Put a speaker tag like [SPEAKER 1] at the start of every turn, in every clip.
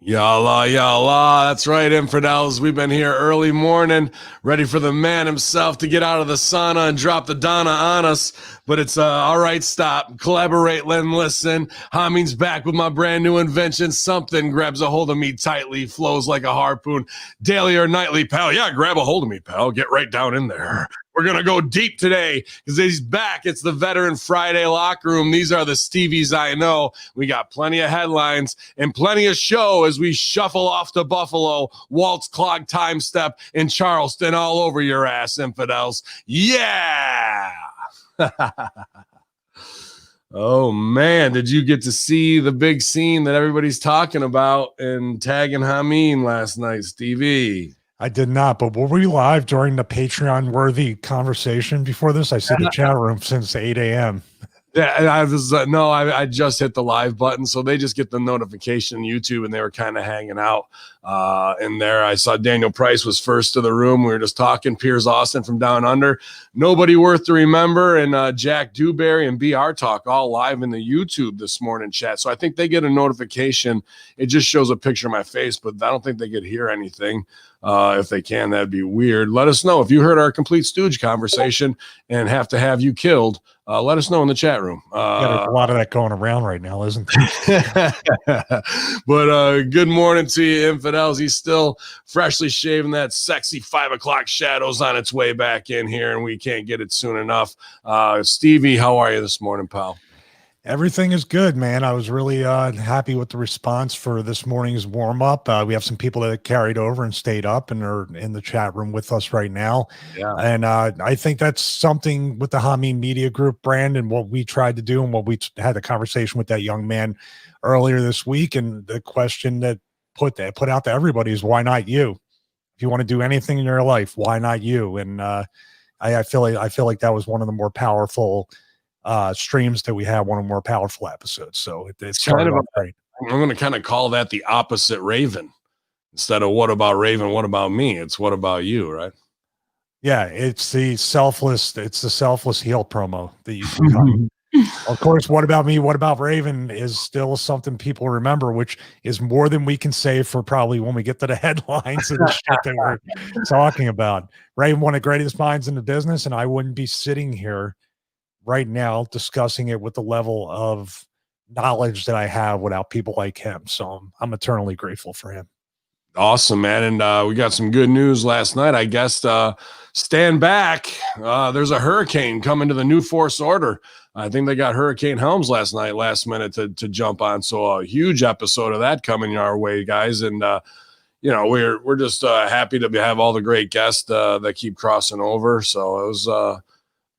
[SPEAKER 1] Yalla, yalla. That's right, infidels. We've been here early morning, ready for the man himself to get out of the sauna and drop the Donna on us. But it's all right, stop. Collaborate, and listen. Hamin's back with my brand new invention. Something grabs a hold of me tightly, flows like a harpoon. Daily or nightly, pal. Yeah, grab a hold of me, pal. Get right down in there. We're going to go deep today because he's back. It's the Veteran Friday locker room. These are the Stevies I know. We got plenty of headlines and plenty of show as we shuffle off to Buffalo, waltz, clog, time step in Charleston, all over your ass, infidels. Yeah. Oh, man. Did you get to see the big scene that everybody's talking about and tagging Hamin last night, Stevie?
[SPEAKER 2] I did not, but were we live during the Patreon-worthy conversation before this? I see the chat room since 8 a.m.
[SPEAKER 1] Yeah, I was I just hit the live button, so they just get the notification on YouTube, and they were kind of hanging out in there. I saw Daniel Price was first to the room. We were just talking. Piers Austin from Down Under, Nobody Worth to Remember, and Jack Dewberry and BR Talk all live in the YouTube this morning chat. So I think they get a notification. It just shows a picture of my face, but I don't think they could hear anything. If they can, that'd be weird. Let us know if you heard our complete stooge conversation and have to have you killed. Let us know in the chat room.
[SPEAKER 2] There's a lot of that going around right now, isn't there?
[SPEAKER 1] But good morning to you, infidels. He's still freshly shaving that sexy 5 o'clock shadows on its way back in here, and we can't get it soon enough. Stevie, how are you this morning, pal?
[SPEAKER 2] Everything is good, man. I was really happy with the response for this morning's warm-up. We have some people that carried over and stayed up and are in the chat room with us right now.
[SPEAKER 1] Yeah.
[SPEAKER 2] And I think that's something with the Hamin Media Group brand and what we tried to do and what we had a conversation with that young man earlier this week. And the question that put out to everybody is, why not you? If you want to do anything in your life, why not you? And I feel like that was one of the more powerful streams that we have, one of the more powerful episodes. So it's
[SPEAKER 1] kind of
[SPEAKER 2] great.
[SPEAKER 1] I'm going to kind of call that the opposite Raven. Instead of what about Raven, what about me? It's what about you, right?
[SPEAKER 2] Yeah, it's the selfless heel promo that you can come. Of course, what about me? What about Raven is still something people remember, which is more than we can say for probably when we get to the headlines and the shit that we're talking about. Raven, one of the greatest minds in the business, and I wouldn't be sitting here right now discussing it with the level of knowledge that I have without people like him. So I'm eternally grateful for him.
[SPEAKER 1] Awesome, man. And we got some good news last night. I guess stand back. There's a hurricane coming to the new force order. I think they got Hurricane Helms last minute to jump on. So a huge episode of that coming our way, guys. And you know, we're just happy to have all the great guests that keep crossing over. So it was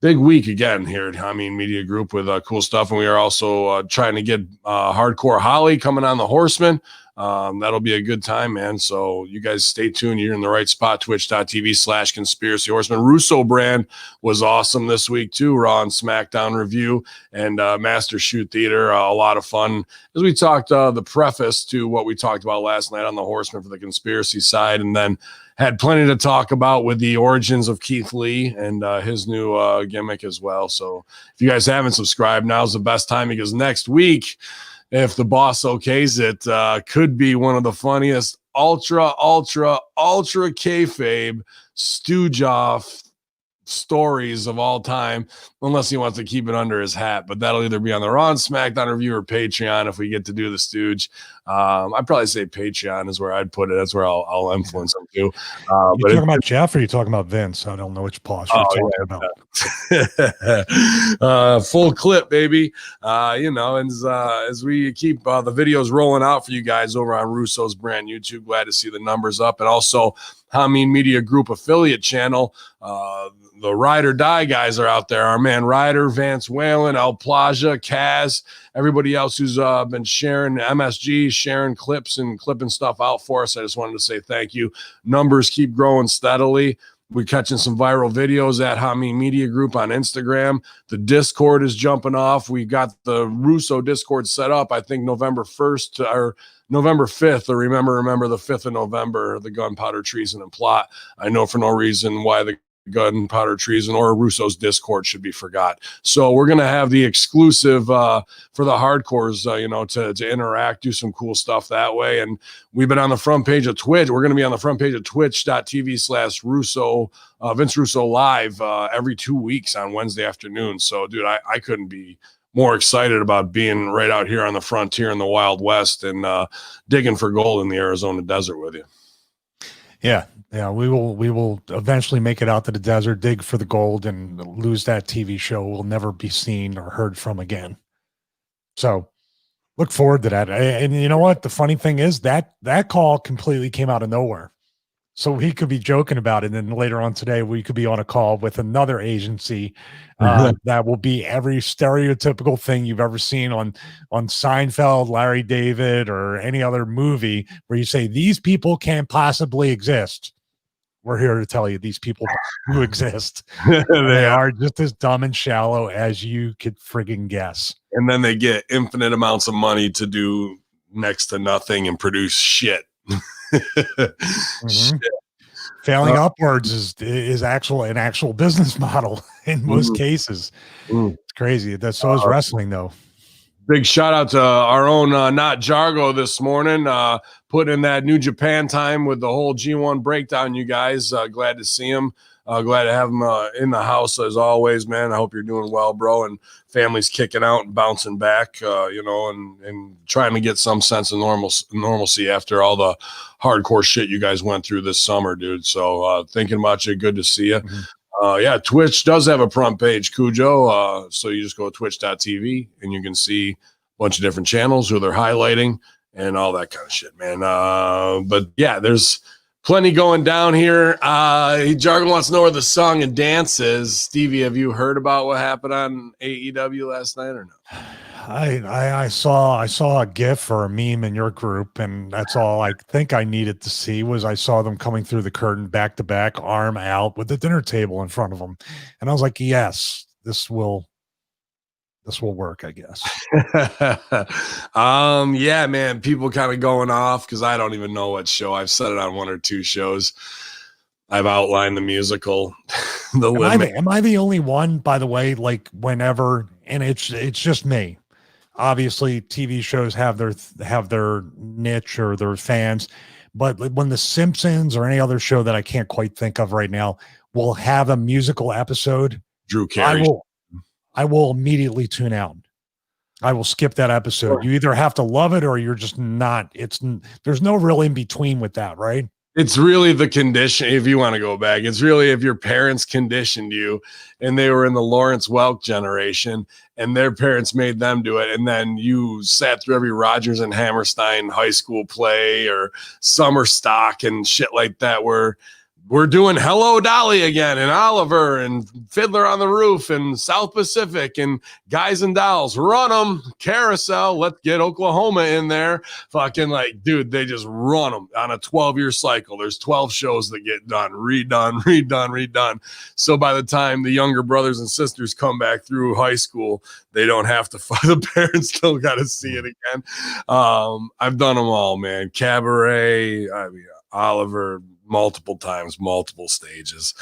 [SPEAKER 1] big week again here at Hamin Media Group with cool stuff. And we are also trying to get Hardcore Holly coming on the Horseman. That'll be a good time, man. So you guys stay tuned. You're in the right spot. Twitch.tv/Conspiracy Horseman. Russo brand was awesome this week too. Raw and SmackDown review and Master Shoot Theater. A lot of fun as we talked the preface to what we talked about last night on the Horseman for the conspiracy side. And then had plenty to talk about with the origins of Keith Lee and his new gimmick as well. So if you guys haven't subscribed, now's the best time because next week, if the boss okays it, could be one of the funniest ultra kayfabe stooge off stories of all time, unless he wants to keep it under his hat. But that'll either be on the Raw and SmackDown review or Patreon if we get to do the stooge. I'd probably say Patreon is where I'd put it. That's where I'll influence them too.
[SPEAKER 2] You talking about Jeff or are you talking about Vince? I don't know which boss you're talking
[SPEAKER 1] about. Full clip, baby. You know, and as we keep the videos rolling out for you guys over on Russo's brand YouTube, glad to see the numbers up. And also Hamin Media Group affiliate channel. The Ride or Die guys are out there. Our man Ryder, Vance Whalen, El Plaja, Kaz, everybody else who's been sharing MSG, sharing clips and clipping stuff out for us. I just wanted to say thank you. Numbers keep growing steadily. We're catching some viral videos at Hamin Media Group on Instagram. The Discord is jumping off. We got the Russo Discord set up, I think November 1st or November 5th, or remember the 5th of November, the gunpowder treason and plot. I know for no reason why the Gunpowder Treason or Russo's Discord should be forgot. So we're going to have the exclusive for the hardcores, to interact, do some cool stuff that way. And we've been on the front page of Twitch. We're going to be on the front page of twitch.tv/Russo, Vince Russo Live every 2 weeks on Wednesday afternoon. So, dude, I couldn't be more excited about being right out here on the frontier in the Wild West and digging for gold in the Arizona desert with you.
[SPEAKER 2] Yeah. We will eventually make it out to the desert, dig for the gold, and lose that TV show. We'll never be seen or heard from again. So look forward to that. And you know what? The funny thing is that call completely came out of nowhere. So we could be joking about it. And then later on today, we could be on a call with another agency that will be every stereotypical thing you've ever seen on Seinfeld, Larry David, or any other movie where you say, these people can't possibly exist. We're here to tell you these people do exist. They are just as dumb and shallow as you could friggin' guess.
[SPEAKER 1] And then they get infinite amounts of money to do next to nothing and produce shit.
[SPEAKER 2] Mm-hmm. Failing upwards is an actual business model in most cases. It's crazy. So is wrestling, though.
[SPEAKER 1] Big shout out to our own Not Jargo this morning, putting in that New Japan time with the whole G1 breakdown. You guys, glad to see him. Glad to have him in the house as always, man. I hope you're doing well, bro, and family's kicking out and bouncing back, and trying to get some sense of normalcy after all the hardcore shit you guys went through this summer, dude. So thinking about you. Good to see you. Mm-hmm. Twitch does have a front page, Cujo. So you just go to twitch.tv and you can see a bunch of different channels who they're highlighting and all that kind of shit, man. But yeah, there's plenty going down here. Jargon wants to know where the song and dance is. Stevie, have you heard about what happened on AEW last night or no?
[SPEAKER 2] I saw a GIF or a meme in your group, and that's all I think I needed to see was I saw them coming through the curtain back to back, arm out, with the dinner table in front of them, and I was like, yes, this will work, I guess.
[SPEAKER 1] Yeah, man, people kind of going off because I don't even know what show. I've said it on one or two shows. I've outlined the musical.
[SPEAKER 2] Am I the only one, by the way, like whenever, and it's just me. Obviously, TV shows have their niche or their fans, but when The Simpsons or any other show that I can't quite think of right now will have a musical episode,
[SPEAKER 1] Drew Carey,
[SPEAKER 2] I will immediately tune out. I will skip that episode. Sure. You either have to love it or you're just not. There's no real in between with that, right?
[SPEAKER 1] It's really the condition. If you want to go back, it's really if your parents conditioned you and they were in the Lawrence Welk generation and their parents made them do it. And then you sat through every Rodgers and Hammerstein high school play or summer stock and shit like that, where we're doing Hello Dolly again and Oliver and Fiddler on the Roof and South Pacific and Guys and Dolls. Run them. Carousel. Let's get Oklahoma in there. Fucking like, dude, they just run them on a 12-year cycle. There's 12 shows that get done, redone. So by the time the younger brothers and sisters come back through high school, they don't have to fight. The parents still got to see it again. I've done them all, man. Cabaret, Oliver, multiple times, multiple stages.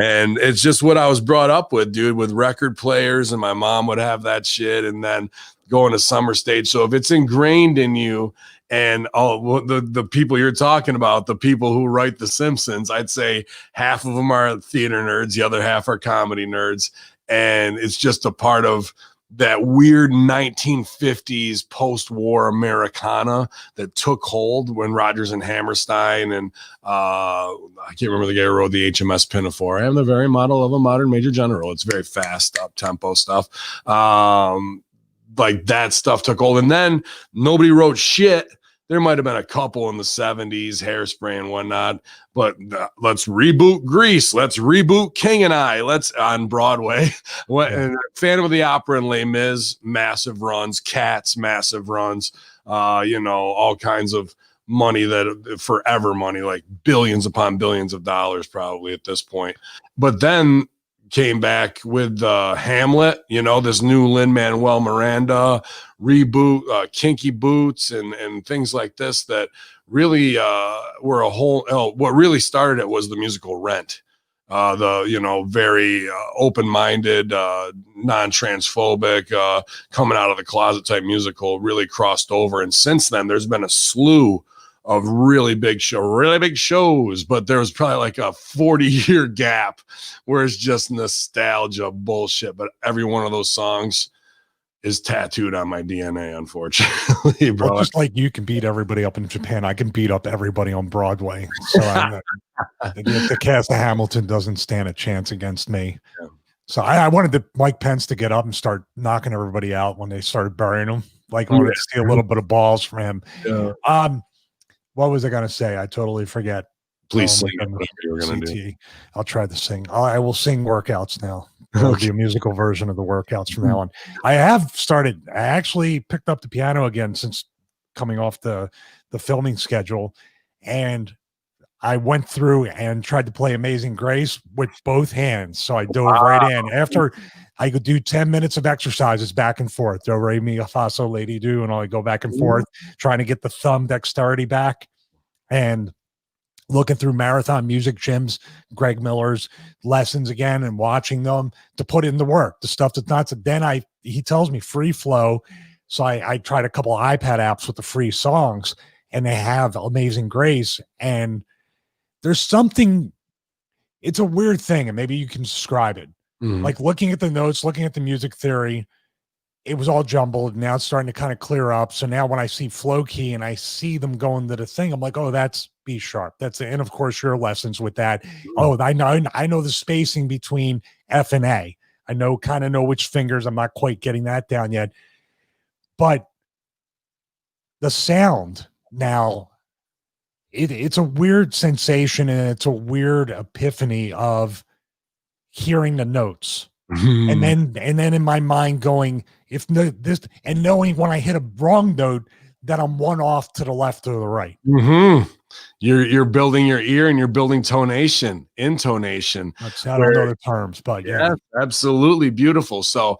[SPEAKER 1] And it's just what I was brought up with, dude, with record players, and my mom would have that shit, and then going to summer stage. So if it's ingrained in you, and all the people you're talking about, the people who write The Simpsons, I'd say half of them are theater nerds, the other half are comedy nerds. And it's just a part of that weird 1950s post-war Americana that took hold when Rodgers and Hammerstein and I can't remember the guy who wrote the HMS Pinafore. I am the very model of a modern major general. It's very fast, up-tempo stuff. Like that stuff took hold. And then nobody wrote shit. There might have been a couple in the 70s, Hairspray and whatnot, but let's reboot Grease. Let's reboot King and I. Let's on Broadway. Phantom of the Opera and Les Mis, massive runs. Cats, massive runs. All kinds of money, that forever money, like billions upon billions of dollars probably at this point. But then came back with Hamlet, this new Lin-Manuel Miranda reboot, Kinky Boots and things like this that really were what really started it was the musical Rent. the very open-minded, non-transphobic, coming out of the closet type musical really crossed over. And since then, there's been a slew of really big shows, but there was probably like a 40-year gap where it's just nostalgia bullshit. But every one of those songs is tattooed on my DNA, unfortunately, bro.
[SPEAKER 2] Well, just like you can beat everybody up in Japan, I can beat up everybody on Broadway. So the cast of Hamilton doesn't stand a chance against me. Yeah. So I wanted Mike Pence to get up and start knocking everybody out when they started burying them. Like I wanted to see a little bit of balls from him. Yeah. What was I going to say? I totally forget.
[SPEAKER 1] Please sing whatever you were going to do.
[SPEAKER 2] I'll try to sing. I will sing workouts now. It'll be a musical version of the workouts from now on. I actually picked up the piano again since coming off the filming schedule. And I went through and tried to play Amazing Grace with both hands. So I dove right in. After I could do 10 minutes of exercises back and forth. Do, re, mi, fa, sol, lady, do. And I go back and forth, trying to get the thumb dexterity back. And looking through Marathon Music Gym's Greg Miller's lessons again and watching them to put in the work, the stuff that's not. Then he tells me free flow. So I tried a couple of iPad apps with the free songs, and they have Amazing Grace. And there's something, it's a weird thing, and maybe you can describe it. Like looking at the notes, looking at the music theory, it was all jumbled. Now it's starting to kind of clear up. So now when I see flow key and I see them going to the thing, I'm like, oh, that's B sharp. That's and of course your lessons with that. Oh, I know the spacing between F and A. I kind of know which fingers. I'm not quite getting that down yet. But the sound now, it's a weird sensation, and it's a weird epiphany of hearing the notes. And then in my mind going, and knowing when I hit a wrong note that I'm one off to the left or the right.
[SPEAKER 1] You're building your ear, and you're building intonation.
[SPEAKER 2] I don't know the terms, but yeah,
[SPEAKER 1] absolutely beautiful. So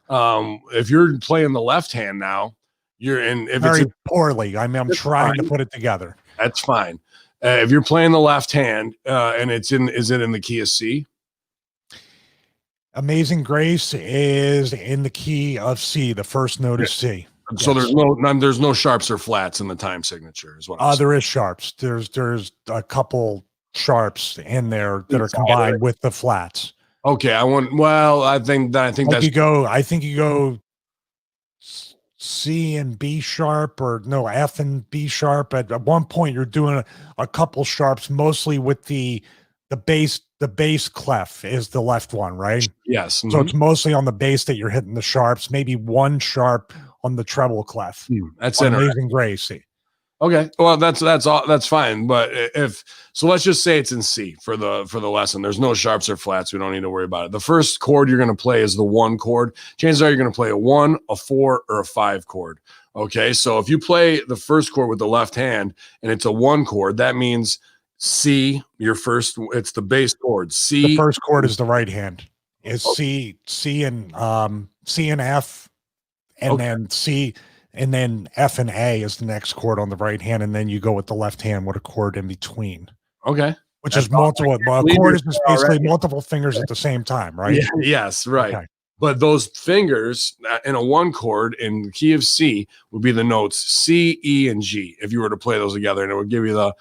[SPEAKER 1] if you're playing the left hand now, you're in
[SPEAKER 2] very poorly. I mean, I'm trying to put it together.
[SPEAKER 1] That's fine. If you're playing the left hand and is it in the key of C?
[SPEAKER 2] Amazing Grace is in the key of C. The first note is C.
[SPEAKER 1] So there's no sharps or flats in the time signature, is what I'm saying.
[SPEAKER 2] There is sharps. There's a couple sharps in there that are combined with the flats.
[SPEAKER 1] Okay, I think that's
[SPEAKER 2] I think you go C and B sharp, or no, F and B sharp. At one point you're doing a couple sharps, mostly with the bass clef is the left one, right?
[SPEAKER 1] Yes.
[SPEAKER 2] So it's mostly on the bass that you're hitting the sharps, maybe one sharp on the treble clef.
[SPEAKER 1] That's
[SPEAKER 2] Amazing Grace.
[SPEAKER 1] Okay. Well, that's fine. But let's just say it's in C for the lesson. There's no sharps or flats. We don't need to worry about it. The first chord you're going to play is the 1 chord. Chances are you're going to play a 1, a 4, or a 5 chord. Okay. So if you play the first chord with the left hand and it's a 1 chord, that means C, it's the bass chord. C.
[SPEAKER 2] The first chord is the right hand. Is C and F, and then C, and then F and A is the next chord on the right hand, and then you go with the left hand with a chord in between.
[SPEAKER 1] Okay.
[SPEAKER 2] Which is multiple. A chord is just basically multiple fingers at the same time, right?
[SPEAKER 1] Yeah, yes, right. Okay. But those fingers in a 1 chord in the key of C would be the notes C, E, and G. If you were to play those together, and it would give you the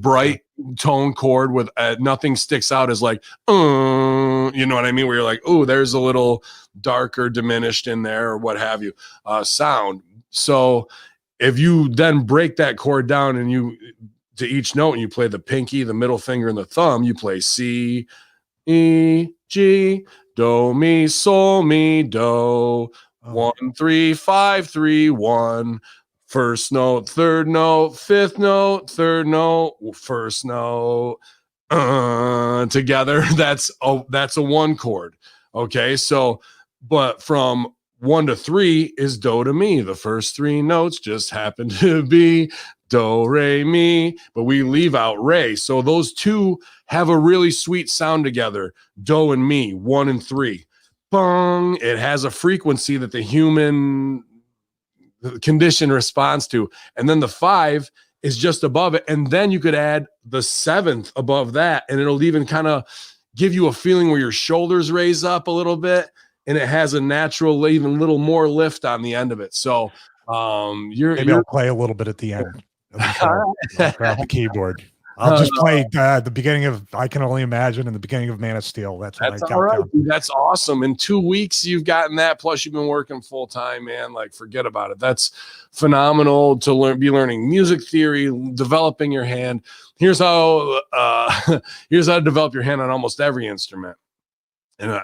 [SPEAKER 1] bright tone chord with nothing sticks out as like, you know what I mean? Where you're like, oh, there's a little darker diminished in there or what have you, sound. So if you then break that chord down and you to each note and you play the pinky, the middle finger, and the thumb, you play C, E, G, do, mi, sol, mi, do, 1, 3, 5, 3, 1. First note, third note, fifth note, third note, first note, together. That's a 1 chord. Okay. So, but from 1 to 3 is do to mi. The first 3 notes just happen to be do, re, mi, but we leave out re. So those 2 have a really sweet sound together. Do and mi, 1 and 3. Bong. It has a frequency that the human condition responds to. And then the 5 is just above it. And then you could add the 7th above that, and it'll even kind of give you a feeling where your shoulders raise up a little bit, and it has a natural, even little more lift on the end of it. So
[SPEAKER 2] maybe I'll play a little bit at the end. I'll grab the keyboard. I'll just play the beginning of I Can Only Imagine and the beginning of Man of Steel. That's
[SPEAKER 1] all right, dude. That's awesome. In 2 weeks, you've gotten that. Plus, you've been working full time, man. Like, forget about it. That's phenomenal to be learning music theory, developing your hand. Here's how here's how to develop your hand on almost every instrument. And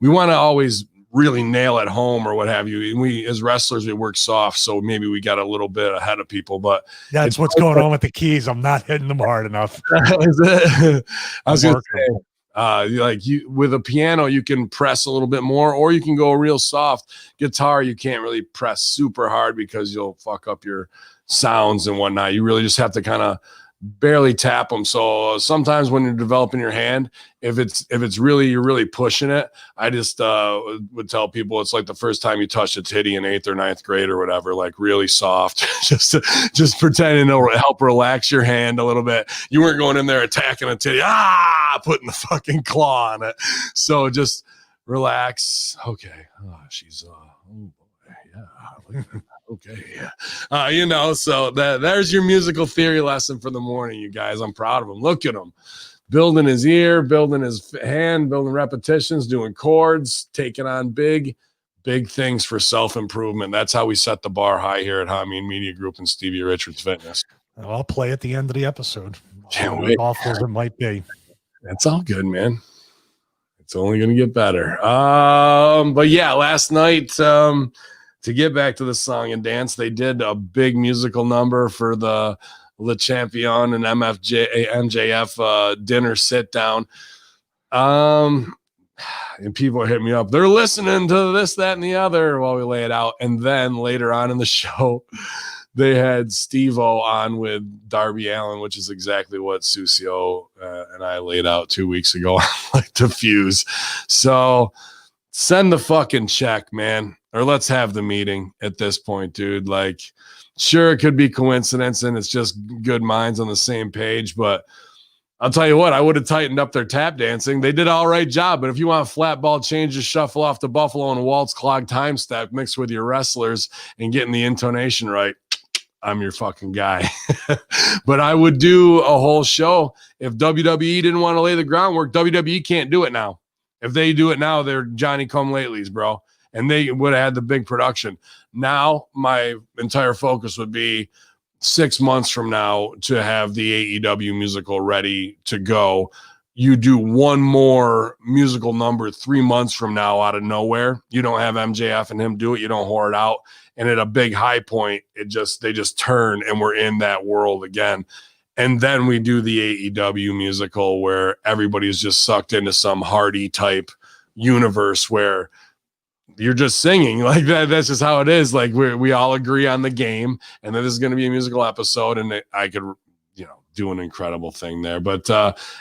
[SPEAKER 1] we want to always really nail at home or what have you. And we, as wrestlers, we work soft, so maybe we got a little bit ahead of people. But
[SPEAKER 2] that's what's going on with the keys. I'm not hitting them hard enough.
[SPEAKER 1] I was going to say, with a piano, you can press a little bit more, or you can go real soft. Guitar, you can't really press super hard because you'll fuck up your sounds and whatnot. You really just have to kind of barely tap them. So sometimes when you're developing your hand, if it's really, you're really pushing it, I just would tell people it's like the first time you touched a titty in 8th or 9th grade or whatever, like really soft, just pretending to help relax your hand a little bit. You weren't going in there attacking a titty, putting the fucking claw on it. So just relax. Okay. She's oh boy, yeah. Okay, yeah. So there's your musical theory lesson for the morning, you guys. I'm proud of him. Look at him. Building his ear, building his hand, building repetitions, doing chords, taking on big things for self-improvement. That's how we set the bar high here at Hamin Media Group and Stevie Richards Fitness.
[SPEAKER 2] I'll play at the end of the episode.
[SPEAKER 1] Can't wait.
[SPEAKER 2] Awful as it might be.
[SPEAKER 1] That's all good, man. It's only going to get better. But yeah, last night, to get back to the song and dance, they did a big musical number for the Le Champion and MJF dinner sit down. And people are hitting me up. They're listening to this, that, and the other while we lay it out. And then later on in the show, they had Steve-O on with Darby Allin, which is exactly what Susio and I laid out 2 weeks ago, like to fuse. So send the fucking check, man. Or let's have the meeting at this point, dude. Like, sure, it could be coincidence and it's just good minds on the same page, but I'll tell you what, I would have tightened up their tap dancing. They did an all right job, but if you want flat ball changes, shuffle off the Buffalo and a waltz clog time step mixed with your wrestlers and getting the intonation right, I'm your fucking guy. But I would do a whole show. If WWE didn't want to lay the groundwork, WWE can't do it now. If they do it now, they're Johnny come latelys, bro. And they would have had the big production. Now, my entire focus would be 6 months from now to have the AEW musical ready to go. You do one more musical number 3 months from now out of nowhere. You don't have MJF and him do it. You don't whore it out. And at a big high point, they just turn and we're in that world again. And then we do the AEW musical where everybody's just sucked into some Hardy type universe where you're just singing like that. That's just how it is. Like we all agree on the game, and that this is going to be a musical episode, and I could, do an incredible thing there. But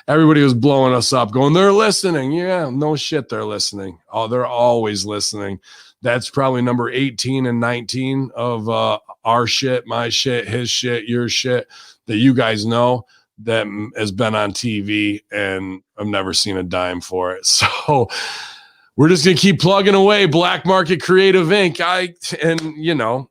[SPEAKER 1] everybody was blowing us up, going, "They're listening." Yeah, no shit, they're listening. Oh, they're always listening. That's probably number 18 and 19 of our shit, my shit, his shit, your shit that you guys know that has been on TV, and I've never seen a dime for it. So we're just going to keep plugging away. Black Market Creative Inc.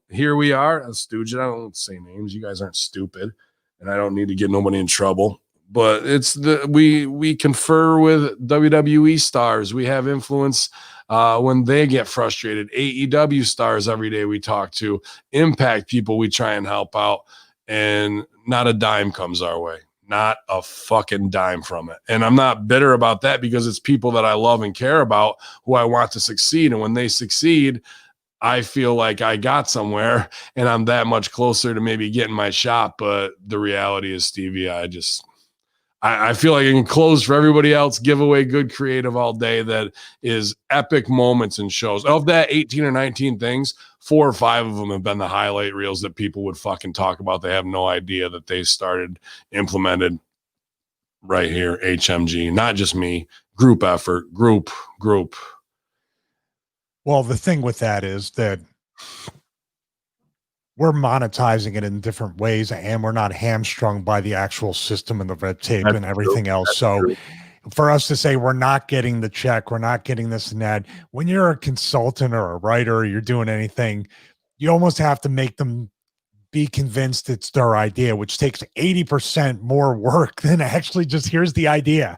[SPEAKER 1] Here we are. Stooge, I don't say names. You guys aren't stupid, and I don't need to get nobody in trouble. But it's we confer with WWE stars. We have influence when they get frustrated. AEW stars every day we talk to. Impact people we try and help out, and not a dime comes our way. Not a fucking dime from it. And I'm not bitter about that because it's people that I love and care about who I want to succeed. And when they succeed, I feel like I got somewhere and I'm that much closer to maybe getting my shot. But the reality is, Stevie, I feel like I can close for everybody else, give away good creative all day that is epic moments and shows. Of that 18 or 19 things, 4 or 5 of them have been the highlight reels that people would fucking talk about. They have no idea that they started, implemented right here, HMG, not just me, group effort, group.
[SPEAKER 2] Well, the thing with that is that we're monetizing it in different ways, and we're not hamstrung by the actual system and the red tape and everything else. So for us to say we're not getting the check, we're not getting this and that, when you're a consultant or a writer, or you're doing anything, you almost have to make them be convinced it's their idea, which takes 80% more work than actually just here's the idea.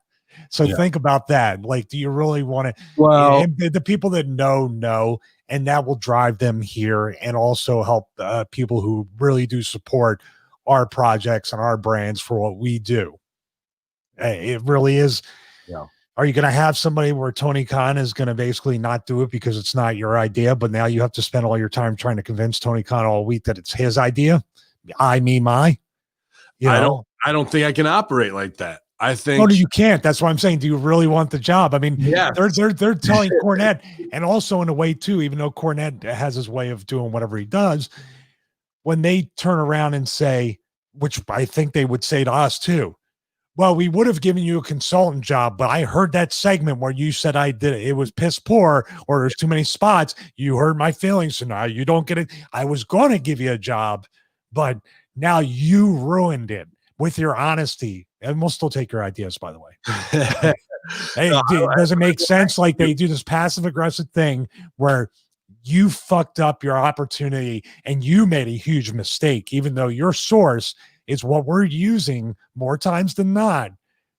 [SPEAKER 2] So think about that. Like, do you really want to?
[SPEAKER 1] Well,
[SPEAKER 2] and the people that know, and that will drive them here and also help people who really do support our projects and our brands for what we do. It really is.
[SPEAKER 1] Yeah.
[SPEAKER 2] Are you going to have somebody where Tony Khan is going to basically not do it because it's not your idea, but now you have to spend all your time trying to convince Tony Khan all week that it's his idea? I
[SPEAKER 1] don't think I can operate like that. I think
[SPEAKER 2] no, you can't. That's what I'm saying. Do you really want the job? I mean, they're telling Cornette, and also in a way too, even though Cornette has his way of doing whatever he does, when they turn around and say, which I think they would say to us too, well, we would have given you a consultant job, but I heard that segment where you said I did it. It was piss poor, or there's too many spots. You hurt my feelings, so now you don't get it. I was going to give you a job, but now you ruined it with your honesty. And we'll still take your ideas, by the way. Hey, does it make sense? Like, they do this passive aggressive thing where you fucked up your opportunity and you made a huge mistake, even though your source is what we're using more times than not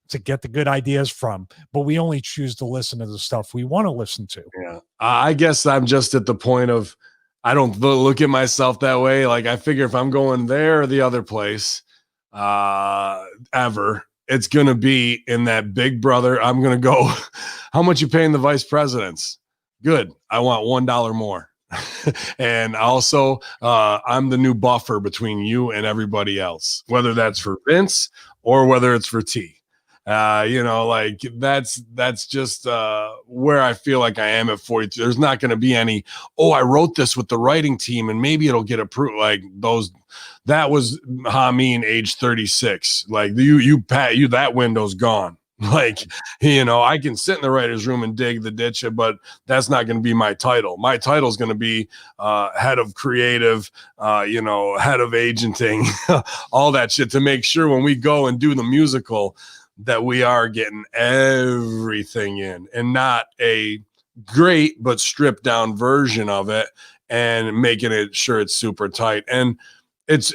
[SPEAKER 2] to get the good ideas from. But we only choose to listen to the stuff we want to listen to.
[SPEAKER 1] Yeah. I guess I'm just at the point of, I don't look at myself that way. Like, I figure if I'm going there or the other place, ever, it's going to be in that Big Brother. I'm going to go, how much you paying the vice presidents? Good. I want $1 more. And also, I'm the new buffer between you and everybody else, whether that's for Vince or whether it's for T. Like that's just where I feel like I am at 42. There's not going to be any, I wrote this with the writing team and maybe it'll get approved. Like those, that was Hamin age 36. Like that window's gone. Like, I can sit in the writer's room and dig the ditch, but that's not going to be my title. My title is going to be head of creative, head of agenting, all that shit, to make sure when we go and do the musical that we are getting everything in and not a great but stripped down version of it, and making it sure it's super tight. And it's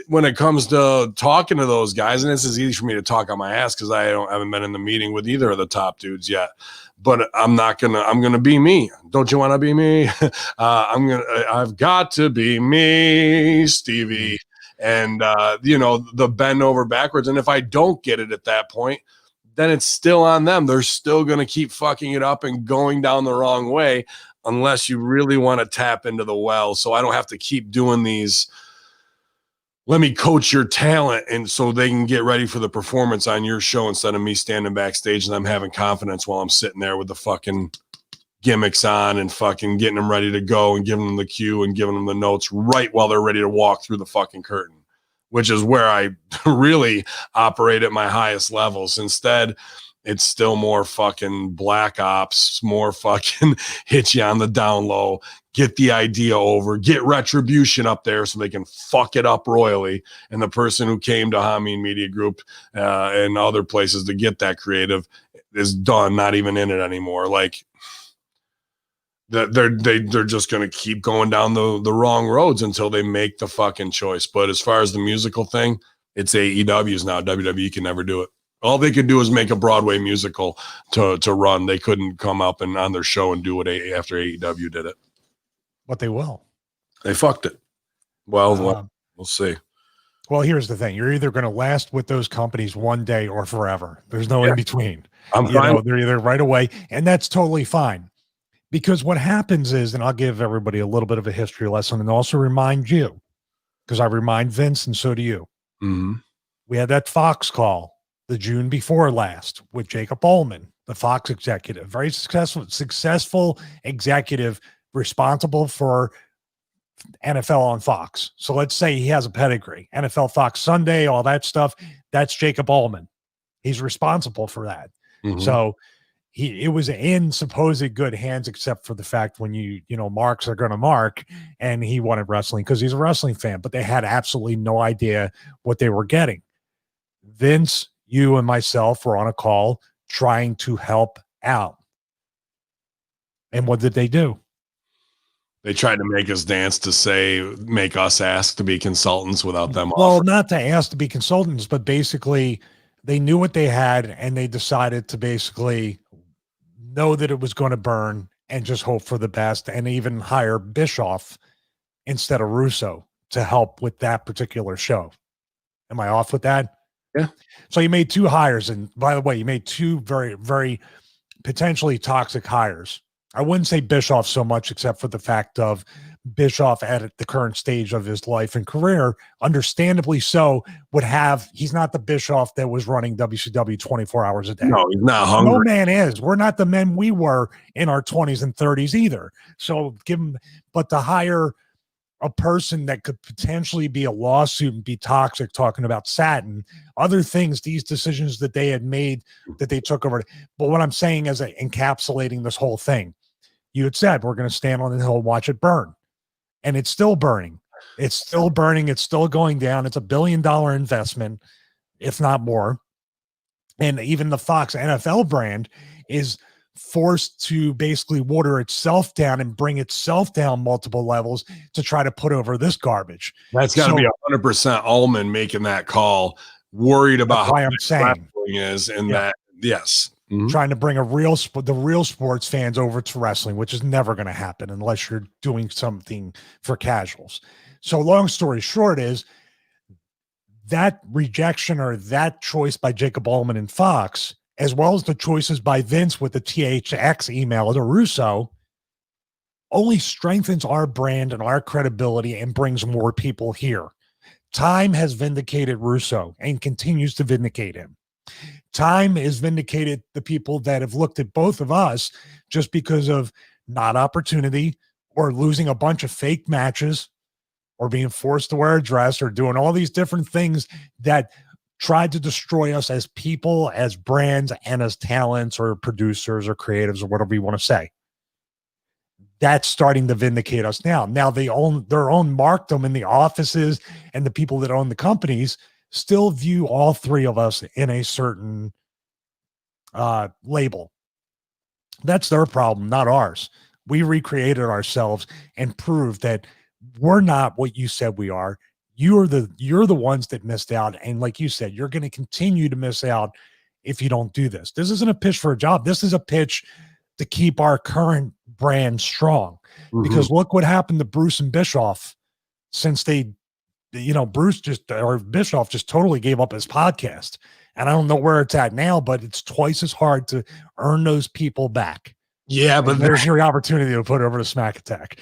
[SPEAKER 1] when it comes to talking to those guys, and this is easy for me to talk on my ass because I haven't been in the meeting with either of the top dudes yet, but I'm gonna be me. Don't you want to be me? I've got to be me, Stevie. And the bend over backwards. And if I don't get it at that point, then it's still on them. They're still gonna keep fucking it up and going down the wrong way, unless you really want to tap into the well. So I don't have to keep doing these, let me coach your talent, and so they can get ready for the performance on your show, instead of me standing backstage and I'm having confidence while I'm sitting there with the fucking gimmicks on and fucking getting them ready to go and giving them the cue and giving them the notes right while they're ready to walk through the fucking curtain, which is where I really operate at my highest levels. Instead, it's still more fucking black ops, more fucking hit you on the down low, get the idea over, get retribution up there so they can fuck it up royally. And the person who came to Hamin Media Group and other places to get that creative is done, not even in it anymore. Like, they're just going to keep going down the wrong roads until they make the fucking choice. But as far as the musical thing, it's AEW's now. WWE can never do it. All they could do is make a Broadway musical to run. They couldn't come up and on their show and do it after AEW did it.
[SPEAKER 2] But they will.
[SPEAKER 1] They fucked it. Well, we'll see.
[SPEAKER 2] Well, here's the thing. You're either going to last with those companies one day or forever. There's no in between.
[SPEAKER 1] I'm fine.
[SPEAKER 2] They're either right away, and that's totally fine. Because what happens is, and I'll give everybody a little bit of a history lesson and also remind you, because I remind Vince and so do you.
[SPEAKER 1] Mm-hmm.
[SPEAKER 2] We had that Fox call the June before last with Jacob Ullman, the Fox executive, very successful executive responsible for NFL on Fox. So let's say he has a pedigree, NFL Fox Sunday, all that stuff. That's Jacob Ullman. He's responsible for that.
[SPEAKER 1] Mm-hmm.
[SPEAKER 2] So it was in supposed good hands, except for the fact when marks are going to mark, and he wanted wrestling because he's a wrestling fan, but they had absolutely no idea what they were getting. Vince, you and myself were on a call trying to help out. And what did they do?
[SPEAKER 1] They tried to make us dance to make us ask to be consultants without them.
[SPEAKER 2] Well, not to ask to be consultants, but basically they knew what they had and they decided to basically know that it was going to burn and just hope for the best, and even hire Bischoff instead of Russo to help with that particular show. Am I off with that?
[SPEAKER 1] Yeah.
[SPEAKER 2] So you made 2 hires. And by the way, you made 2 very, very potentially toxic hires. I wouldn't say Bischoff so much, except for the fact of Bischoff at the current stage of his life and career, understandably so, he's not the Bischoff that was running WCW 24 hours a day.
[SPEAKER 1] No, he's not hungry.
[SPEAKER 2] No man is. We're not the men we were in our 20s and 30s either. So but to hire a person that could potentially be a lawsuit and be toxic, talking about Satin, other things, these decisions that they had made that they took over. But what I'm saying is encapsulating this whole thing, you had said, we're going to stand on the hill and watch it burn. And it's still burning. It's still burning. It's still going down. It's $1 billion investment, if not more. And even the Fox NFL brand is forced to basically water itself down and bring itself down multiple levels to try to put over this garbage.
[SPEAKER 1] That's got to be 100% Ullman making that call, worried about how
[SPEAKER 2] I'm saying
[SPEAKER 1] is, and that, yes. Mm-hmm.
[SPEAKER 2] Trying to bring the real sports fans over to wrestling, which is never going to happen unless you're doing something for casuals. So long story short is that rejection or that choice by Jacob Ullman and Fox, as well as the choices by Vince with the THX email to Russo, only strengthens our brand and our credibility and brings more people here. Time has vindicated Russo and continues to vindicate him. Time has vindicated the people that have looked at both of us just because of not opportunity or losing a bunch of fake matches or being forced to wear a dress or doing all these different things that tried to destroy us as people, as brands, and as talents or producers or creatives or whatever you want to say. That's starting to vindicate us now. Now they own their own markdom in the offices, and the people that own the companies still view all 3 of us in a certain label. That's their problem, not ours. We recreated ourselves and proved that we're not what you said we are. You're the ones that missed out. And like you said, you're going to continue to miss out if you don't do this. This isn't a pitch for a job. This is a pitch to keep our current brand strong. Mm-hmm. Because look what happened to Bruce and Bischoff since Bischoff just totally gave up his podcast. And I don't know where it's at now, but it's twice as hard to earn those people back.
[SPEAKER 1] Yeah, but
[SPEAKER 2] there's your opportunity to put over to Smack Attack.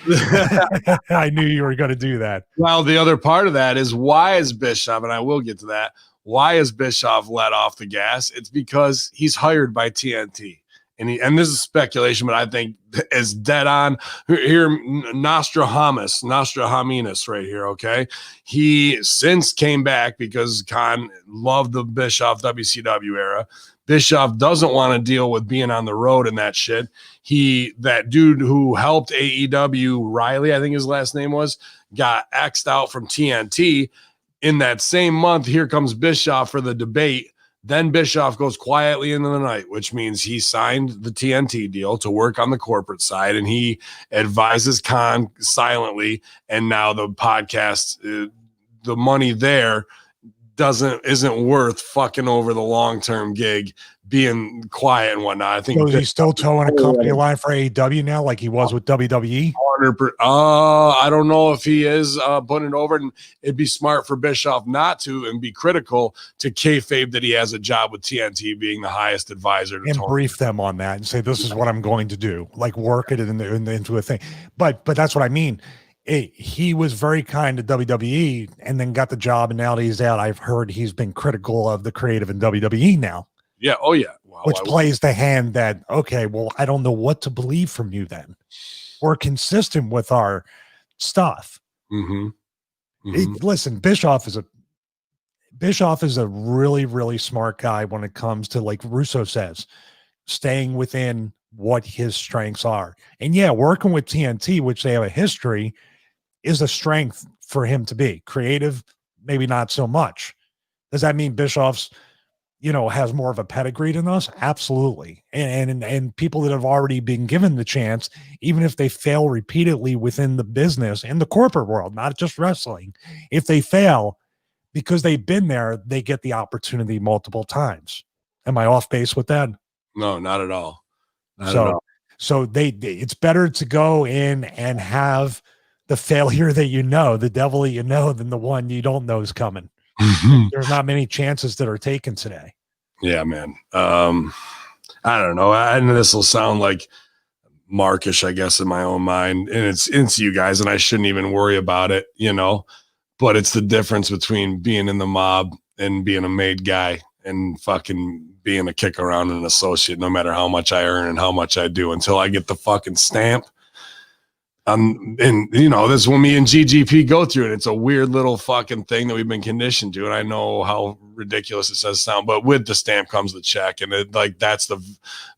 [SPEAKER 2] I knew you were going to do that.
[SPEAKER 1] Well, the other part of that is, why is Bischoff, and I will get to that, why is Bischoff let off the gas? It's because he's hired by TNT. And this is speculation, but I think is dead on. Here, Nostradamus right here, okay? He since came back because Khan loved the Bischoff WCW era. Bischoff doesn't want to deal with being on the road and that shit. That dude who helped AEW, Riley, I think his last name was, got X'd out from TNT. In that same month, here comes Bischoff for the debate. Then Bischoff goes quietly into the night, which means he signed the TNT deal to work on the corporate side, and he advises Khan silently. And now the podcast, the money there isn't worth fucking over the long-term gig, being quiet and whatnot. I think
[SPEAKER 2] he's still towing a company line for AEW now, like he was with WWE.
[SPEAKER 1] I don't know if he is putting it over, and it'd be smart for Bischoff not to, and be critical to kayfabe that he has a job with TNT, being the highest advisor, to
[SPEAKER 2] brief them on that and say, this is what I'm going to do, like work it into a thing. But that's what I mean. He was very kind to WWE and then got the job, and now that he's out, I've heard he's been critical of the creative in WWE now.
[SPEAKER 1] Yeah. Oh yeah.
[SPEAKER 2] Wow, which plays the hand that, okay, well, I don't know what to believe from you then. We're consistent with our stuff.
[SPEAKER 1] Mm-hmm. Mm-hmm.
[SPEAKER 2] Listen, Bischoff is a really, really smart guy when it comes to, like Russo says, staying within what his strengths are. And yeah, working with TNT, which they have a history, is a strength for him to be creative. Maybe not so much. Does that mean Bischoff's, has more of a pedigree than us? Absolutely. And people that have already been given the chance, even if they fail repeatedly within the business and the corporate world, not just wrestling, if they fail because they've been there, they get the opportunity multiple times. Am I off base with that?
[SPEAKER 1] No, not at all. Not at all.
[SPEAKER 2] So it's better to go in and have the failure that the devil that than the one you don't know is coming. There's not many chances that are taken today.
[SPEAKER 1] Yeah, man. I don't know. And this will sound like markish, I guess, in my own mind. And it's you guys, and I shouldn't even worry about it, but it's the difference between being in the mob and being a made guy and fucking being a kick around and an associate, no matter how much I earn and how much I do, until I get the fucking stamp. And this is when me and GGP go through it. It's a weird little fucking thing that we've been conditioned to. And I know how ridiculous it says sound, but with the stamp comes the check. And that's the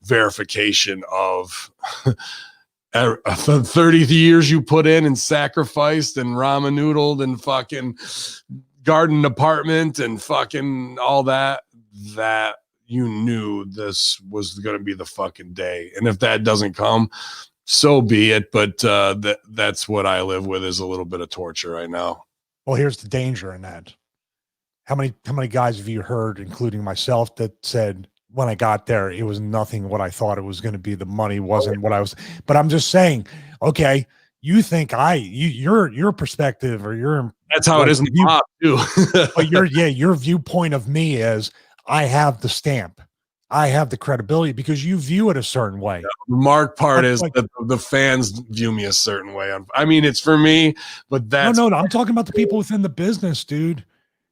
[SPEAKER 1] verification of 30 years you put in and sacrificed and ramen noodled and fucking garden apartment and fucking all that you knew this was going to be the fucking day. And if that doesn't come, so be it. But that's what I live with, is a little bit of torture right now.
[SPEAKER 2] Well, here's the danger in that. How many guys have you heard, including myself, that said when I got there, it was nothing what I thought it was going to be. The money wasn't what I was. But I'm just saying, okay, you think your perspective or your
[SPEAKER 1] that's how it is in the pop too.
[SPEAKER 2] But your viewpoint of me is I have the stamp. I have the credibility because you view it a certain way.
[SPEAKER 1] The mark part is that the fans view me a certain way. I mean, it's for me, but that's
[SPEAKER 2] no. I'm talking about the people within the business, dude.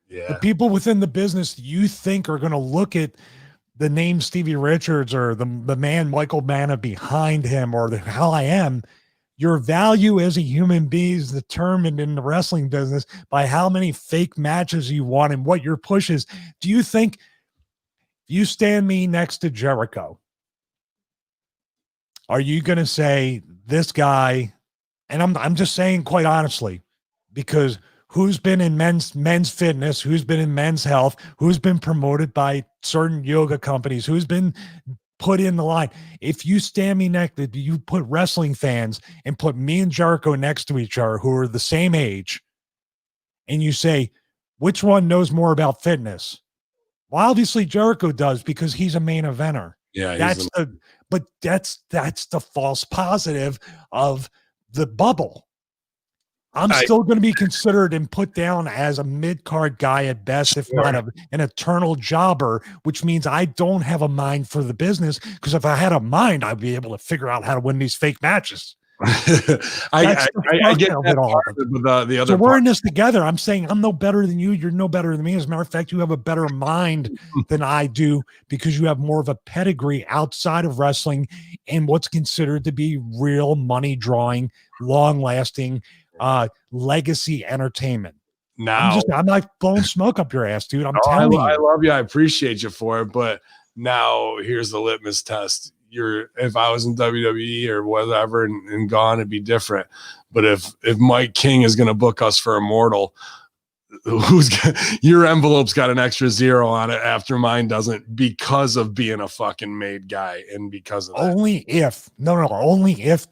[SPEAKER 1] Yeah.
[SPEAKER 2] The people within the business you think are going to look at the name Stevie Richards or the man Michael Manna behind him or how I am. Your value as a human being is determined in the wrestling business by how many fake matches you want and what your push is. Do you think you stand me next to Jericho, are you going to say this guy? And I'm just saying quite honestly, because who's been in men's fitness, who's been in men's health, who's been promoted by certain yoga companies, who's been put in the line. If you stand me next, you put wrestling fans and put me and Jericho next to each other who are the same age, and you say, which one knows more about fitness? Well, obviously Jericho does because he's a main eventer.
[SPEAKER 1] Yeah,
[SPEAKER 2] that's the false positive of the bubble. I'm still going to be considered and put down as a mid-card guy at best, if not an eternal jobber, which means I don't have a mind for the business, because if I had a mind, I'd be able to figure out how to win these fake matches.
[SPEAKER 1] I get that part, but the other
[SPEAKER 2] so we're in this together. I'm saying I'm no better than you. You're no better than me. As a matter of fact, you have a better mind than I do because you have more of a pedigree outside of wrestling and what's considered to be real money drawing, long lasting legacy entertainment.
[SPEAKER 1] Now
[SPEAKER 2] I'm not blowing smoke up your ass, dude. I'm telling you.
[SPEAKER 1] I love you. I appreciate you for it. But now here's the litmus test. If I was in WWE or whatever and gone, it'd be different. But if Mike King is going to book us for Immortal, your envelope's got an extra 0 on it after mine doesn't, because of being a fucking made guy and because of that.
[SPEAKER 2] Only if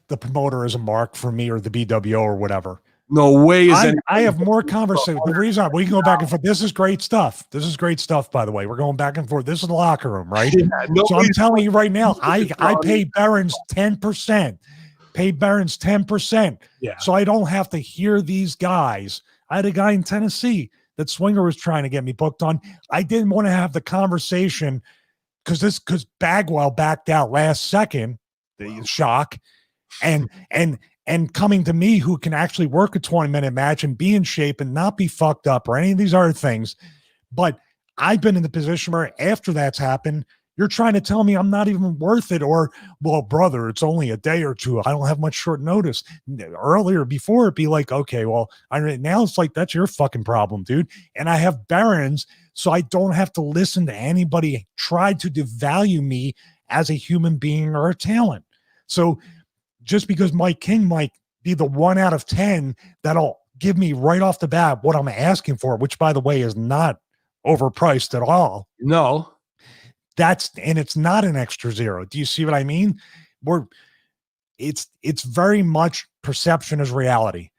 [SPEAKER 2] the promoter is a mark for me or the BWO or whatever.
[SPEAKER 1] No way
[SPEAKER 2] I have more conversation. The reason we can go back and forth. This is great stuff. This is great stuff, by the way. We're going back and forth. This is the locker room, right? Yeah, so I'm telling you right now, I pay Barons 10%. Pay Barons 10%.
[SPEAKER 1] Yeah.
[SPEAKER 2] So I don't have to hear these guys. I had a guy in Tennessee that Swinger was trying to get me booked on. I didn't want to have the conversation because Bagwell backed out last second. The shock. And coming to me, who can actually work a 20-minute match and be in shape and not be fucked up or any of these other things. But I've been in the position where after that's happened, you're trying to tell me I'm not even worth it, or, well, brother, it's only a day or two. I don't have much short notice. Earlier, before, it'd be like, okay, well, now it's like, that's your fucking problem, dude. And I have Barons, so I don't have to listen to anybody try to devalue me as a human being or a talent. So just because Mike King might be the 1 out of 10 that'll give me right off the bat what I'm asking for, which by the way is not overpriced at all.
[SPEAKER 1] No.
[SPEAKER 2] And it's not an extra zero. Do you see what I mean? It's very much perception is reality.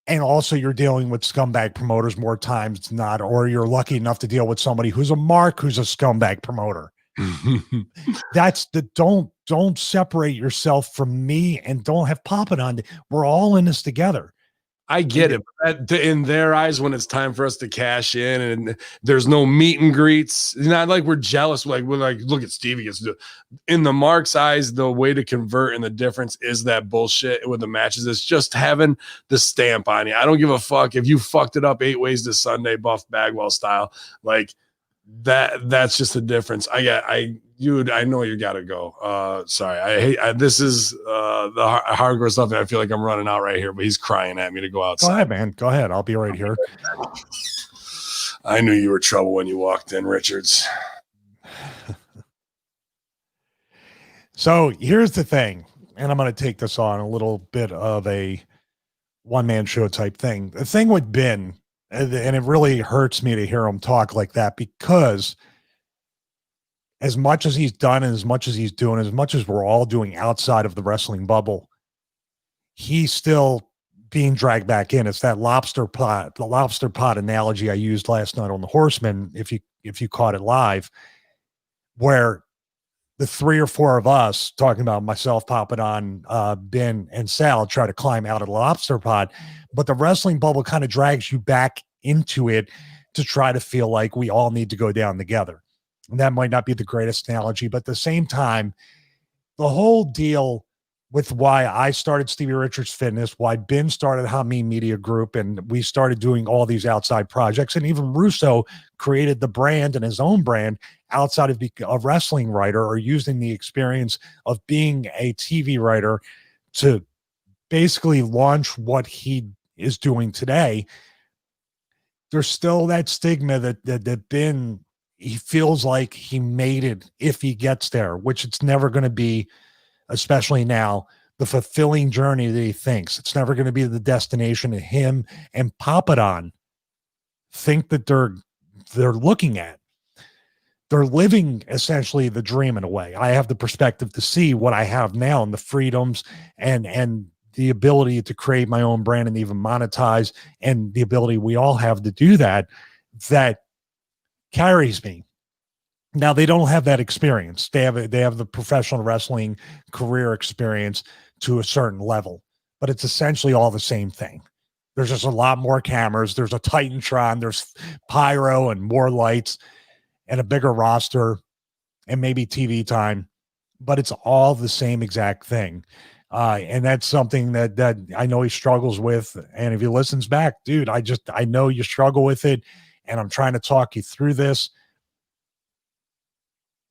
[SPEAKER 2] And also you're dealing with scumbag promoters more times than not, or you're lucky enough to deal with somebody who's a mark, who's a scumbag promoter. That's the don't separate yourself from me and don't have Papa on. We're all in this together.
[SPEAKER 1] I get it. But in their eyes, when it's time for us to cash in and there's no meet and greets, it's not like we're jealous. We're like, look at Stevie. In the Mark's eyes, the way to convert and the difference is that bullshit with the matches. It's just having the stamp on you. I don't give a fuck if you fucked it up 8 ways to Sunday, Buff Bagwell style. Like that's just the difference. I know you gotta go. Sorry. This is the hardcore stuff that I feel like I'm running out right here, but he's crying at me to go outside.
[SPEAKER 2] Go ahead, man. Go ahead. I'll be right here.
[SPEAKER 1] I knew you were trouble when you walked in, Richards.
[SPEAKER 2] So here's the thing, and I'm going to take this on a little bit of a one-man show type thing. The thing with Ben, and it really hurts me to hear him talk like that, because as much as he's done and as much as he's doing, as much as we're all doing outside of the wrestling bubble, he's still being dragged back in. It's that lobster pot, the lobster pot analogy I used last night on the Horseman, if you caught it live, where the 3 or 4 of us, talking about myself, Papa Don, Ben, and Sal, try to climb out of the lobster pot, but the wrestling bubble kind of drags you back into it to try to feel like we all need to go down together. And that might not be the greatest analogy, but at the same time, the whole deal with why I started Stevie Richards Fitness, why Ben started Hamin Media Group, and we started doing all these outside projects, and even Russo created the brand and his own brand outside of a wrestling writer, or using the experience of being a TV writer to basically launch what he is doing today. There's still that stigma that Ben, he feels like he made it if he gets there, which it's never going to be, especially now, the fulfilling journey that he thinks. It's never going to be the destination that him and Papa Don think that they're looking at. They're living essentially the dream in a way. I have the perspective to see what I have now and the freedoms and the ability to create my own brand and even monetize, and the ability we all have to do that carries me. Now, they don't have that experience. They have the professional wrestling career experience to a certain level, but it's essentially all the same thing. There's just a lot more cameras. There's a Titantron. There's pyro and more lights and a bigger roster and maybe TV time, but it's all the same exact thing. And that's something that I know he struggles with. And if he listens back, dude, I know you struggle with it, and I'm trying to talk you through this.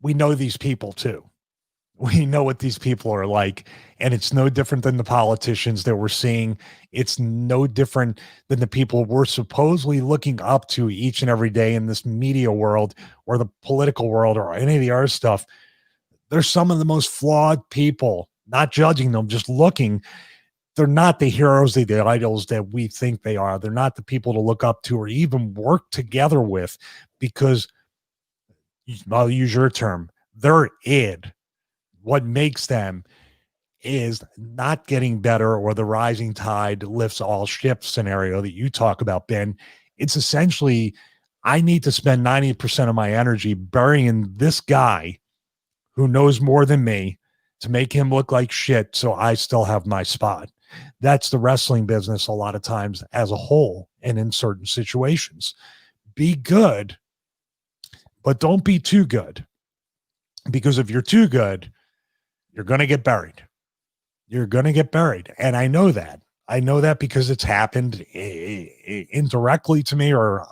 [SPEAKER 2] We know these people too. We know what these people are like, and it's no different than the politicians that we're seeing. It's no different than the people we're supposedly looking up to each and every day in this media world or the political world or any of the other stuff. They're some of the most flawed people, not judging them, just looking. They're not the heroes, the idols that we think they are. They're not the people to look up to or even work together with, because I'll use your term, they're id. What makes them is not getting better, or the rising tide lifts all ships scenario that you talk about, Ben. It's essentially, I need to spend 90% of my energy burying this guy who knows more than me to make him look like shit so I still have my spot. That's the wrestling business a lot of times as a whole, and in certain situations. Be good, but don't be too good. Because if you're too good, you're going to get buried. You're going to get buried. And I know that. I know that because it's happened indirectly to me, or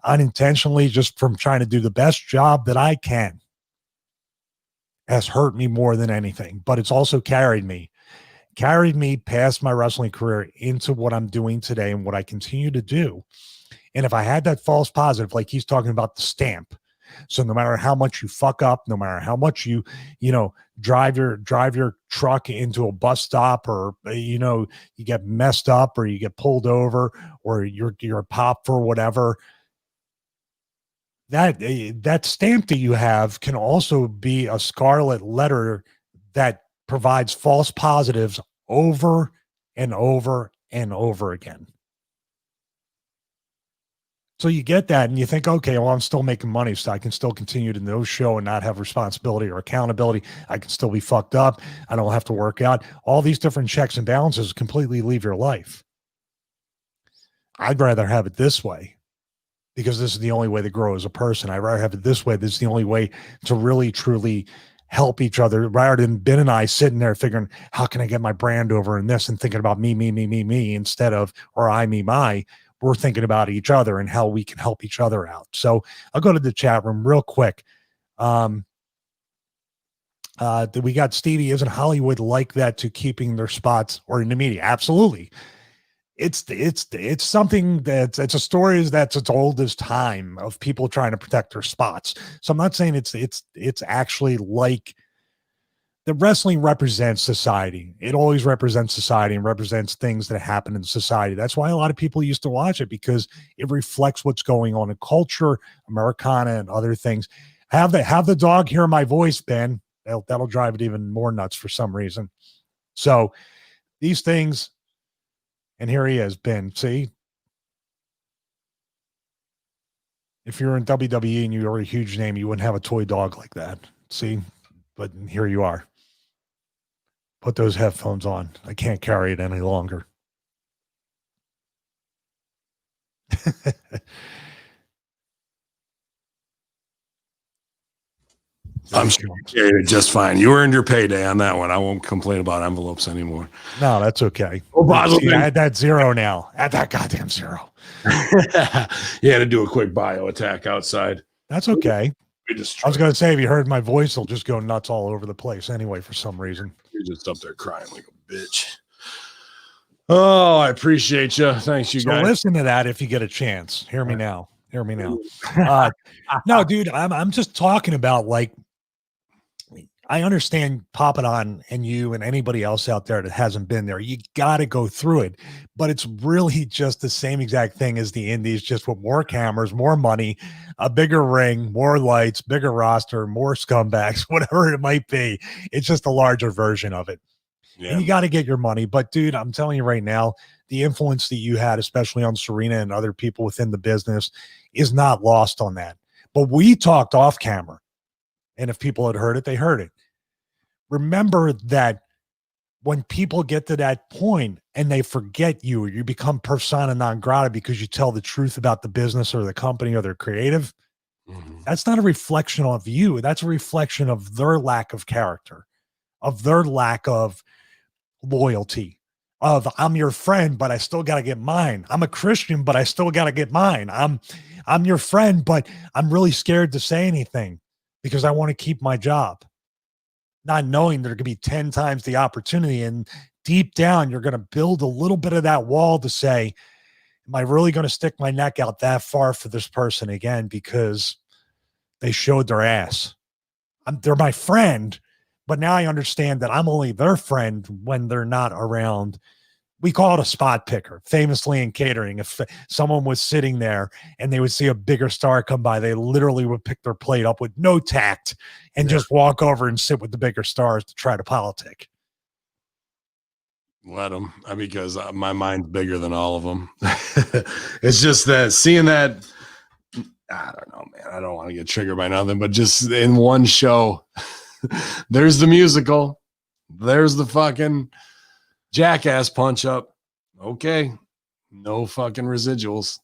[SPEAKER 2] unintentionally, just from trying to do the best job that I can. Has hurt me more than anything, but it's also carried me past my wrestling career into what I'm doing today and what I continue to do. And if I had that false positive, like he's talking about the stamp, So no matter how much you fuck up, no matter how much you drive your truck into a bus stop, or you get messed up, or you get pulled over, or you're popped for whatever, that stamp that you have can also be a scarlet letter that provides false positives over and over and over again. So you get that and you think, okay, well, I'm still making money, so I can still continue to no show and not have responsibility or accountability. I can still be fucked up. I don't have to work out. All these different checks and balances completely leave your life. I'd rather have it this way, because this is the only way to grow as a person. I'd rather have it this way. This is the only way to really, truly help each other, rather than Ben and I sitting there figuring, how can I get my brand over in this, and thinking about me, instead of, or I, me, my. We're thinking about each other and how we can help each other out. So I'll go to the chat room real quick. We got Stevie, isn't Hollywood like that to keeping their spots or in the media? Absolutely. It's something it's a story that's as old as time, of people trying to protect their spots. So I'm not saying it's actually like, the wrestling represents society. It always represents society and represents things that happen in society. That's why a lot of people used to watch it, because it reflects what's going on in culture, Americana, and other things. Have the dog hear my voice, Ben. That'll drive it even more nuts for some reason. So these things, and here he is, Ben. See, if you're in WWE and you were a huge name, you wouldn't have a toy dog like that. See, but here you are. Put those headphones on. I can't carry it any longer.
[SPEAKER 1] I'm sure you carried it just fine. You earned your payday on that one. I won't complain about envelopes anymore.
[SPEAKER 2] No, that's okay. See, I had that zero now. Add that goddamn zero.
[SPEAKER 1] You had to do a quick bio attack outside.
[SPEAKER 2] That's okay. I was going to say, if you heard my voice, it'll just go nuts all over the place anyway, for some reason.
[SPEAKER 1] You're just up there crying like a bitch. Oh, I appreciate you. Thanks, you guys.
[SPEAKER 2] Listen to that if you get a chance. Hear me now. No, dude, I'm just talking about, like, I understand Papa Don and you and anybody else out there that hasn't been there. You got to go through it, but it's really just the same exact thing as the indies, just with more cameras, more money, a bigger ring, more lights, bigger roster, more scumbags, whatever it might be. It's just a larger version of it. Yeah. And you got to get your money. But dude, I'm telling you right now, the influence that you had, especially on Serena and other people within the business, is not lost on that. But we talked off camera. And if people had heard it, they heard it. Remember that when people get to that point and they forget you, or you become persona non grata because you tell the truth about the business or the company or their creative, that's not a reflection of you. That's a reflection of their lack of character, of their lack of loyalty, of I'm your friend, but I still got to get mine. I'm a Christian, but I still got to get mine. I'm your friend, but I'm really scared to say anything, because I want to keep my job, not knowing there could be 10 times the opportunity. And deep down, you're going to build a little bit of that wall to say, am I really going to stick my neck out that far for this person again, because they showed their ass? They're my friend, but now I understand that I'm only their friend when they're not around. We call it a spot picker, famously in catering. If someone was sitting there and they would see a bigger star come by, they literally would pick their plate up with no tact and just walk over and sit with the bigger stars to try to politic.
[SPEAKER 1] Let them, because my mind's bigger than all of them. It's just that seeing that, I don't know, man. I don't want to get triggered by nothing, but just in one show, there's the musical, there's the fucking jackass punch up. Okay. No fucking residuals.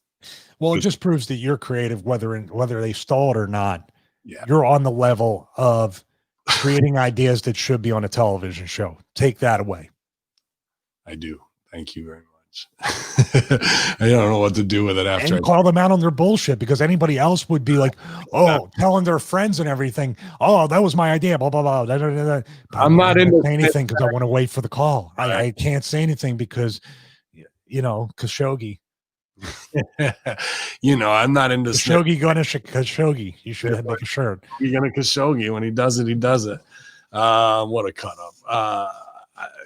[SPEAKER 2] Well, it just proves that you're creative, whether they stole it or not.
[SPEAKER 1] Yeah.
[SPEAKER 2] You're on the level of creating ideas that should be on a television show. Take that away.
[SPEAKER 1] I do. Thank you very much. I don't know what to do with it after.
[SPEAKER 2] And call them out on their bullshit, because anybody else would be like, oh, telling their friends and everything. Oh, that was my idea. Blah, blah, blah. Da, da, da, da.
[SPEAKER 1] I'm not into
[SPEAKER 2] anything because I want to wait for the call. I can't say anything because, Khashoggi.
[SPEAKER 1] I'm not into
[SPEAKER 2] Khashoggi Ganesh Khashoggi. You should have make a shirt.
[SPEAKER 1] You're gonna Khashoggi. When he does it, he does it. What a cut up.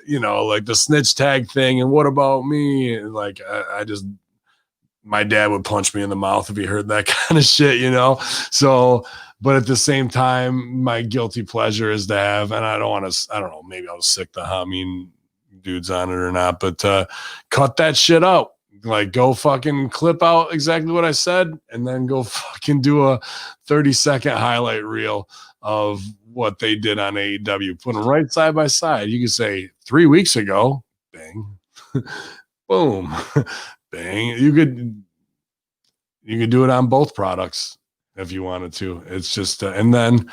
[SPEAKER 1] Like the snitch tag thing. And what about me? And like, my dad would punch me in the mouth if he heard that kind of shit, So, but at the same time, my guilty pleasure is to have, and I don't know, maybe I'll sick the Hamin dudes on it or not, but cut that shit out. Like, go fucking clip out exactly what I said, and then go fucking do a 30-second highlight reel of what they did on AEW. Put them right side by side. You can say 3 weeks ago, bang, boom, bang. You could do it on both products if you wanted to. It's just, and then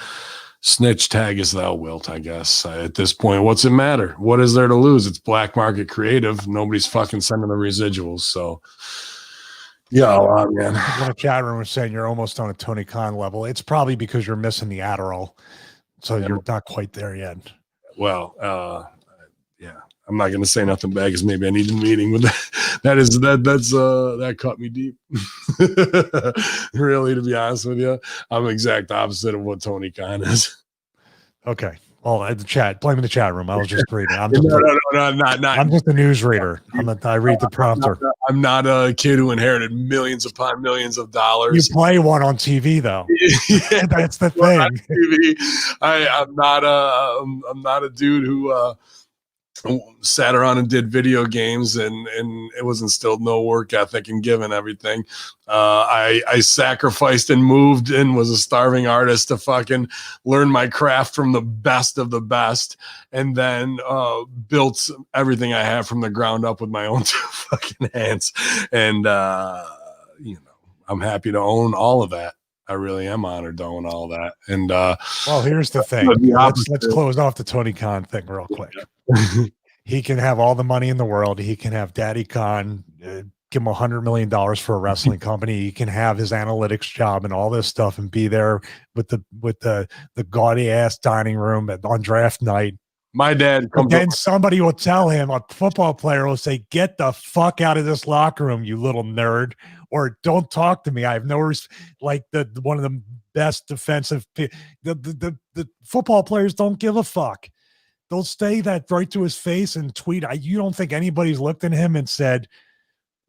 [SPEAKER 1] snitch tag as thou wilt, I guess. At this point, what's it matter? What is there to lose? It's black market creative. Nobody's fucking sending the residuals. So, yeah, man.
[SPEAKER 2] When a chat room was saying you're almost on a Tony Khan level, it's probably because you're missing the Adderall. So you're not quite there yet. Well,
[SPEAKER 1] yeah. I'm not going to say nothing bad because maybe I need a meeting with that. That cut me deep. Really, to be honest with you, I'm the exact opposite of what Tony Khan is.
[SPEAKER 2] Okay. Well, the chat, blaming the chat room. I was just reading. I'm
[SPEAKER 1] just not.
[SPEAKER 2] I'm just a news reader. I read the prompter.
[SPEAKER 1] I'm not a kid who inherited millions upon millions of dollars.
[SPEAKER 2] You play one on TV though. Yeah, that's the thing.
[SPEAKER 1] I'm not a dude who sat around and did video games and it was instilled no work ethic and given everything. I sacrificed and moved and was a starving artist to fucking learn my craft from the best of the best, and then built everything I have from the ground up with my own two fucking hands. And I'm happy to own all of that. I really am honored to own all that. And
[SPEAKER 2] well, here's the thing. Let's close off the Tony Khan thing real quick. He can have all the money in the world. He can have Daddy Khan give him $100 million for a wrestling company. He can have his analytics job and all this stuff and be there with the gaudy ass dining room on draft night.
[SPEAKER 1] My dad comes
[SPEAKER 2] then somebody will tell him, a football player will say, "Get the fuck out of this locker room, you little nerd," or "Don't talk to me. I have no like one of the best defensive. The football players don't give a fuck. They'll say that right to his face and tweet. You don't think anybody's looked at him and said,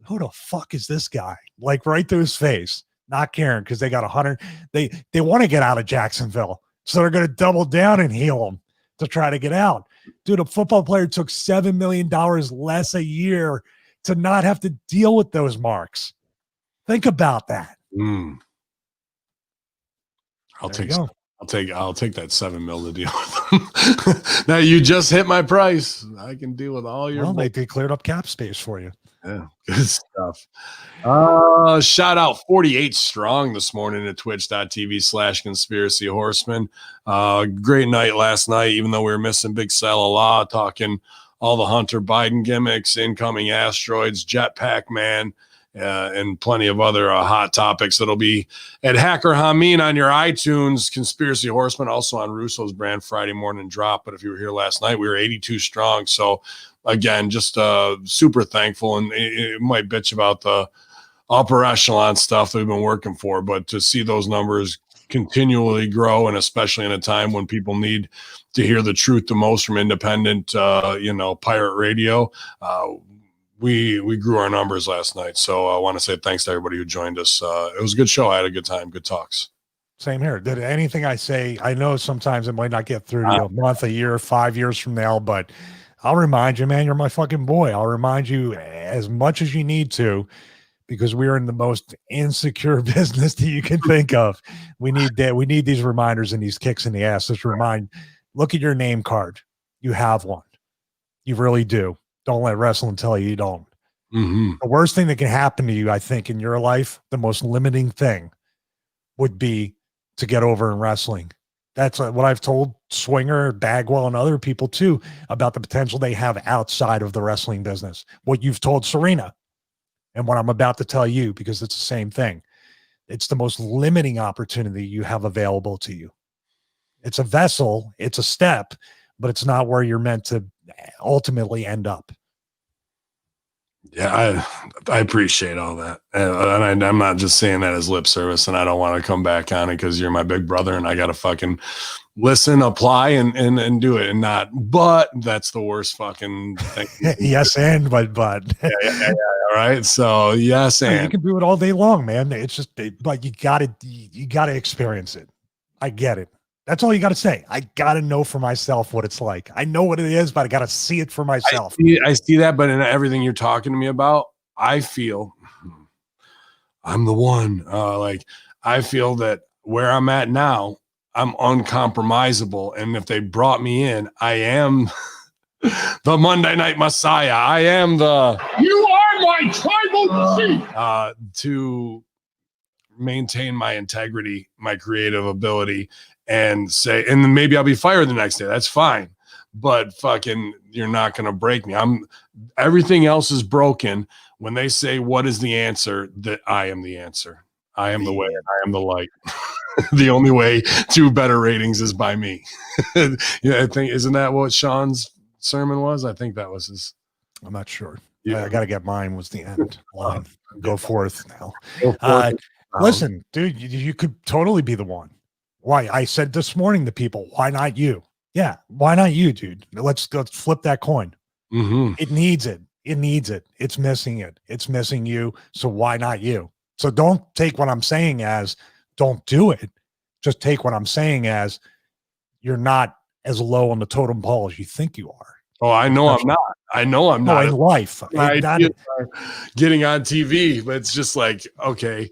[SPEAKER 2] "Who the fuck is this guy?" Like right to his face, not caring because they got 100. They want to get out of Jacksonville, so they're going to double down and heal him to try to get out. Dude, a football player took $7 million less a year to not have to deal with those marks. Think about that.
[SPEAKER 1] I'll take that $7 million to deal with them. Now you just hit my price. I can deal with all your.
[SPEAKER 2] Well, they cleared up cap space for you.
[SPEAKER 1] Yeah, good stuff. Shout out 48 strong this morning at twitch.tv/conspiracy horseman. Great night last night, even though we were missing Big Salah, talking all the Hunter Biden gimmicks, incoming asteroids, Jetpack Man, and plenty of other hot topics that'll be at Hacker Hamin on your iTunes. Conspiracy Horseman also on Russo's brand Friday morning drop. But if you were here last night, we were 82 strong. So again, just super thankful, and it might bitch about the upper echelon stuff that we've been working for, but to see those numbers continually grow, and especially in a time when people need to hear the truth the most from independent, pirate radio, we grew our numbers last night. So I want to say thanks to everybody who joined us. It was a good show. I had a good time, good talks.
[SPEAKER 2] Same here. Did anything I say, I know sometimes it might not get through to you a month, a year, 5 years from now, but I'll remind you, man, you're my fucking boy. I'll remind you as much as you need to, because we're in the most insecure business that you can think of. We need that. We need these reminders and these kicks in the ass. Just look at your name card. You have one. You really do. Don't let wrestling tell you don't.
[SPEAKER 1] Mm-hmm.
[SPEAKER 2] The worst thing that can happen to you, I think, in your life, the most limiting thing would be to get over in wrestling. That's what I've told Swinger, Bagwell, and other people too about the potential they have outside of the wrestling business. What you've told Serena and what I'm about to tell you, because it's the same thing. It's the most limiting opportunity you have available to you. It's a vessel, it's a step, but it's not where you're meant to ultimately end up.
[SPEAKER 1] Yeah, I appreciate all that. And I'm not just saying that as lip service, and I don't want to come back on it because you're my big brother and I got to fucking listen, apply, and do it and not. But that's the worst fucking thing.
[SPEAKER 2] Yes, and but
[SPEAKER 1] Yeah. All right. So yes,
[SPEAKER 2] no,
[SPEAKER 1] and
[SPEAKER 2] you can do it all day long, man. It's just but you gotta experience it. I get it. That's all you got to say. I got to know for myself what it's like. I know what it is, but I got to see it for myself.
[SPEAKER 1] I see that, but in everything you're talking to me about, I feel I'm the one. Like I feel that where I'm at now, I'm uncompromisable. And if they brought me in, I am the Monday Night Messiah. I am the
[SPEAKER 3] You are my tribal chief.
[SPEAKER 1] To maintain my integrity, my creative ability, and say, and then maybe I'll be fired the next day. That's fine. But fucking, you're not going to break me. Everything else is broken. When they say, what is the answer? That I am the answer. I am the way and I am the light. The only way to better ratings is by me. Yeah, I think, isn't that what Sean's sermon was? I think that was his.
[SPEAKER 2] I'm not sure.
[SPEAKER 1] Yeah.
[SPEAKER 2] I got to get mine was the end line. Go forth now.
[SPEAKER 1] Go forth.
[SPEAKER 2] Listen, dude, you could totally be the one. Why? I said this morning to people, why not you? Yeah, why not you, dude? Let's flip that coin.
[SPEAKER 1] Mm-hmm.
[SPEAKER 2] It needs it. It needs it. It's missing it. It's missing you. So why not you? So don't take what I'm saying as don't do it. Just take what I'm saying as you're not as low on the totem pole as you think you are.
[SPEAKER 1] Oh, I know I'm not. I know I'm not.
[SPEAKER 2] In life.
[SPEAKER 1] Getting on TV, but it's just like, okay,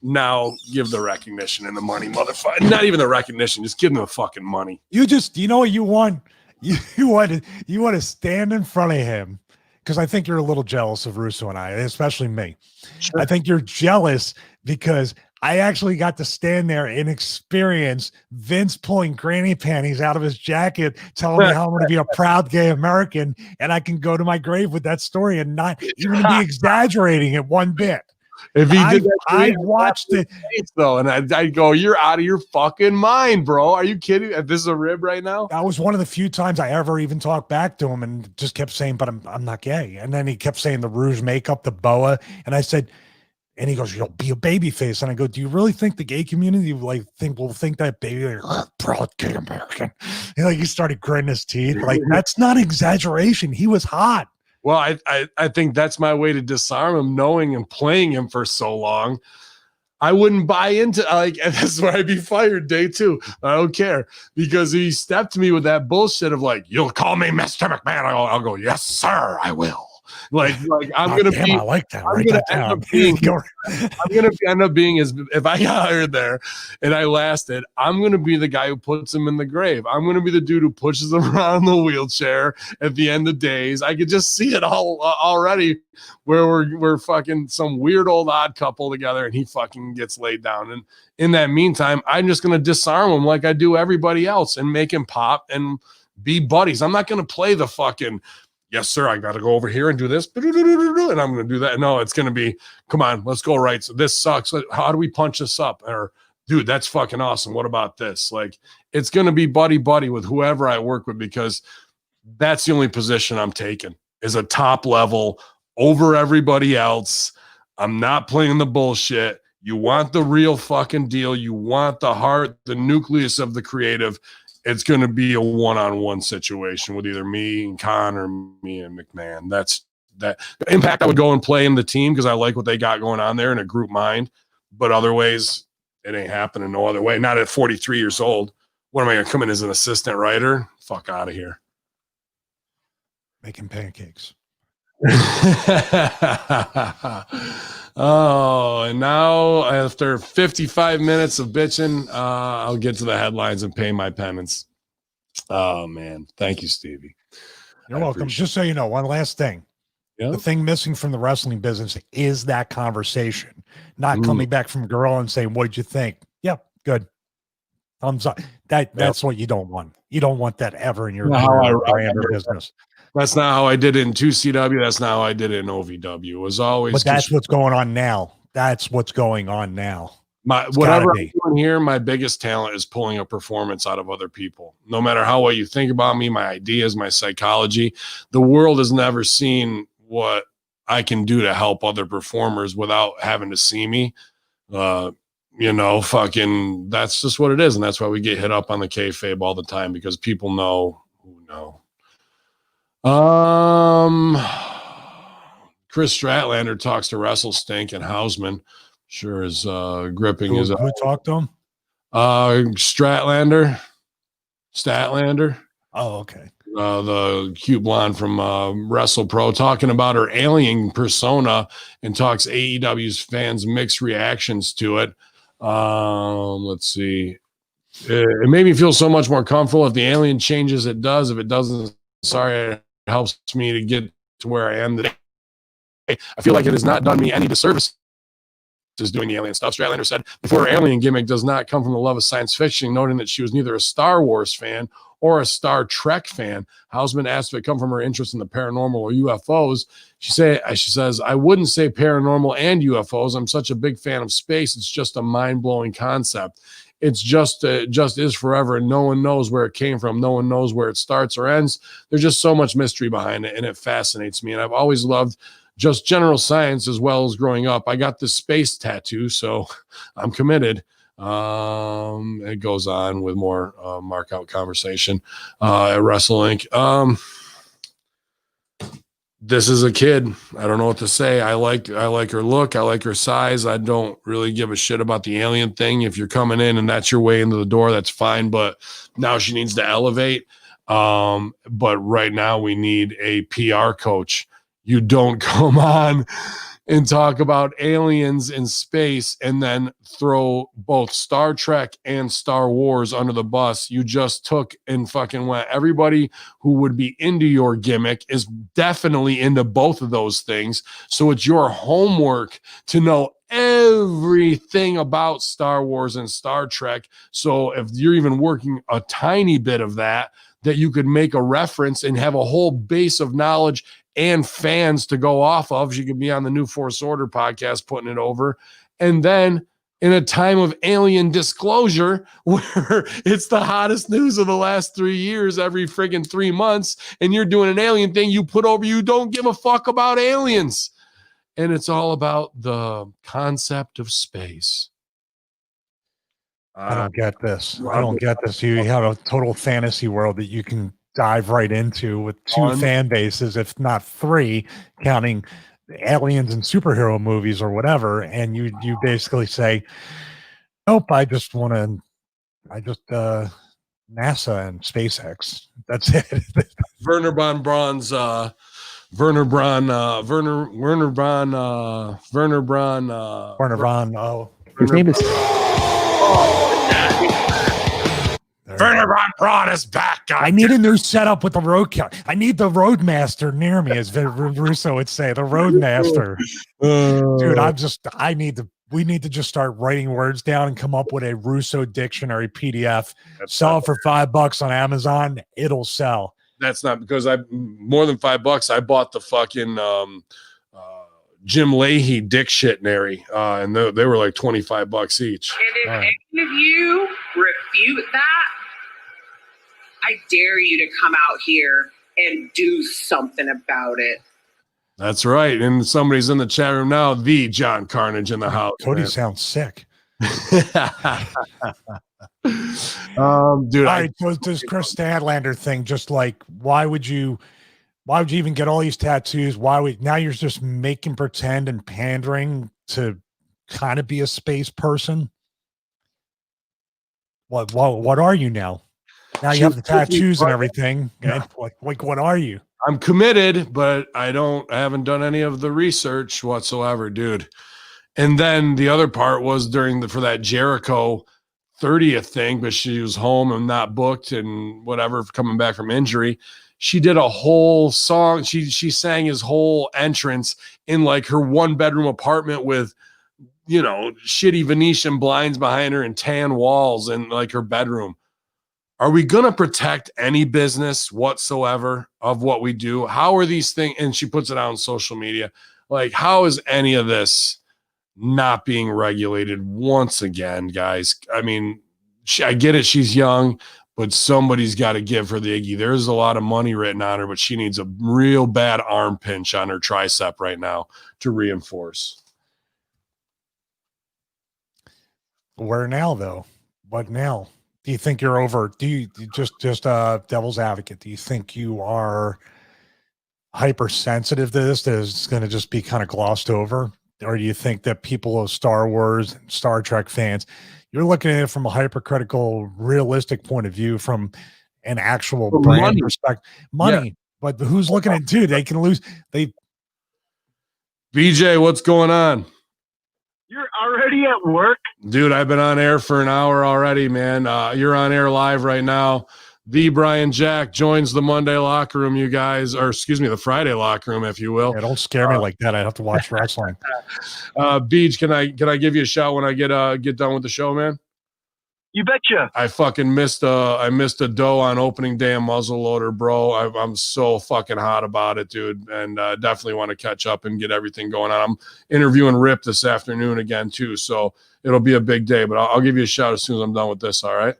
[SPEAKER 1] now give the recognition and the money, motherfucker. Not even the recognition, just give them the fucking money.
[SPEAKER 2] You know what you want? You want to stand in front of him, because I think you're a little jealous of Russo and I, especially me. Sure. I think you're jealous because I actually got to stand there and experience Vince pulling granny panties out of his jacket, telling me how I'm going to be a proud gay American, and I can go to my grave with that story and not even be exaggerating it one bit.
[SPEAKER 1] If he did that,
[SPEAKER 2] I watched it
[SPEAKER 1] though, and I'd go, "You're out of your fucking mind, bro. Are you kidding? This is a rib right now."
[SPEAKER 2] That was one of the few times I ever even talked back to him, and just kept saying, "But I'm not gay." And then he kept saying the rouge makeup, the boa, and I said, and he goes, "You'll be a baby face." And I go, "Do you really think the gay community will think that baby proud gay American?" He started gritting his teeth. Like, that's not exaggeration. He was hot.
[SPEAKER 1] Well, I think that's my way to disarm him, knowing and playing him for so long. I wouldn't buy into, like, and that's where I'd be fired day two. I don't care, because he stepped to me with that bullshit of like, "You'll call me Mr. McMahon." I'll go, "Yes, sir, I will." Like I'm gonna be.
[SPEAKER 2] I like that.
[SPEAKER 1] I'm gonna end up being. I'm gonna end up being as if I got hired there and I lasted. I'm gonna be the guy who puts him in the grave. I'm gonna be the dude who pushes him around in the wheelchair at the end of days. I could just see it all already, where we're fucking some weird old odd couple together, and he fucking gets laid down. And in that meantime, I'm just gonna disarm him like I do everybody else and make him pop and be buddies. I'm not gonna play the fucking, "Yes, sir, I got to go over here and do this, and I'm going to do that." No, it's going to be, "Come on, let's go right. So this sucks. How do we punch this up?" Or, "Dude, that's fucking awesome. What about this?" Like, it's going to be buddy with whoever I work with, because that's the only position I'm taking, is a top level over everybody else. I'm not playing the bullshit. You want the real fucking deal. You want the heart, the nucleus of the creative. It's going to be a one-on-one situation with either me and Khan or me and McMahon. That's that. Impact, I would go and play in the team because I like what they got going on there in a group mind. But other ways, it ain't happening no other way. Not at 43 years old. What am I going to come in as an assistant writer? Fuck out of here.
[SPEAKER 2] Making pancakes.
[SPEAKER 1] Oh, and now after 55 minutes of bitching, I'll get to the headlines and pay my penance. Oh man, thank you, Stevie.
[SPEAKER 2] You're welcome. Just so you know, one last thing. Yeah. The thing missing from the wrestling business is that conversation, not coming back from a girl and saying, "What did you think?" "Yeah, good. Thumbs up." That's what you don't want. You don't want that ever in your brand or business.
[SPEAKER 1] That's not how I did it in 2CW. That's not how I did it in OVW. It was always.
[SPEAKER 2] But that's what's going on now. That's what's going on now.
[SPEAKER 1] Whatever I'm doing here, my biggest talent is pulling a performance out of other people. No matter how well you think about me, my ideas, my psychology, the world has never seen what I can do to help other performers without having to see me. Fucking that's just what it is. And that's why we get hit up on the kayfabe all the time, because people know who know. Chris Stratlander talks to Wrestle Stink and Hausman. Sure is gripping his.
[SPEAKER 2] Who talked to him?
[SPEAKER 1] Statlander.
[SPEAKER 2] Oh, okay.
[SPEAKER 1] The cute blonde from Wrestle Pro, talking about her alien persona, and talks AEW's fans' mixed reactions to it. Let's see. It made me feel so much more comfortable. If the alien changes, it does. If it doesn't, sorry, it helps me to get to where I am today. I feel like it has not done me any disservice is doing the alien stuff. Stratlander said before, her alien gimmick does not come from the love of science fiction, noting that she was neither a Star Wars fan or a Star Trek fan. Hausman asked if it come from her interest in the paranormal or UFOs. She says, I wouldn't say paranormal and UFOs. I'm such a big fan of space. It's just a mind-blowing concept. It's just is forever, and no one knows where it came from. No one knows where it starts or ends. There's just so much mystery behind it, and it fascinates me. And I've always loved just general science as well as growing up. I got this space tattoo, so I'm committed. It goes on with more mark out conversation at Wrestle Inc. This is a kid. I don't know what to say. I like her look. I like her size. I don't really give a shit about the alien thing. If you're coming in and that's your way into the door, that's fine. But now she needs to elevate. But right now we need a PR coach. You don't come on and talk about aliens in space and then throw both Star Trek and Star Wars under the bus. You just took and fucking went. Everybody who would be into your gimmick is definitely into both of those things. So it's your homework to know everything about Star Wars and Star Trek. So if you're even working a tiny bit of that you could make a reference and have a whole base of knowledge and fans to go off of. You could be on the New Force Order podcast putting it over. And then in a time of alien disclosure, where it's the hottest news of the last 3 years, every friggin' 3 months, and you're doing an alien thing, you put over, you don't give a fuck about aliens. And it's all about the concept of space.
[SPEAKER 2] I don't get this. I don't get this. You have a total fantasy world that you can dive right into with two fan bases, if not three, counting aliens and superhero movies or whatever. And you basically say, nope, I just NASA and SpaceX. That's it.
[SPEAKER 1] Werner Braun.
[SPEAKER 2] Oh,
[SPEAKER 4] his name is.
[SPEAKER 1] Werner Braun is back.
[SPEAKER 2] I need a new setup with the road count. I need the Roadmaster near me, as Russo would say, the Roadmaster. Dude, we need to just start writing words down and come up with a Russo dictionary PDF. Sell it for $5 on Amazon. It'll sell.
[SPEAKER 1] That's not because more than $5. I bought the fucking Jim Leahy dictionary, and they were like $25 each.
[SPEAKER 5] And if any of you refute that, I dare you to come out here and do something about it.
[SPEAKER 1] That's right. And somebody's in the chat room now, the John Carnage in the house.
[SPEAKER 2] Cody sounds sick.
[SPEAKER 1] Dude,
[SPEAKER 2] all right, so this Chris Stadlander thing, just like, why would you even get all these tattoos? Now you're just making pretend and pandering to kind of be a space person? What are you now? Now you have the tattoos and everything. And what are you?
[SPEAKER 1] I'm committed, but I haven't done any of the research whatsoever, dude. And then the other part was for that Jericho 30th thing, but she was home and not booked and whatever, coming back from injury. She did a whole song. She sang his whole entrance in like her 1-bedroom apartment with, shitty Venetian blinds behind her and tan walls and like her bedroom. Are we going to protect any business whatsoever of what we do? How are these things? And she puts it out on social media. Like, how is any of this not being regulated once again, guys? I mean, I get it. She's young, but somebody's got to give her the Iggy. There's a lot of money written on her, but she needs a real bad arm pinch on her tricep right now to reinforce.
[SPEAKER 2] Where now, though? What now? Do you think you're over? Do you just devil's advocate? Do you think you are hypersensitive to this? That is going to just be kind of glossed over, or do you think that people of Star Wars and Star Trek fans, you're looking at it from a hypercritical, realistic point of view, from an actual brand perspective? Money, yeah. But who's looking at it too? They can lose.
[SPEAKER 1] BJ, what's going on?
[SPEAKER 4] You're already at work?
[SPEAKER 1] Dude, I've been on air for an hour already, man. You're on air live right now. The Brian Jack joins the Monday locker room, you guys, or excuse me, the Friday locker room, if you will.
[SPEAKER 2] Yeah, don't scare me like that. I have to watch wrestling.
[SPEAKER 1] Beach, can I give you a shout when I get done with the show, man?
[SPEAKER 4] You betcha.
[SPEAKER 1] I fucking missed a dough on opening day of muzzleloader, bro. I'm so fucking hot about it, dude, and definitely want to catch up and get everything going on. I'm interviewing Rip this afternoon again too, so it'll be a big day. But I'll give you a shout as soon as I'm done with this. All right.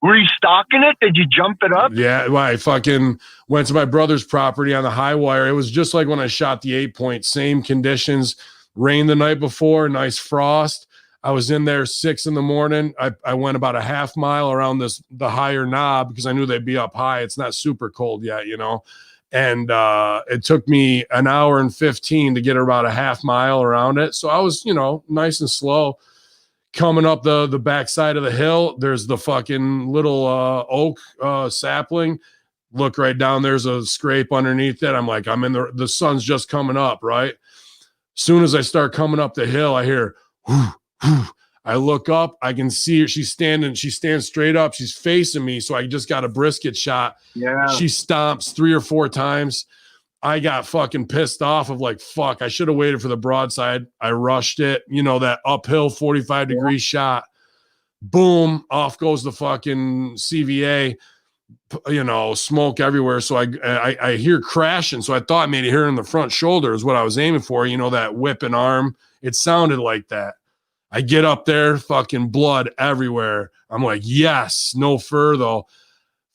[SPEAKER 4] Were you stalking it? Did you jump it up?
[SPEAKER 1] Yeah, well, I fucking went to my brother's property on the high wire. It was just like when I shot the 8-point, same conditions, rain the night before, nice frost. I was in there 6 a.m. I went about a half mile around the higher knob because I knew they'd be up high. It's not super cold yet, you know. And it took me an hour and 15 to get about a half mile around it. So I was, you know, nice and slow. Coming up the backside of the hill, there's the fucking little oak sapling. Look right down, there's a scrape underneath it. I'm like, I'm in the sun's just coming up, right? Soon as I start coming up the hill, I hear, whoo, whoo. I look up, I can see her. She stands straight up. She's facing me, so I just got a brisket shot.
[SPEAKER 4] Yeah.
[SPEAKER 1] She stomps 3 or 4 times. I got fucking pissed off of like, fuck, I should have waited for the broadside. I rushed it, you know, that uphill 45-degree shot. Boom, off goes the fucking CVA, you know, smoke everywhere. So I hear crashing. So I thought maybe here in the front shoulder is what I was aiming for, you know, that whipping arm. It sounded like that. I get up there, fucking blood everywhere. I'm like, yes, no fur though.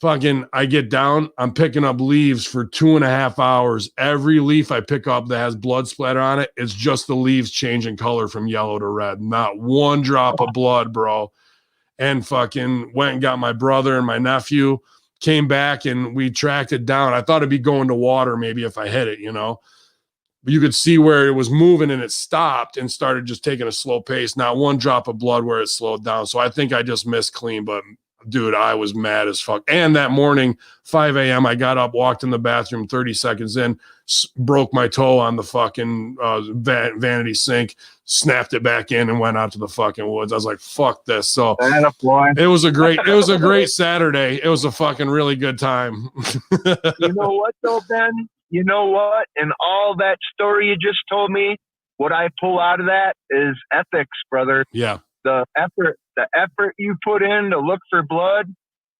[SPEAKER 1] Fucking, I get down, I'm picking up leaves for 2.5 hours. Every leaf I pick up that has blood splatter on it, it's just the leaves changing color from yellow to red. Not one drop of blood, bro. And fucking went and got my brother and my nephew, came back and we tracked it down. I thought it'd be going to water maybe if I hit it, you know. But you could see where it was moving and it stopped and started just taking a slow pace. Not one drop of blood where it slowed down. So I think I just missed clean, but dude, I was mad as fuck. And that morning, 5 a.m., I got up, walked in the bathroom, 30 seconds in, broke my toe on the fucking vanity sink, snapped it back in, and went out to the fucking woods. I was like, fuck this. So it was a great Saturday. It was a fucking really good time.
[SPEAKER 4] You know what, though, Ben? You know what? In all that story you just told me, what I pull out of that is ethics, brother.
[SPEAKER 1] Yeah.
[SPEAKER 4] The effort you put in to look for blood,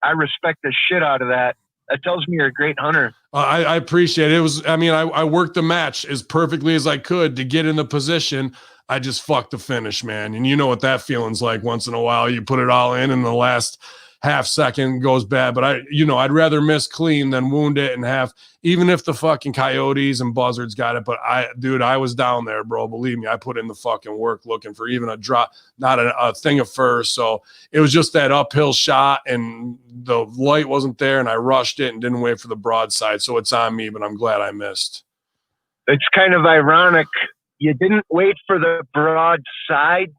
[SPEAKER 4] I respect the shit out of that. That tells me you're a great hunter.
[SPEAKER 1] I appreciate it. I worked the match as perfectly as I could to get in the position. I just fucked the finish, man. And you know what that feeling's like once in a while. You put it all in and the last half second goes bad. But I'd rather miss clean than wound it and have, even if the fucking coyotes and buzzards got it. But I was down there, bro. Believe me, I put in the fucking work looking for even a drop, not a thing of fur. So it was just that uphill shot and the light wasn't there and I rushed it and didn't wait for the broadside. So it's on me, but I'm glad I missed.
[SPEAKER 4] It's kind of ironic. You didn't wait for the broadside.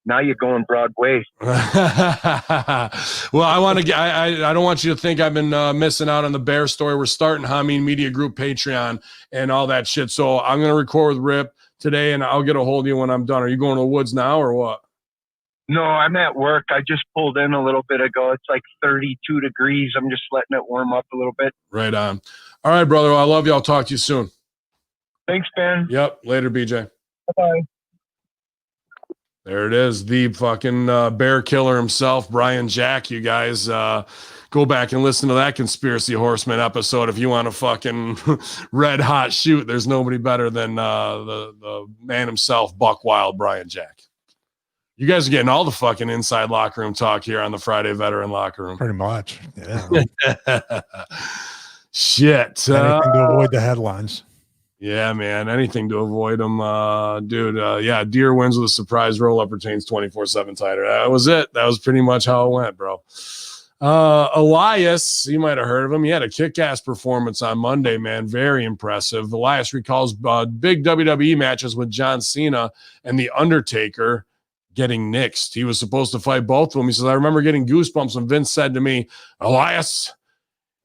[SPEAKER 4] Now you're going Broadway.
[SPEAKER 1] Well, I don't want you to think I've been missing out on the bear story. We're starting Hamin Media Group Patreon and all that shit. So I'm going to record with Rip today and I'll get a hold of you when I'm done. Are you going to the woods now or what?
[SPEAKER 4] No, I'm at work. I just pulled in a little bit ago. It's like 32 degrees. I'm just letting it warm up a little bit.
[SPEAKER 1] Right on. All right, brother. Well, I love you. I'll talk to you soon.
[SPEAKER 4] Thanks, Ben.
[SPEAKER 1] Yep. Later, BJ.
[SPEAKER 4] Bye-bye.
[SPEAKER 1] There it is, the fucking bear killer himself, Brian Jack. You guys go back and listen to that Conspiracy Horseman episode if you want to fucking red hot shoot. There's nobody better than the man himself, Buck Wild, Brian Jack. You guys are getting all the fucking inside locker room talk here on the Friday Veteran Locker Room.
[SPEAKER 2] Pretty much. Yeah.
[SPEAKER 1] Shit.
[SPEAKER 2] Anything to avoid the headlines.
[SPEAKER 1] Yeah, man. Anything to avoid them. Dude, yeah, Deer wins with a surprise roll-up, retains 24/7 title. That was it. That was pretty much how it went, bro. Elias, you might have heard of him. He had a kick-ass performance on Monday, man. Very impressive. Elias recalls big WWE matches with John Cena and The Undertaker getting nixed. He was supposed to fight both of them. He says, I remember getting goosebumps when Vince said to me, Elias,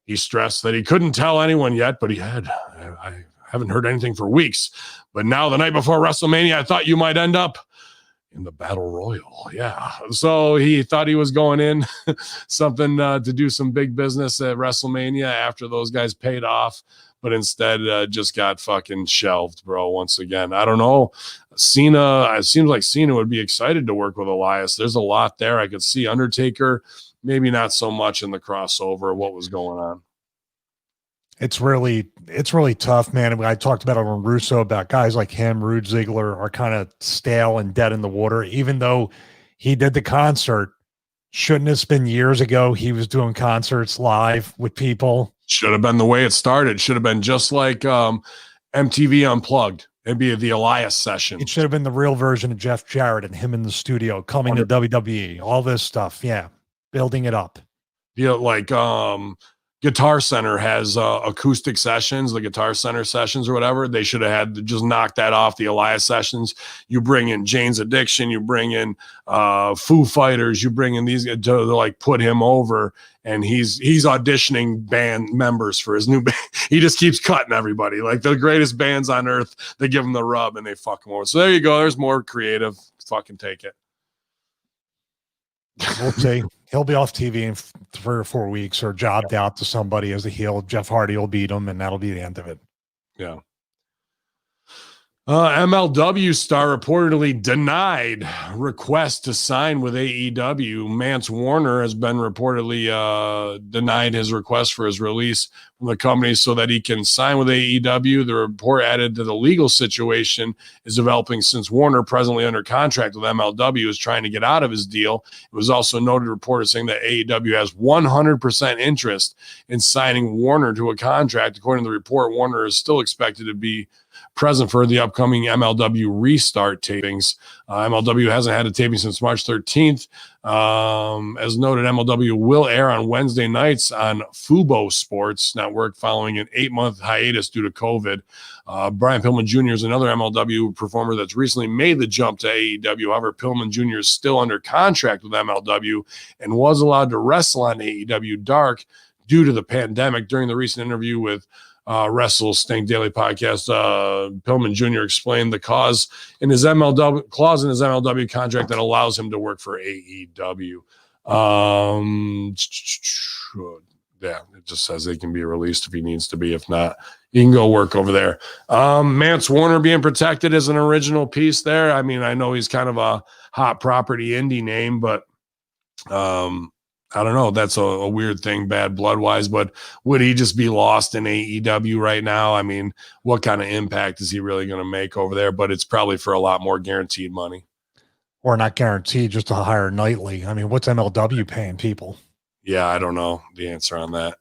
[SPEAKER 1] he stressed that he couldn't tell anyone yet, but he had. I haven't heard anything for weeks. But now the night before WrestleMania, I thought you might end up in the Battle Royal. Yeah. So he thought he was going in something to do some big business at WrestleMania after those guys paid off, but instead just got fucking shelved, bro, once again. I don't know. Cena, it seems like Cena would be excited to work with Elias. There's a lot there. I could see Undertaker, maybe not so much in the crossover, what was going on.
[SPEAKER 2] It's really tough, man. I talked about it on Russo about guys like him, Rude Ziegler are kind of stale and dead in the water, even though he did the concert. Shouldn't have been years ago. He was doing concerts live with people.
[SPEAKER 1] Should have been the way it started. Should have been just like MTV Unplugged. It'd be the Elias session.
[SPEAKER 2] It should have been the real version of Jeff Jarrett and him in the studio coming to WWE, all this stuff. Yeah. Building it up.
[SPEAKER 1] Yeah, like Guitar Center has acoustic sessions, the Guitar Center sessions or whatever. They should have had to just knock that off, the Elias sessions. You bring in Jane's Addiction, you bring in Foo Fighters, you bring in these to like put him over, and he's auditioning band members for his new band. He just keeps cutting everybody, like the greatest bands on earth. They give him the rub and they fuck him over. So there you go. There's more creative. Fucking take it.
[SPEAKER 2] We'll see. He'll be off TV in 3 or 4 weeks or jobbed out to somebody as a heel. Jeff Hardy will beat him, and that'll be the end of it.
[SPEAKER 1] Yeah. MLW star reportedly denied request to sign with AEW. Mance Warner has been reportedly denied his request for his release from the company so that he can sign with AEW. The report added that the legal situation is developing since Warner, presently under contract with MLW, is trying to get out of his deal. It was also noted reported saying that AEW has 100% interest in signing Warner to a contract. According to the report, Warner is still expected to be present for the upcoming MLW restart tapings. MLW hasn't had a taping since March 13th. As noted, MLW will air on Wednesday nights on Fubo Sports Network following an 8-month hiatus due to COVID. Brian Pillman Jr. is another MLW performer that's recently made the jump to AEW. However, Pillman Jr. is still under contract with MLW and was allowed to wrestle on AEW Dark due to the pandemic. During the recent interview with Wrestle Stink Daily Podcast, Pillman Jr. explained the clause in his MLW contract that allows him to work for AEW. Yeah, it just says he can be released if he needs to be. If not, he can go work over there. Mance Warner being protected as an original piece there. I mean, I know he's kind of a hot property indie name, but I don't know. That's a weird thing, bad blood-wise, but would he just be lost in AEW right now? I mean, what kind of impact is he really going to make over there? But it's probably for a lot more guaranteed money.
[SPEAKER 2] Or not guaranteed, just a higher nightly. I mean, what's MLW paying people?
[SPEAKER 1] Yeah, I don't know the answer on that.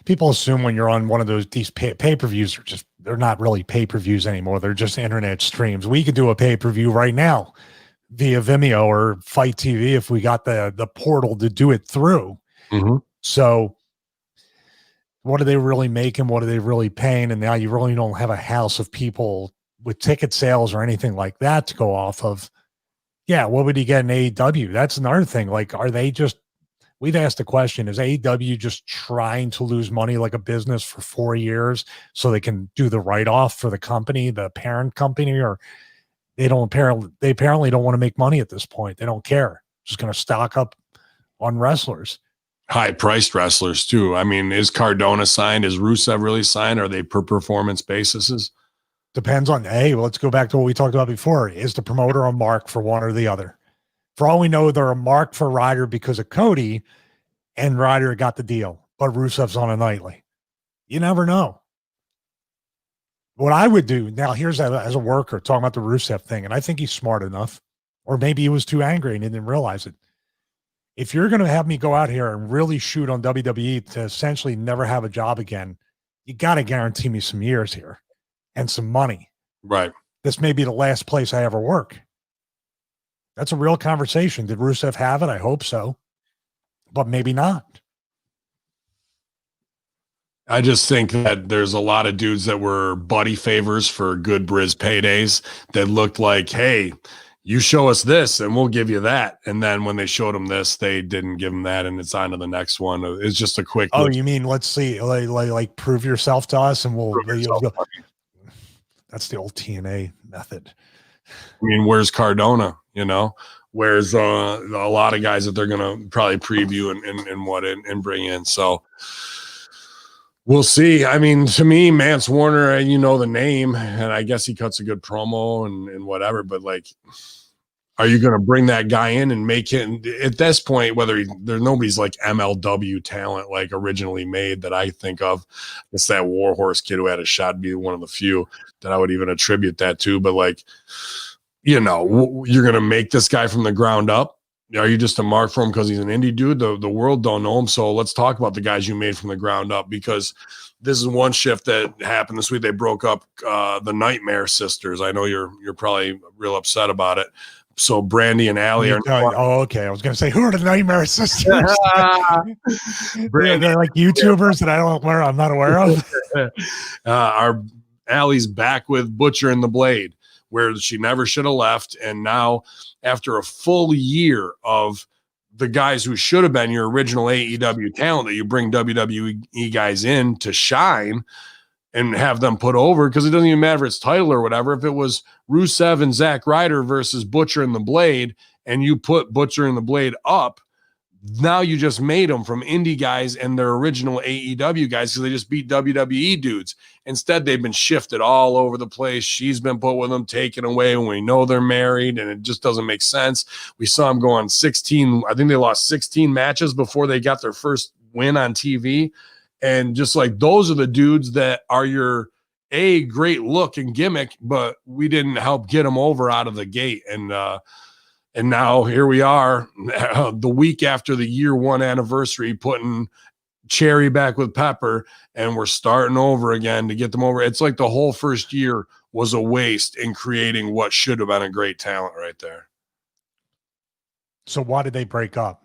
[SPEAKER 2] People assume when you're on one of these pay-per-views, they're not really pay-per-views anymore. They're just internet streams. We could do a pay-per-view right now via Vimeo or Fight TV if we got the portal to do it through.
[SPEAKER 1] Mm-hmm.
[SPEAKER 2] So what are they really making? What are they really paying? And now you really don't have a house of people with ticket sales or anything like that to go off of. Yeah, what would he get in AEW? That's another thing. Like, are they just, we've asked the question, is AEW just trying to lose money like a business for 4 years so they can do the write-off for the company, the parent company, or they apparently don't want to make money at this point. They don't care. Just going to stock up on wrestlers.
[SPEAKER 1] High-priced wrestlers, too. I mean, is Cardona signed? Is Rusev really signed? Are they per performance basis?
[SPEAKER 2] Depends on, well, let's go back to what we talked about before. Is the promoter a mark for one or the other? For all we know, they're a mark for Ryder because of Cody, and Ryder got the deal, but Rusev's on a nightly. You never know. What I would do now, here's as a worker talking about the Rusev thing, and I think he's smart enough. Or maybe he was too angry and he didn't realize it. If you're going to have me go out here and really shoot on WWE to essentially never have a job again, you got to guarantee me some years here and some money.
[SPEAKER 1] Right.
[SPEAKER 2] This may be the last place I ever work. That's a real conversation. Did Rusev have it? I hope so, but maybe not.
[SPEAKER 1] I just think that there's a lot of dudes that were buddy favors for good Briz paydays that looked like, hey, you show us this and we'll give you that. And then when they showed him this, they didn't give him that, and it's on to the next one. It's just a quick.
[SPEAKER 2] Oh, you mean, let's see, like prove yourself to us and we'll. That's the old TNA method.
[SPEAKER 1] I mean, where's Cardona? You know, where's a lot of guys that they're going to probably preview and bring in. So we'll see. I mean, to me, Mance Warner, you know the name, and I guess he cuts a good promo and whatever, but like, are you going to bring that guy in and make it at this point, whether there's nobody's like MLW talent, like originally made that I think of. It's that Warhorse kid who had a shot, be one of the few that I would even attribute that to. But like, you know, you're going to make this guy from the ground up. Are you just a mark for him because he's an indie dude? The world don't know him. So let's talk about the guys you made from the ground up, because this is one shift that happened this week. They broke up the Nightmare Sisters. I know you're probably real upset about it. So Brandy and Allie are.
[SPEAKER 2] Oh, okay. I was going to say, who are the Nightmare Sisters? They're like YouTubers that I'm not aware of.
[SPEAKER 1] Our Allie's back with Butcher and the Blade, where she never should have left. And now, after a full year of the guys who should have been your original AEW talent that you bring WWE guys in to shine and have them put over, because it doesn't even matter if it's title or whatever. If it was Rusev and Zack Ryder versus Butcher and the Blade, and you put Butcher and the Blade up, now you just made them from indie guys and their original AEW guys, because they just beat WWE dudes. Instead, they've been shifted all over the place. She's been put with them, taken away when we know they're married, and it just doesn't make sense. We saw them go on 16. I think they lost 16 matches before they got their first win on TV. And just like, those are the dudes that are your great look and gimmick, but we didn't help get them over out of the gate. And now here we are the week after the year one anniversary, putting Cherry back with Pepper, and we're starting over again to get them over. It's like the whole first year was a waste in creating what should have been a great talent right there.
[SPEAKER 2] So why did they break up?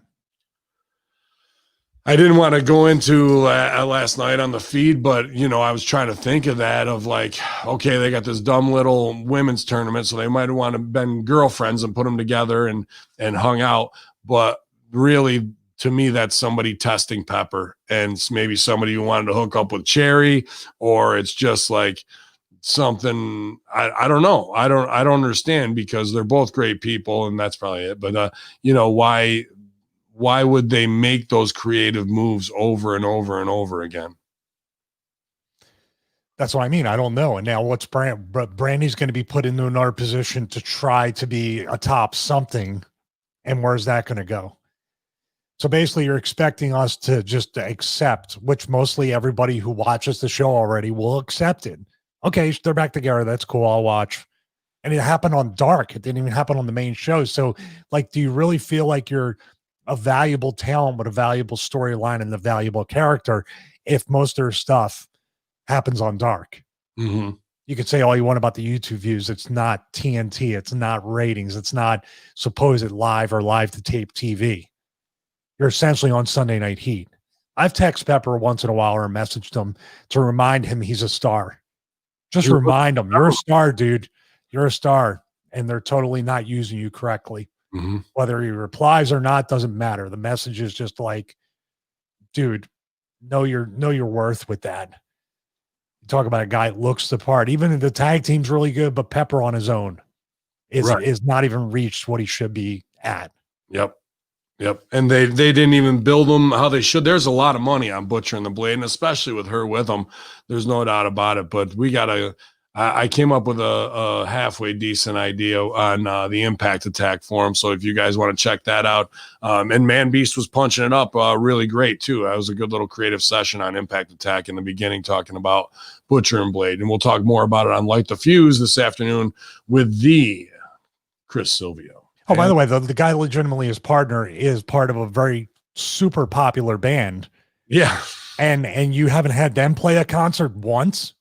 [SPEAKER 1] I didn't want to go into last night on the feed, but, you know, I was trying to think of that, of like, okay, they got this dumb little women's tournament, so they might have wanted to been girlfriends and put them together and hung out. But really, to me, that's somebody testing Pepper, and maybe somebody who wanted to hook up with Cherry, or it's just like something. I don't know. I don't understand, because they're both great people, and that's probably it. But you know, why would they make those creative moves over and over and over again?
[SPEAKER 2] That's what I mean. I don't know. And now what's Brandy's going to be put into another position to try to be atop something. And where's that going to go? So basically, you're expecting us to just accept, which mostly everybody who watches the show already will accept it. Okay, they're back together. That's cool. I'll watch. And it happened on Dark. It didn't even happen on the main show. So, like, do you really feel like you're a valuable talent with a valuable storyline and a valuable character if most of their stuff happens on Dark?
[SPEAKER 1] Mm-hmm.
[SPEAKER 2] You could say all you want about the YouTube views. It's not TNT. It's not ratings. It's not supposed live or live to tape TV. You're essentially on Sunday Night Heat. I've texted Pepper once in a while or messaged him to remind him he's a star. Just remind him, you're a star, dude. You're a star. And they're totally not using you correctly.
[SPEAKER 1] Mm-hmm.
[SPEAKER 2] Whether he replies or not doesn't matter. The message is just like, dude, know your worth with that. You talk about a guy that looks the part. Even if the tag team's really good, but Pepper on his own is not even reached what he should be at.
[SPEAKER 1] Yep. And they didn't even build them how they should. There's a lot of money on Butcher and the Blade, and especially with her with them. There's no doubt about it. But I came up with a halfway decent idea on the Impact Attack forum. So if you guys want to check that out, and Man Beast was punching it up really great too. That was a good little creative session on Impact Attack in the beginning, talking about Butcher and Blade. And we'll talk more about it on Light the Fuse this afternoon with the Chris Silvio.
[SPEAKER 2] Oh, by the way, the guy legitimately his partner is part of a very super popular band.
[SPEAKER 1] Yeah.
[SPEAKER 2] And you haven't had them play a concert once?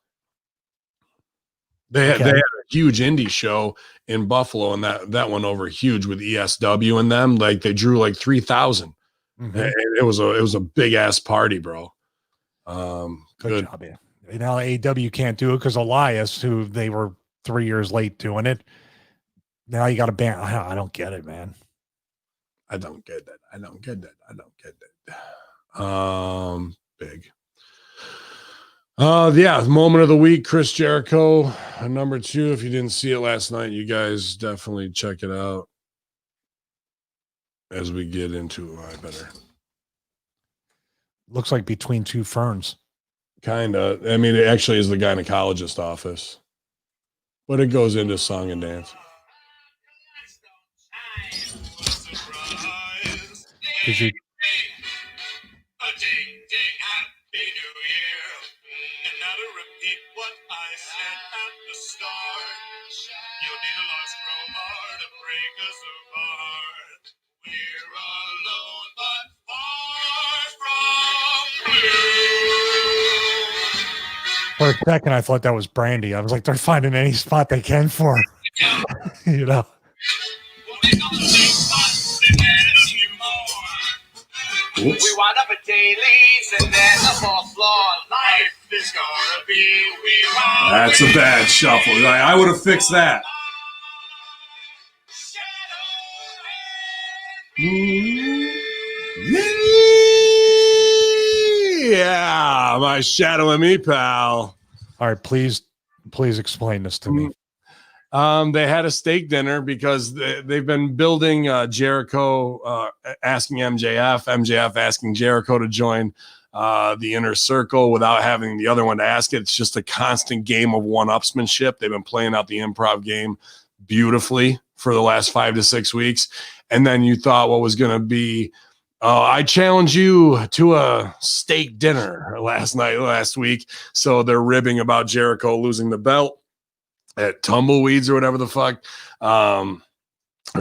[SPEAKER 1] They had a huge indie show in Buffalo, and that went over huge with ESW and them. Like they drew like 3,000.
[SPEAKER 2] Mm-hmm.
[SPEAKER 1] It was a big ass party, bro.
[SPEAKER 2] Good job, yeah. Now AEW can't do it because Elias, who they were 3 years late doing it. Now you got a band. I don't get it, man.
[SPEAKER 1] I don't get that. Big. Yeah, moment of the week, Chris Jericho, number 2. If you didn't see it last night, you guys definitely check it out as we get into I better.
[SPEAKER 2] Looks like Between Two Ferns.
[SPEAKER 1] Kinda. I mean, it actually is the gynecologist office, but it goes into song and dance.
[SPEAKER 2] Did you? For a second, I thought that was Brandy. I was like, they're finding any spot they can for her. You know.
[SPEAKER 6] We wind up at dailies and then the fourth floor. Life is gonna be.
[SPEAKER 1] That's a bad shuffle. I would have fixed that. Yeah, my shadow and me, pal.
[SPEAKER 2] All right, please explain this to me.
[SPEAKER 1] They had a steak dinner because they've been building Jericho, asking MJF asking Jericho to join the inner circle without having the other one to ask it. It's just a constant game of one-upsmanship. They've been playing out the improv game beautifully for the last 5 to 6 weeks. And then you thought what was going to be, I challenge you to a steak dinner last week. So they're ribbing about Jericho losing the belt at Tumbleweeds or whatever the fuck, or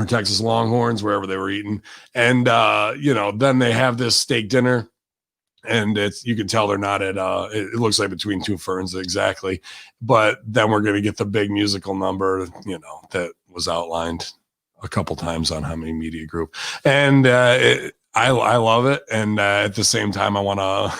[SPEAKER 1] Texas Longhorns, wherever they were eating. And, then they have this steak dinner, and you can tell they're not at, it looks like Between Two Ferns exactly. But then we're going to get the big musical number, that was outlined a couple times on Hamin Media Group. And I love it. And at the same time, I want to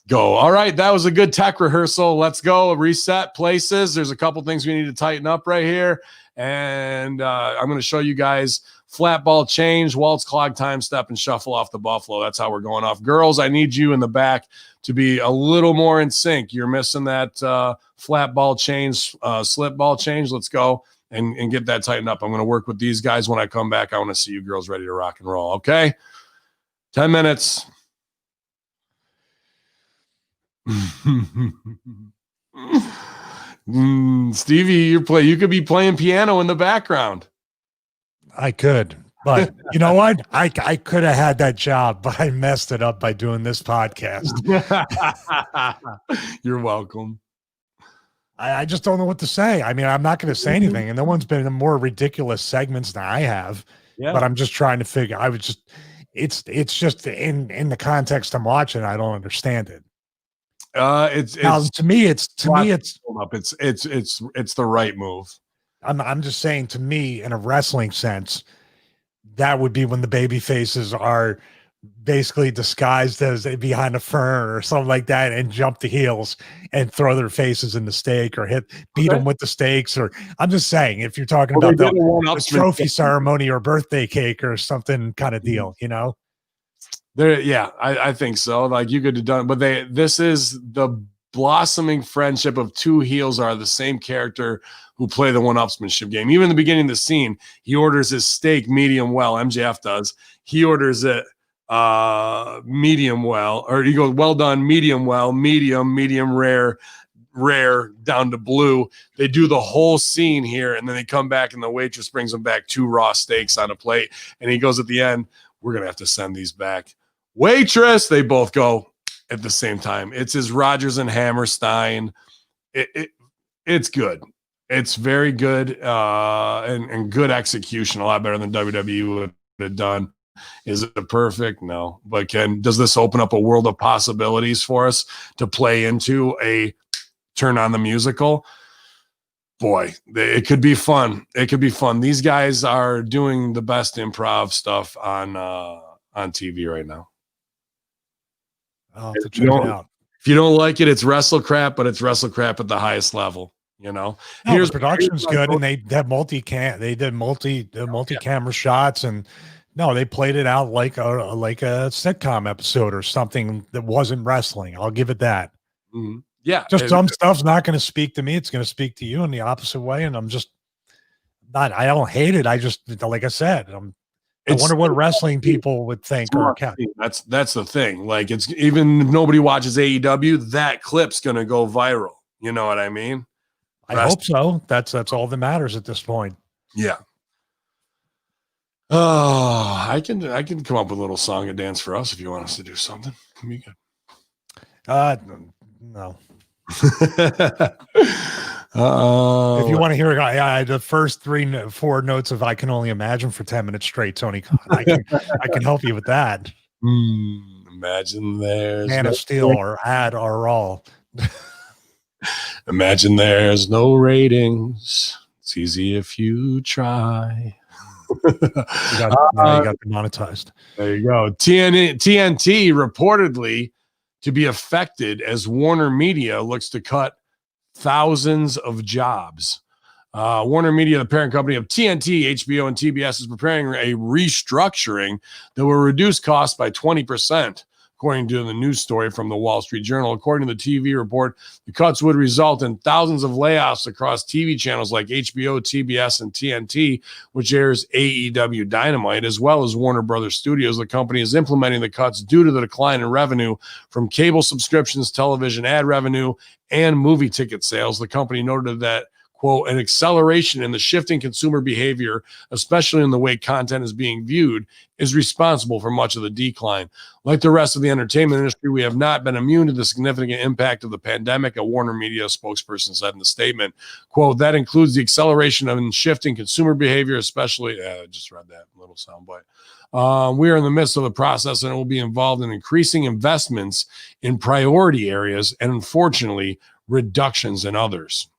[SPEAKER 1] go, all right, that was a good tech rehearsal. Let's go reset places. There's a couple things we need to tighten up right here. And I'm going to show you guys flat ball change, waltz, clog, time step, and shuffle off the Buffalo. That's how we're going off. Girls, I need you in the back to be a little more in sync. You're missing that flat ball change, slip ball change. Let's go and get that tightened up. I'm going to work with these guys. When I come back, I want to see you girls ready to rock and roll. Okay? 10 minutes. Stevie, you could be playing piano in the background.
[SPEAKER 2] I could, but you know what? I could have had that job, but I messed it up by doing this podcast.
[SPEAKER 1] You're welcome.
[SPEAKER 2] I just don't know what to say. I mean, I'm not going to say anything, and no one's been in more ridiculous segments than I have. Yeah. But I'm just trying to figure. It's just in the context I'm watching, I don't understand it. It's the
[SPEAKER 1] right move.
[SPEAKER 2] I'm just saying, to me, in a wrestling sense, that would be when the baby faces are basically disguised as behind a fern or something like that and jump the heels and throw their faces in the stake or beat them with the stakes. Or I'm just saying, if you're talking about the trophy ceremony or birthday cake or something kind of deal,
[SPEAKER 1] I think so. Like, you could have done, but this is the blossoming friendship of two heels are the same character who play the one-upsmanship game. Even in the beginning of the scene, he orders his steak medium well. MJF does. He orders it medium well, or he goes, well done, medium well, medium rare, down to blue. They do the whole scene here, and then they come back, and the waitress brings them back 2 raw steaks on a plate, and he goes at the end, we're going to have to send these back. Waitress! They both go at the same time. It's his Rodgers and Hammerstein. It's good. It's very good and good execution, a lot better than WWE would have done. Is it perfect? No. But does this open up a world of possibilities for us to play into a turn on the musical? Boy, it could be fun. It could be fun. These guys are doing the best improv stuff on TV right now.
[SPEAKER 2] I'll have to check it out.
[SPEAKER 1] If you don't like it, it's wrestle crap, but it's wrestle crap at the highest level. You know,
[SPEAKER 2] the production's good, and they have multi-camera shots, and they played it out like a sitcom episode or something that wasn't wrestling. I'll give it that.
[SPEAKER 1] Mm-hmm. Yeah,
[SPEAKER 2] just some stuff's not going to speak to me. It's going to speak to you in the opposite way, and I'm just not. I don't hate it. I just, like I said, I wonder what wrestling people would think.
[SPEAKER 1] That's the thing. Like, it's even if nobody watches AEW, that clip's going to go viral. You know what I mean?
[SPEAKER 2] I hope so. That's all that matters at this point.
[SPEAKER 1] Yeah. Oh, I can come up with a little song and dance for us if you want us to do something. Can be good.
[SPEAKER 2] No.
[SPEAKER 1] If
[SPEAKER 2] you want to hear the first 4 notes of "I Can Only Imagine" for 10 minutes straight, Tony Khan, I can help you with that.
[SPEAKER 1] Imagine there's
[SPEAKER 2] Man of Steel or Ad or All.
[SPEAKER 1] Imagine there's no ratings. It's easy if you try.
[SPEAKER 2] You got demonetized.
[SPEAKER 1] There you go. TNT reportedly to be affected as Warner Media looks to cut thousands of jobs. Warner Media, the parent company of TNT, HBO, and TBS, is preparing a restructuring that will reduce costs by 20%. According to the news story from the Wall Street Journal, according to the TV report, the cuts would result in thousands of layoffs across TV channels like HBO, TBS, and TNT, which airs AEW Dynamite, as well as Warner Brothers Studios. The company is implementing the cuts due to the decline in revenue from cable subscriptions, television ad revenue, and movie ticket sales. The company noted that, quote, an acceleration in the shifting consumer behavior, especially in the way content is being viewed, is responsible for much of the decline. Like the rest of the entertainment industry, we have not been immune to the significant impact of the pandemic, a Warner Media spokesperson said in the statement. Quote, that includes the acceleration of shifting consumer behavior, especially, I just read that little soundbite. We are in the midst of the process, and it will be involved in increasing investments in priority areas and, unfortunately, reductions in others.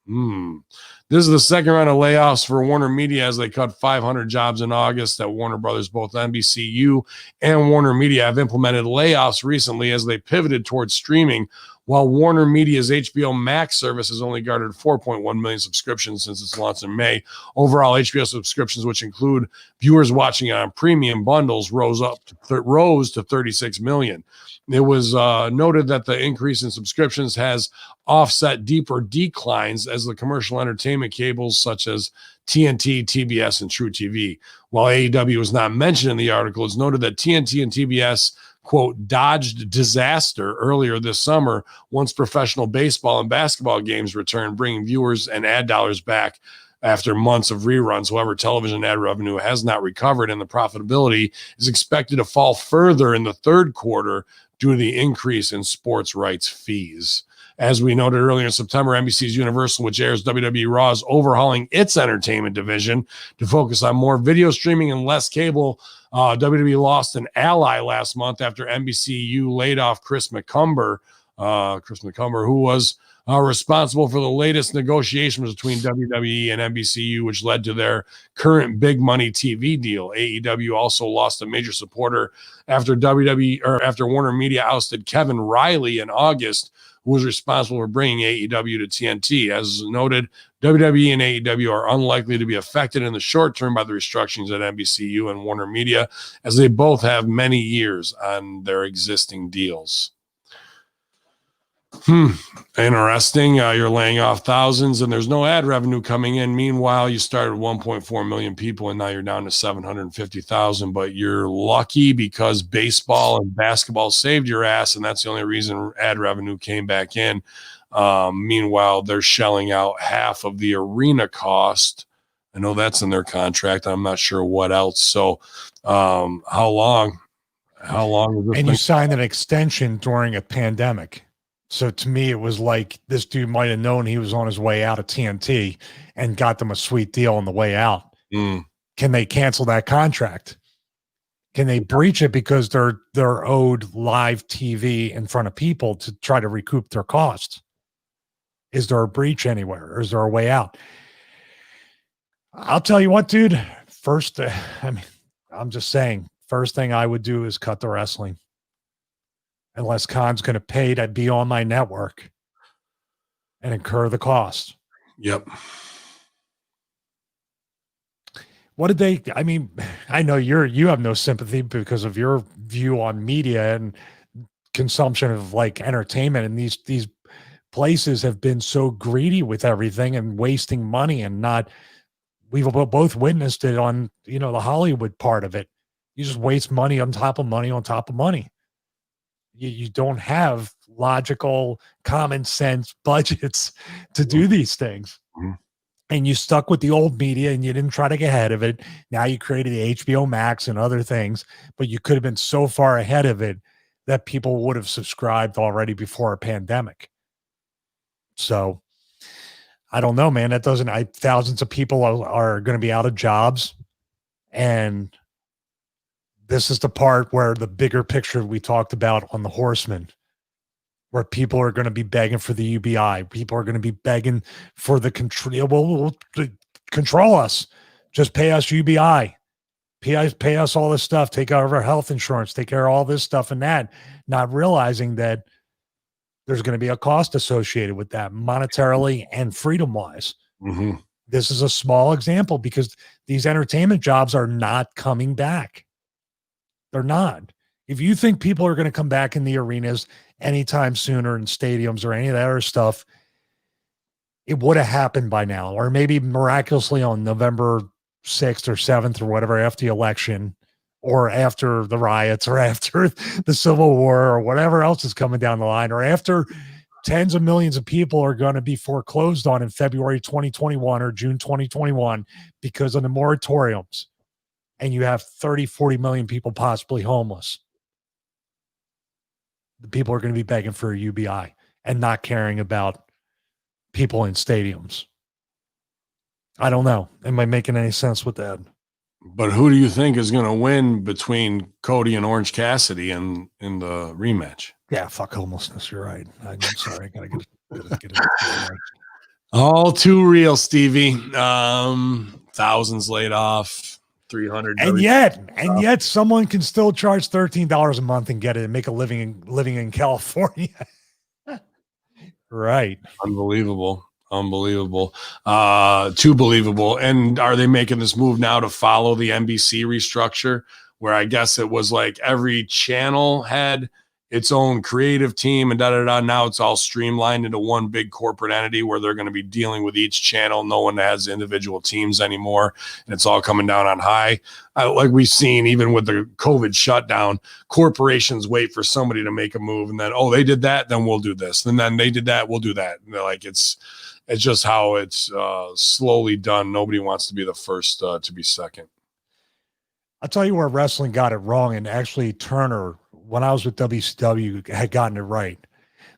[SPEAKER 1] This is the second round of layoffs for Warner Media as they cut 500 jobs in August at Warner Brothers. Both NBCU and Warner Media have implemented layoffs recently as they pivoted towards streaming, while Warner Media's HBO Max service has only garnered 4.1 million subscriptions since its launch in May. Overall, HBO subscriptions, which include viewers watching it on premium bundles, rose to 36 million. It was noted that the increase in subscriptions has offset deeper declines as the commercial entertainment cables such as TNT, TBS, and True TV. While AEW was not mentioned in the article, it's noted that TNT and TBS, quote, dodged disaster earlier this summer once professional baseball and basketball games returned, bringing viewers and ad dollars back after months of reruns. However, television ad revenue has not recovered, and the profitability is expected to fall further in the third quarter due to the increase in sports rights fees. As we noted earlier in September, NBC's Universal, which airs WWE Raw, is overhauling its entertainment division to focus on more video streaming and less cable. WWE lost an ally last month after NBCU laid off Chris McCumber, who was responsible for the latest negotiations between WWE and NBCU, which led to their current big money TV deal. AEW also lost a major supporter after Warner Media ousted Kevin Riley in August, who was responsible for bringing AEW to TNT. As noted, WWE and AEW are unlikely to be affected in the short term by the restructurings at NBCU and Warner Media, as they both have many years on their existing deals. Interesting. You're laying off thousands and there's no ad revenue coming in. Meanwhile, you started 1.4 million people and now you're down to 750,000, but you're lucky because baseball and basketball saved your ass, and that's the only reason ad revenue came back in. Meanwhile, they're shelling out half of the arena cost. I know that's in their contract. I'm not sure what else. So how long is this?
[SPEAKER 2] And you signed an extension during a pandemic. So to me, it was like this dude might have known he was on his way out of TNT and got them a sweet deal on the way out.
[SPEAKER 1] Mm.
[SPEAKER 2] Can they cancel that contract? Can they breach it because they're owed live TV in front of people to try to recoup their costs? Is there a breach anywhere, or is there a way out? I'll tell you what, dude. First, I'm just saying, first thing I would do is cut the wrestling. Unless Khan's going to pay to be on my network and incur the cost.
[SPEAKER 1] Yep.
[SPEAKER 2] What did they, I mean, I know you have no sympathy because of your view on media and consumption of like entertainment, and these places have been so greedy with everything and wasting money and not, we've both witnessed it on, the Hollywood part of it. You just waste money on top of money on top of money. You don't have logical, common sense budgets to do these things.
[SPEAKER 1] Mm-hmm.
[SPEAKER 2] And you stuck with the old media and you didn't try to get ahead of it. Now you created the HBO Max and other things, but you could have been so far ahead of it that people would have subscribed already before a pandemic. So I don't know, man. That doesn't, thousands of people are going to be out of jobs. And this is the part where the bigger picture we talked about on the Horseman, where people are going to be begging for the UBI. People are going to be begging for the control us. Just pay us UBI. Pay us all this stuff. Take care of our health insurance. Take care of all this stuff and that. Not realizing that there's going to be a cost associated with that monetarily and freedom-wise.
[SPEAKER 1] Mm-hmm.
[SPEAKER 2] This is a small example because these entertainment jobs are not coming back. They're not. If you think people are going to come back in the arenas anytime sooner in stadiums or any of that other stuff, it would have happened by now, or maybe miraculously on November 6th or 7th or whatever, after the election or after the riots or after the Civil War or whatever else is coming down the line, or after tens of millions of people are going to be foreclosed on in February 2021 or June 2021 because of the moratoriums. And you have 30, 40 million people possibly homeless. The people are going to be begging for a UBI and not caring about people in stadiums. I don't know. Am I making any sense with that?
[SPEAKER 1] But who do you think is going to win between Cody and Orange Cassidy in the rematch?
[SPEAKER 2] Yeah, fuck homelessness. You're right. I'm sorry. I got to get it.
[SPEAKER 1] All too real, Stevie. Thousands laid off. 300
[SPEAKER 2] and yet someone can still charge $13 a month and get it and make a living in California. Right.
[SPEAKER 1] Unbelievable. Too believable. And are they making this move now to follow the NBC restructure, where I guess it was like every channel had its own creative team and now it's all streamlined into one big corporate entity where they're going to be dealing with each channel. No one has individual teams anymore, and it's all coming down on high. Like we've seen even with the COVID shutdown, corporations wait for somebody to make a move and then, oh, they did that, then we'll do this. And then they did that, we'll do that. And they're like, it's just how it's slowly done. Nobody wants to be the first to be second.
[SPEAKER 2] I'll tell you where wrestling got it wrong. And actually Turner, when I was with WCW, had gotten it right.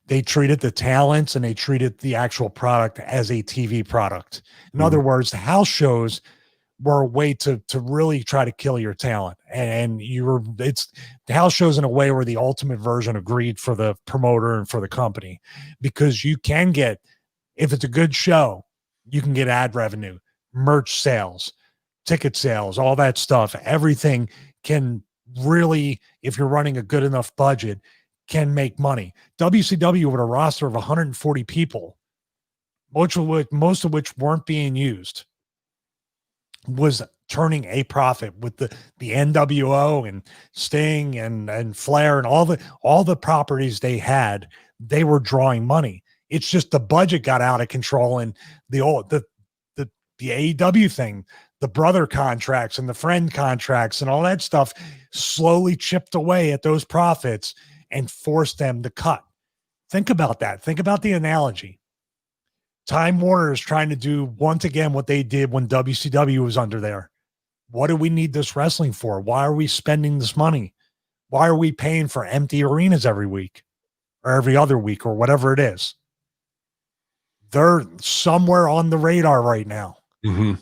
[SPEAKER 2] They treated the talents and they treated the actual product as a TV product. In other words, the house shows were a way to really try to kill your talent. And the house shows in a way were the ultimate version of greed for the promoter and for the company, because you can get, if it's a good show, you can get ad revenue, merch sales, ticket sales, all that stuff. Everything can really, if you're running a good enough budget, can make money. WCW with a roster of 140 people, most of which weren't being used, was turning a profit with the NWO and Sting and Flair and all the properties they had. They were drawing money. It's just the budget got out of control, and the AEW thing, the brother contracts and the friend contracts and all that stuff slowly chipped away at those profits and forced them to cut. Think about that. Think about the analogy. TimeWarner is trying to do once again what they did when WCW was under there. What do we need this wrestling for? Why are we spending this money? Why are we paying for empty arenas every week? or every other week or whatever it is. They're somewhere on the radar right now.
[SPEAKER 1] Mm-hmm.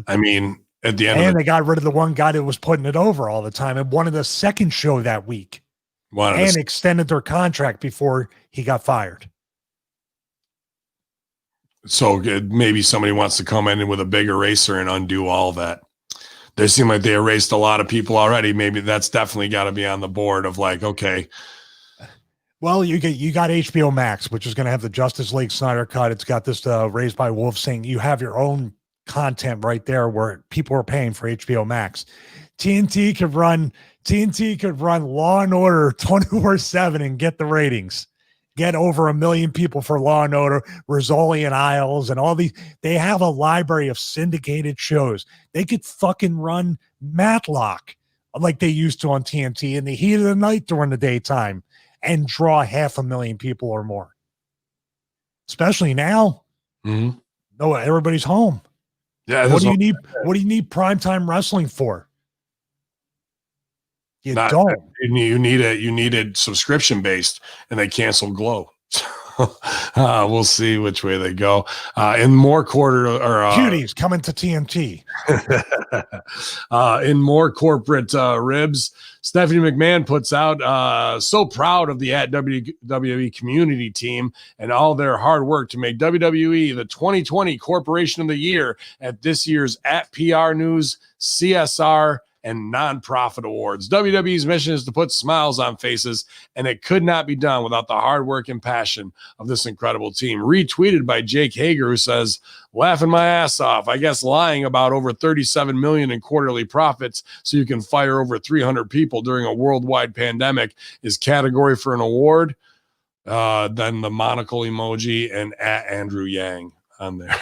[SPEAKER 1] I mean, at the end
[SPEAKER 2] and
[SPEAKER 1] of
[SPEAKER 2] they got rid of the one guy that was putting it over all the time and wanted a second show that week and extended their contract before he got fired.
[SPEAKER 1] So maybe somebody wants to come in with a big eraser and undo all that. They seem like they erased a lot of people already. Maybe that's definitely got to be on the board of like, okay.
[SPEAKER 2] Well, you got HBO Max, which is going to have the Justice League Snyder cut. It's got this Raised by Wolves saying you have your own content right there where people are paying for HBO Max. TNT could run Law and Order 24/7 and get the ratings. Get over 1 million people for Law and Order, Rizzoli and Isles, and all these. They have a library of syndicated shows. They could fucking run Matlock like they used to on TNT in the heat of the night during the daytime and draw 500,000 people or more. Especially now.
[SPEAKER 1] Mm-hmm.
[SPEAKER 2] No, everybody's home.
[SPEAKER 1] Yeah.
[SPEAKER 2] What do you need? What do you need primetime wrestling for? You don't.
[SPEAKER 1] You needed subscription based, and they canceled Glow. We'll see which way they go. In more
[SPEAKER 2] cuties coming to TNT.
[SPEAKER 1] In more corporate ribs, Stephanie McMahon puts out so proud of the @WWE community team and all their hard work to make WWE the 2020 Corporation of the Year at this year's @PR News CSR and nonprofit awards. WWE's mission is to put smiles on faces, and it could not be done without the hard work and passion of this incredible team. Retweeted by Jake Hager, who says, laughing my ass off. I guess lying about over 37 million in quarterly profits so you can fire over 300 people during a worldwide pandemic is category for an award. Then the monocle emoji and @Andrew Yang on there.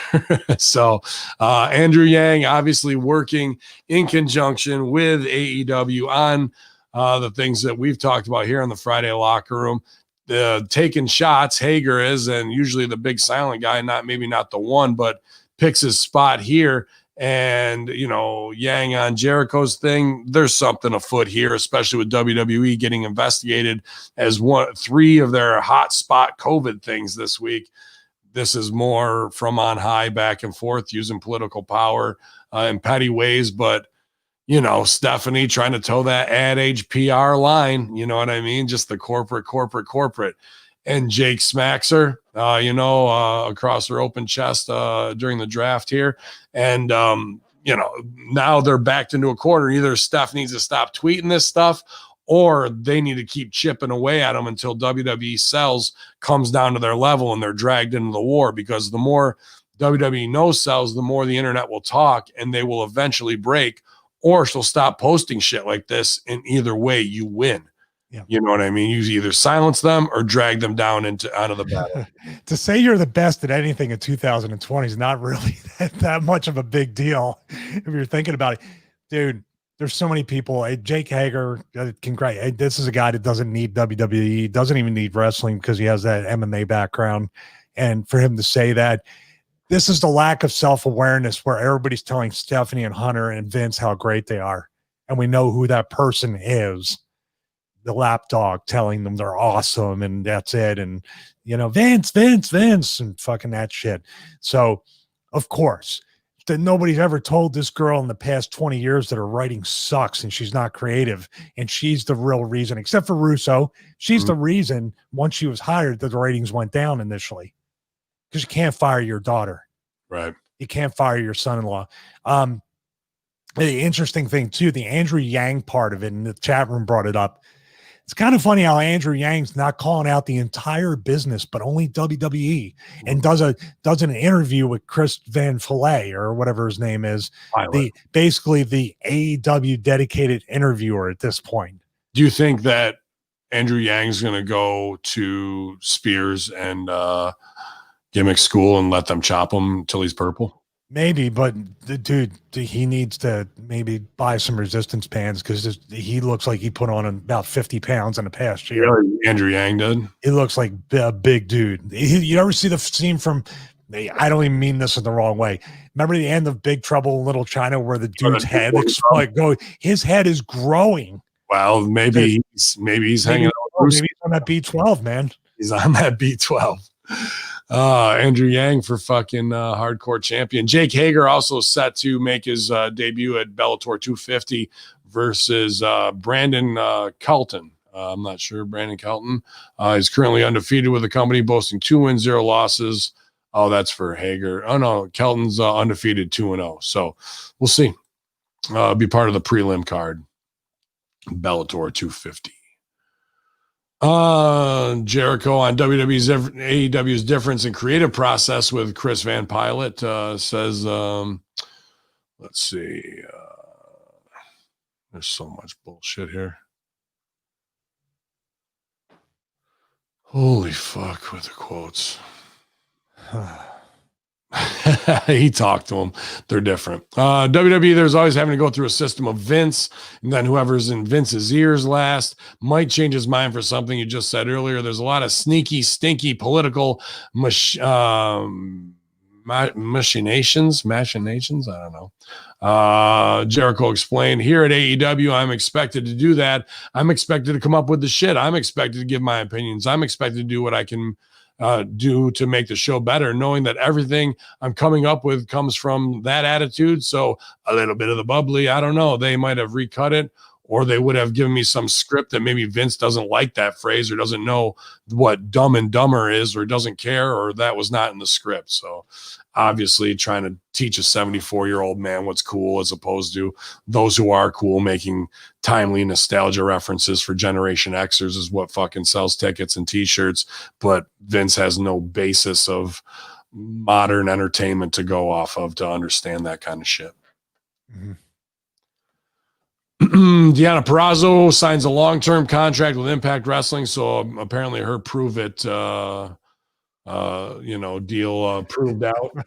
[SPEAKER 1] So Andrew Yang obviously working in conjunction with AEW on the things that we've talked about here in the Friday locker room. Taking shots, Hager is, and usually the big silent guy, not the one, but picks his spot here. And, Yang on Jericho's thing, there's something afoot here, especially with WWE getting investigated as 3 of their hot spot COVID things this week. This is more from on high, back and forth, using political power in petty ways. But, Stephanie trying to toe that ad age PR line, you know what I mean? Just the corporate. And Jake smacks her, across her open chest during the draft here. And, now they're backed into a corner. Either Steph needs to stop tweeting this stuff, or they need to keep chipping away at them until WWE sells comes down to their level and they're dragged into the war, because the more WWE knows sells, the more the internet will talk and they will eventually break, or she'll stop posting shit like this. And either way, you win. Yeah. You know what I mean? You either silence them or drag them down onto the battle.
[SPEAKER 2] To say you're the best at anything in 2020 is not really that much of a big deal if you're thinking about it. Dude, there's so many people. Jake Hager, congrats. This is a guy that doesn't need WWE, doesn't even need wrestling because he has that MMA background. And for him to say that, this is the lack of self-awareness where everybody's telling Stephanie and Hunter and Vince how great they are. And we know who that person is. The lapdog telling them they're awesome and that's it. And, Vince, and fucking that shit. So, of course, that nobody's ever told this girl in the past 20 years that her writing sucks and she's not creative, and she's the real reason, except for Russo. She's the reason once she was hired that the ratings went down initially, because you can't fire your daughter.
[SPEAKER 1] Right.
[SPEAKER 2] You can't fire your son-in-law. The interesting thing too, the Andrew Yang part of it, and the chat room brought it up. It's kind of funny how Andrew Yang's not calling out the entire business, but only WWE, and does an interview with Chris Van Fillet or whatever his name is, basically the AEW dedicated interviewer at this point.
[SPEAKER 1] Do you think that Andrew Yang's going to go to Spears and Gimmick School and let them chop him till he's purple?
[SPEAKER 2] Maybe, but the dude, he needs to maybe buy some resistance bands, because he looks like he put on about 50 pounds in the past year.
[SPEAKER 1] Really? Andrew Yang did?
[SPEAKER 2] He looks like a big dude. You ever see the scene from, I don't even mean this in the wrong way. Remember the end of Big Trouble in Little China where the dude's head his head is growing.
[SPEAKER 1] Well, maybe he's hanging out
[SPEAKER 2] maybe he's on that B12, man.
[SPEAKER 1] He's on that B12. Andrew Yang for fucking hardcore champion. Jake Hager also set to make his debut at Bellator 250 versus Brandon Kelton. I'm not sure. Brandon Kelton is currently undefeated with the company, boasting 2 wins, 0 losses. Oh, that's for Hager. Oh, no. Kelton's undefeated 2-0. So we'll see. Be part of the prelim card. Bellator 250. Jericho on AEW's difference in creative process with Chris Van Pilot says, let's see. There's so much bullshit here. Holy fuck with the quotes. He talked to him. They're different. WWE, there's always having to go through a system of Vince, and then whoever's in Vince's ears last might change his mind for something you just said earlier. There's a lot of sneaky, stinky political machinations. I don't know. Jericho explained, here at AEW, I'm expected to do that. I'm expected to come up with the shit. I'm expected to give my opinions. I'm expected to do what I can do to make the show better, knowing that everything I'm coming up with comes from that attitude. So a little bit of the bubbly, I don't know. They might have recut it, or they would have given me some script that maybe Vince doesn't like that phrase, or doesn't know what Dumb and Dumber is, or doesn't care, or that was not in the script. So obviously trying to teach a 74-year-old man what's cool, as opposed to those who are cool making timely nostalgia references for Generation Xers is what fucking sells tickets and t-shirts. But Vince has no basis of modern entertainment to go off of to understand that kind of shit.
[SPEAKER 2] Mm-hmm.
[SPEAKER 1] Deonna Purazzo signs a long-term contract with Impact Wrestling. So apparently her prove it, deal proved out.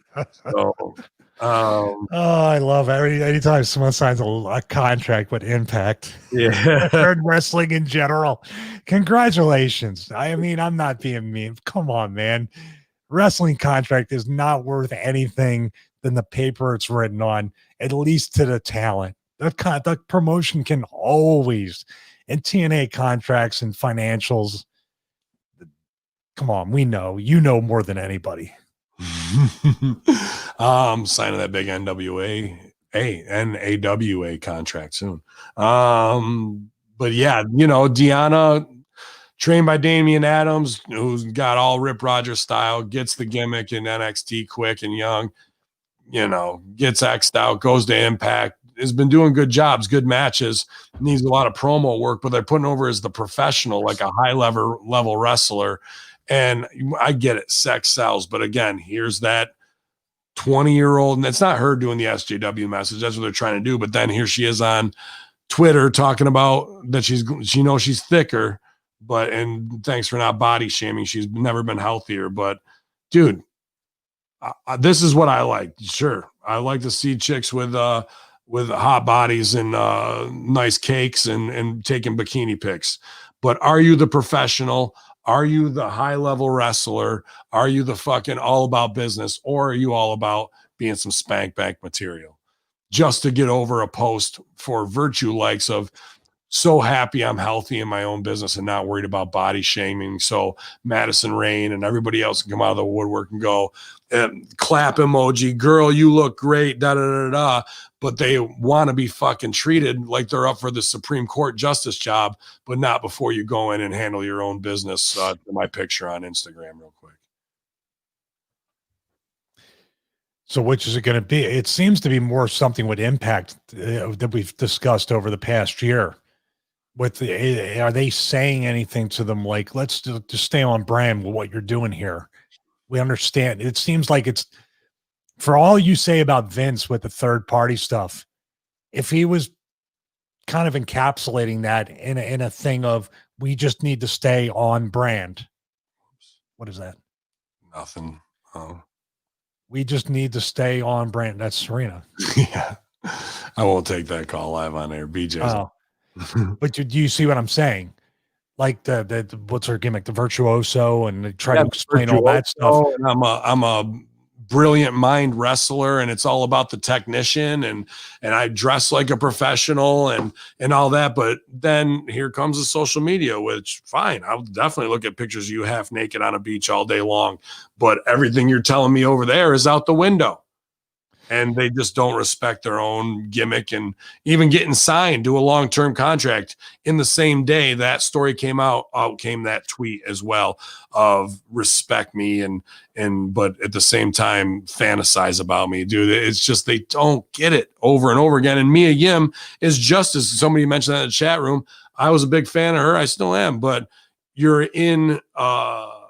[SPEAKER 1] So,
[SPEAKER 2] I love anytime someone signs a contract with Impact.
[SPEAKER 1] Yeah.
[SPEAKER 2] Or wrestling in general. Congratulations. I mean, I'm not being mean. Come on, man. Wrestling contract is not worth anything than the paper it's written on, at least to the talent. The promotion can always, and TNA contracts and financials. Come on, we know. You know more than anybody.
[SPEAKER 1] Signing that big NAWA contract soon. But yeah, Deanna, trained by Damian Adams, who's got all Rip Rogers style, gets the gimmick in NXT quick and young, gets X'd out, goes to Impact, has been doing good jobs, good matches, needs a lot of promo work, but they're putting over as the professional, like a high level wrestler. And I get it, sex sells, but again, here's that 20-year-old, and it's not her doing the SJW message. That's what they're trying to do. But then here she is on Twitter talking about that she knows she's thicker, and thanks for not body shaming. She's never been healthier. But dude, this is what I like. Sure, I like to see chicks with hot bodies and nice cakes and taking bikini pics. But are you the professional? Are you the high-level wrestler? Are you the fucking all about business? Or are you all about being some spank bank material? Just to get over a post for virtue likes of so happy I'm healthy in my own business and not worried about body shaming. So Madison Rain and everybody else can come out of the woodwork and go, clap emoji, girl, you look great, da-da-da-da. But they want to be fucking treated like they're up for the Supreme Court justice job, but not before you go in and handle your own business. My picture on Instagram real quick.
[SPEAKER 2] So which is it going to be? It seems to be more something with Impact that we've discussed over the past year. Are they saying anything to them like, let's just stay on brand with what you're doing here? We understand. It seems like it's, for all you say about Vince with the third party stuff, if he was kind of encapsulating that in a thing of, we just need to stay on brand. What is that?
[SPEAKER 1] Nothing. Oh.
[SPEAKER 2] We just need to stay on brand. That's Serena.
[SPEAKER 1] Yeah. I won't take that call live on air. BJ.
[SPEAKER 2] Oh. But do you see what I'm saying? Like the what's her gimmick, the virtuoso, and they try to explain all that stuff.
[SPEAKER 1] And I'm a brilliant mind wrestler and it's all about the technician and I dress like a professional and all that. But then here comes the social media, which fine, I'll definitely look at pictures of you half naked on a beach all day long. But everything you're telling me over there is out the window. And they just don't respect their own gimmick. And even getting signed to a long-term contract in the same day that story came out came that tweet as well of respect me and but at the same time fantasize about me, dude. It's just they don't get it over and over again. And Mia Yim is just as somebody mentioned that in the chat room. I was a big fan of her. I still am, but you're in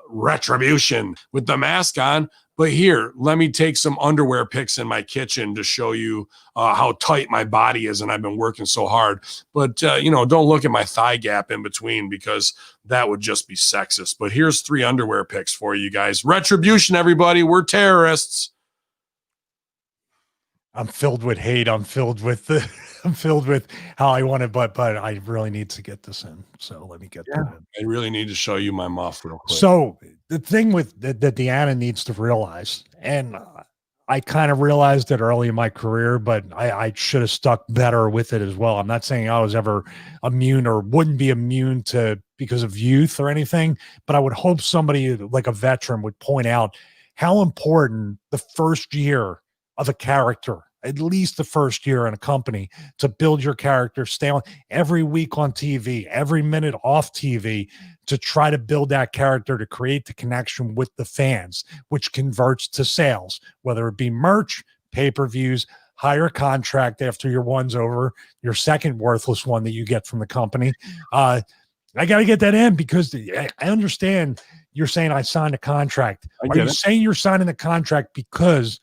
[SPEAKER 1] Retribution with the mask on. But here, let me take some underwear pics in my kitchen to show you how tight my body is, and I've been working so hard. But, don't look at my thigh gap in between because that would just be sexist. But here's 3 underwear pics for you guys. Retribution, everybody. We're terrorists.
[SPEAKER 2] I'm filled with hate. I'm filled with how I want it, but I really need to get this in. So let me get that in.
[SPEAKER 1] I really need to show you my muff real quick.
[SPEAKER 2] So the thing with that Deanna needs to realize, and I kind of realized it early in my career, but I should have stuck better with it as well. I'm not saying I was ever immune or wouldn't be immune to because of youth or anything, but I would hope somebody like a veteran would point out how important the first year of a character, at least the first year in a company, to build your character, stay on every week on TV, every minute off TV, to try to build that character, to create the connection with the fans, which converts to sales, whether it be merch, pay-per-views, hire a contract after your one's over, your second worthless one that you get from the company. I got to get that in because I understand you're saying I signed a contract. Are you saying you're signing a contract because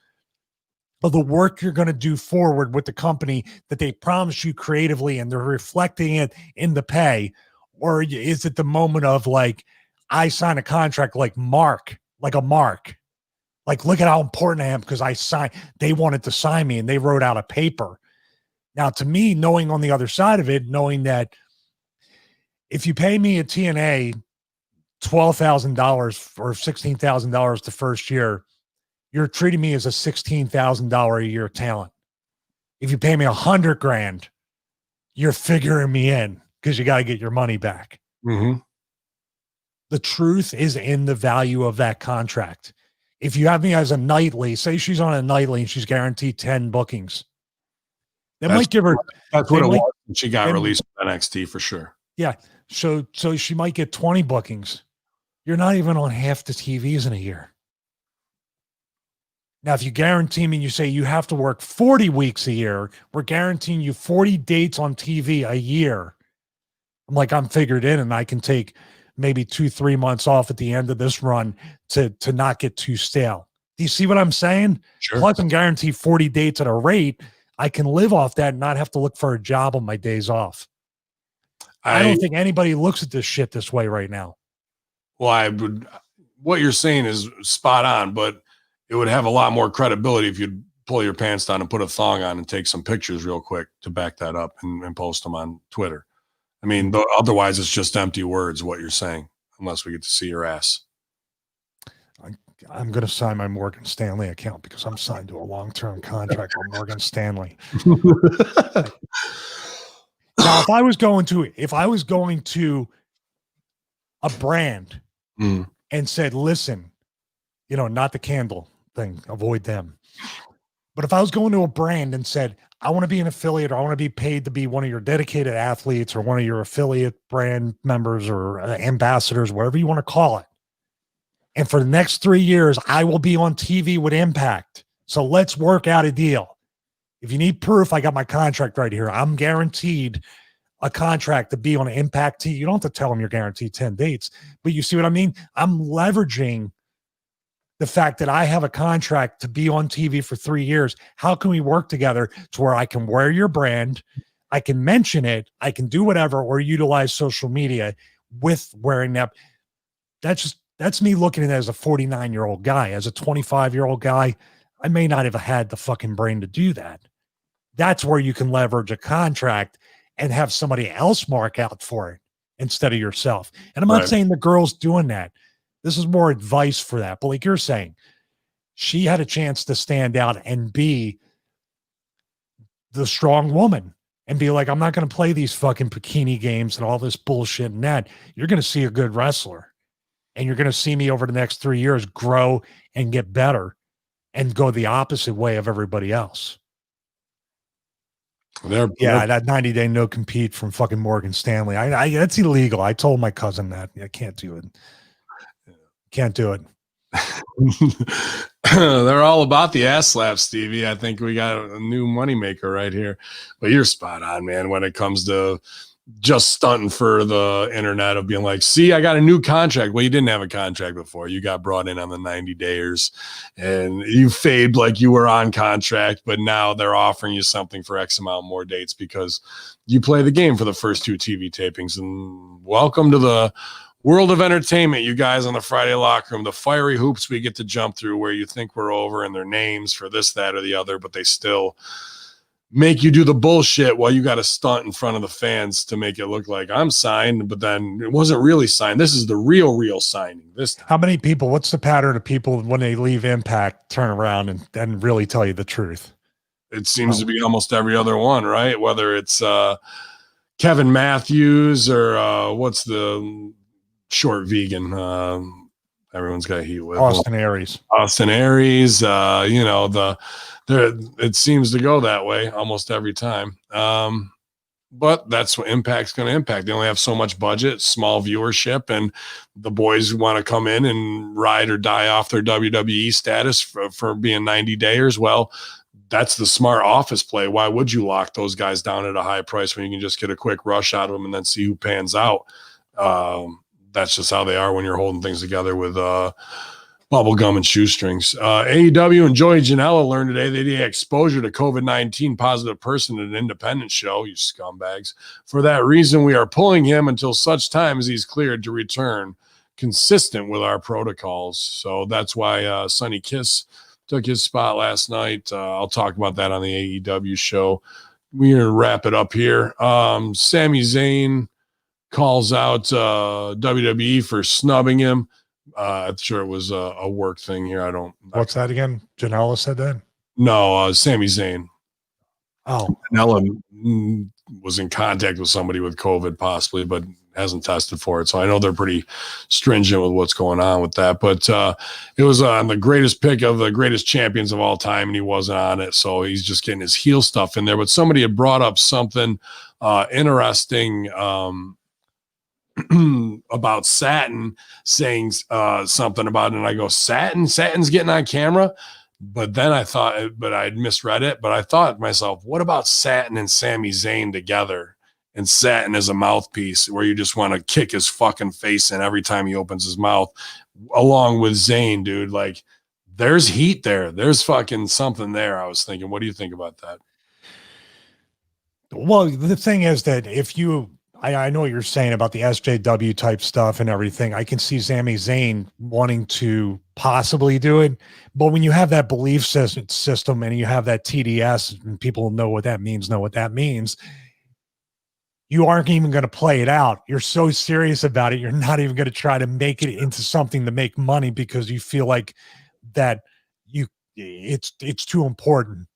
[SPEAKER 2] of the work you're going to do forward with the company that they promised you creatively and they're reflecting it in the pay? Or is it the moment of like, I signed a contract like a mark, like look at how important I am because they wanted to sign me and they wrote out a paper. Now to me, knowing on the other side of it, knowing that if you pay me a TNA $12,000 or $16,000 the first year, you're treating me as a $16,000 a year talent. If you pay me $100,000, you're figuring me in because you got to get your money back.
[SPEAKER 1] Mm-hmm.
[SPEAKER 2] The truth is in the value of that contract. If you have me as a nightly, say she's on a nightly and she's guaranteed 10 bookings, might give her.
[SPEAKER 1] That's what it was. She got released from NXT for sure.
[SPEAKER 2] Yeah. So she might get 20 bookings. You're not even on half the TVs in a year. Now, if you guarantee me and you say you have to work 40 weeks a year, we're guaranteeing you 40 dates on TV a year. I'm figured in and I can take maybe 2-3 months off at the end of this run to not get too stale. Do you see what I'm saying?
[SPEAKER 1] Sure.
[SPEAKER 2] Plus, I'm guaranteed 40 dates at a rate. I can live off that and not have to look for a job on my days off. I don't think anybody looks at this shit this way right now.
[SPEAKER 1] Well, what you're saying is spot on, but it would have a lot more credibility if you'd pull your pants down and put a thong on and take some pictures real quick to back that up and post them on Twitter. I mean, otherwise it's just empty words, what you're saying, unless we get to see your ass.
[SPEAKER 2] I'm going to sign my Morgan Stanley account because I'm signed to a long-term contract with Morgan Stanley. Now, if I was going to a brand and said, listen, not the candle thing, avoid them. But if I was going to a brand and said, I want to be an affiliate or I want to be paid to be one of your dedicated athletes or one of your affiliate brand members or ambassadors, whatever you want to call it. And for the next 3 years, I will be on TV with Impact. So let's work out a deal. If you need proof, I got my contract right here. I'm guaranteed a contract to be on Impact TV. You don't have to tell them you're guaranteed 10 dates, but you see what I mean? I'm leveraging the fact that I have a contract to be on TV for 3 years. How can we work together to where I can wear your brand, I can mention it, I can do whatever, or utilize social media with wearing that? That's me looking at it as a 49-year-old guy. As a 25-year-old guy, I may not have had the fucking brain to do that. That's where you can leverage a contract and have somebody else mark out for it instead of yourself. And I'm not saying the girl's doing that. This is more advice for that. But like you're saying, She had a chance to stand out and be the strong woman and be like, I'm not going to play these fucking bikini games and all this bullshit and that. You're going to see a good wrestler, and you're going to see me over the next 3 years grow and get better and go the opposite way of everybody else. That 90-day no compete from fucking Morgan Stanley. I that's illegal. I told my cousin that. I can't do it. Can't do it.
[SPEAKER 1] They're all about the ass slap, Stevie. I think we got a new moneymaker right here. But you're spot on, man, when it comes to just stunting for the internet of being like, see, I got a new contract. Well, you didn't have a contract before. You got brought in on the 90-dayers and you fade like you were on contract, but now they're offering you something for X amount more dates because you play the game for the first 2 TV tapings. And welcome to the world of entertainment, you guys on the Friday locker room, the fiery hoops we get to jump through where you think we're over and their names for this, that, or the other, but they still make you do the bullshit while you got to stunt in front of the fans to make it look like I'm signed, but then it wasn't really signed. This is the real signing. This time.
[SPEAKER 2] How many people, what's the pattern of people when they leave Impact, turn around and really tell you the truth?
[SPEAKER 1] It seems to be almost every other one, right? Whether it's Kevin Matthews or what's the short vegan, everyone's got heat with
[SPEAKER 2] Austin Aries,
[SPEAKER 1] it seems to go that way almost every time. But that's what Impact's going to impact. They only have so much budget, small viewership, and the boys want to come in and ride or die off their WWE status for being 90-dayers. Well, that's the smart office play. Why would you lock those guys down at a high price when you can just get a quick rush out of them and then see who pans out? That's just how they are when you're holding things together with bubble gum and shoestrings. AEW and Joey Janela learned today that he had exposure to COVID-19 positive person at an independent show, you scumbags. For that reason, we are pulling him until such time as he's cleared to return, consistent with our protocols. So that's why Sonny Kiss took his spot last night. I'll talk about that on the AEW show. We're going to wrap it up here. Sami Zayn calls out WWE for snubbing him. I'm sure it was a work thing here.
[SPEAKER 2] What's that again? Janela said that?
[SPEAKER 1] No, Sami Zayn.
[SPEAKER 2] Oh.
[SPEAKER 1] Janela was in contact with somebody with COVID possibly, but hasn't tested for it. So I know they're pretty stringent with what's going on with that. But it was on the greatest pick of the greatest champions of all time, and he wasn't on it. So he's just getting his heel stuff in there. But somebody had brought up something interesting about Satin, saying something about it, and I go, Satin's getting on camera. But then I thought, but I'd misread it. But I thought to myself, what about Satin and Sami Zayn together? And Satin as a mouthpiece where you just want to kick his fucking face in every time he opens his mouth, along with Zayn, dude. Like, there's heat there. There's fucking something there. I was thinking, what do you think about that?
[SPEAKER 2] Well, the thing is that if you, I know what you're saying about the SJW type stuff and everything. I can see Sami Zayn wanting to possibly do it. But when you have that belief system and you have that TDS and people know what that means, you aren't even going to play it out. You're so serious about it. You're not even going to try to make it into something to make money because you feel like that it's too important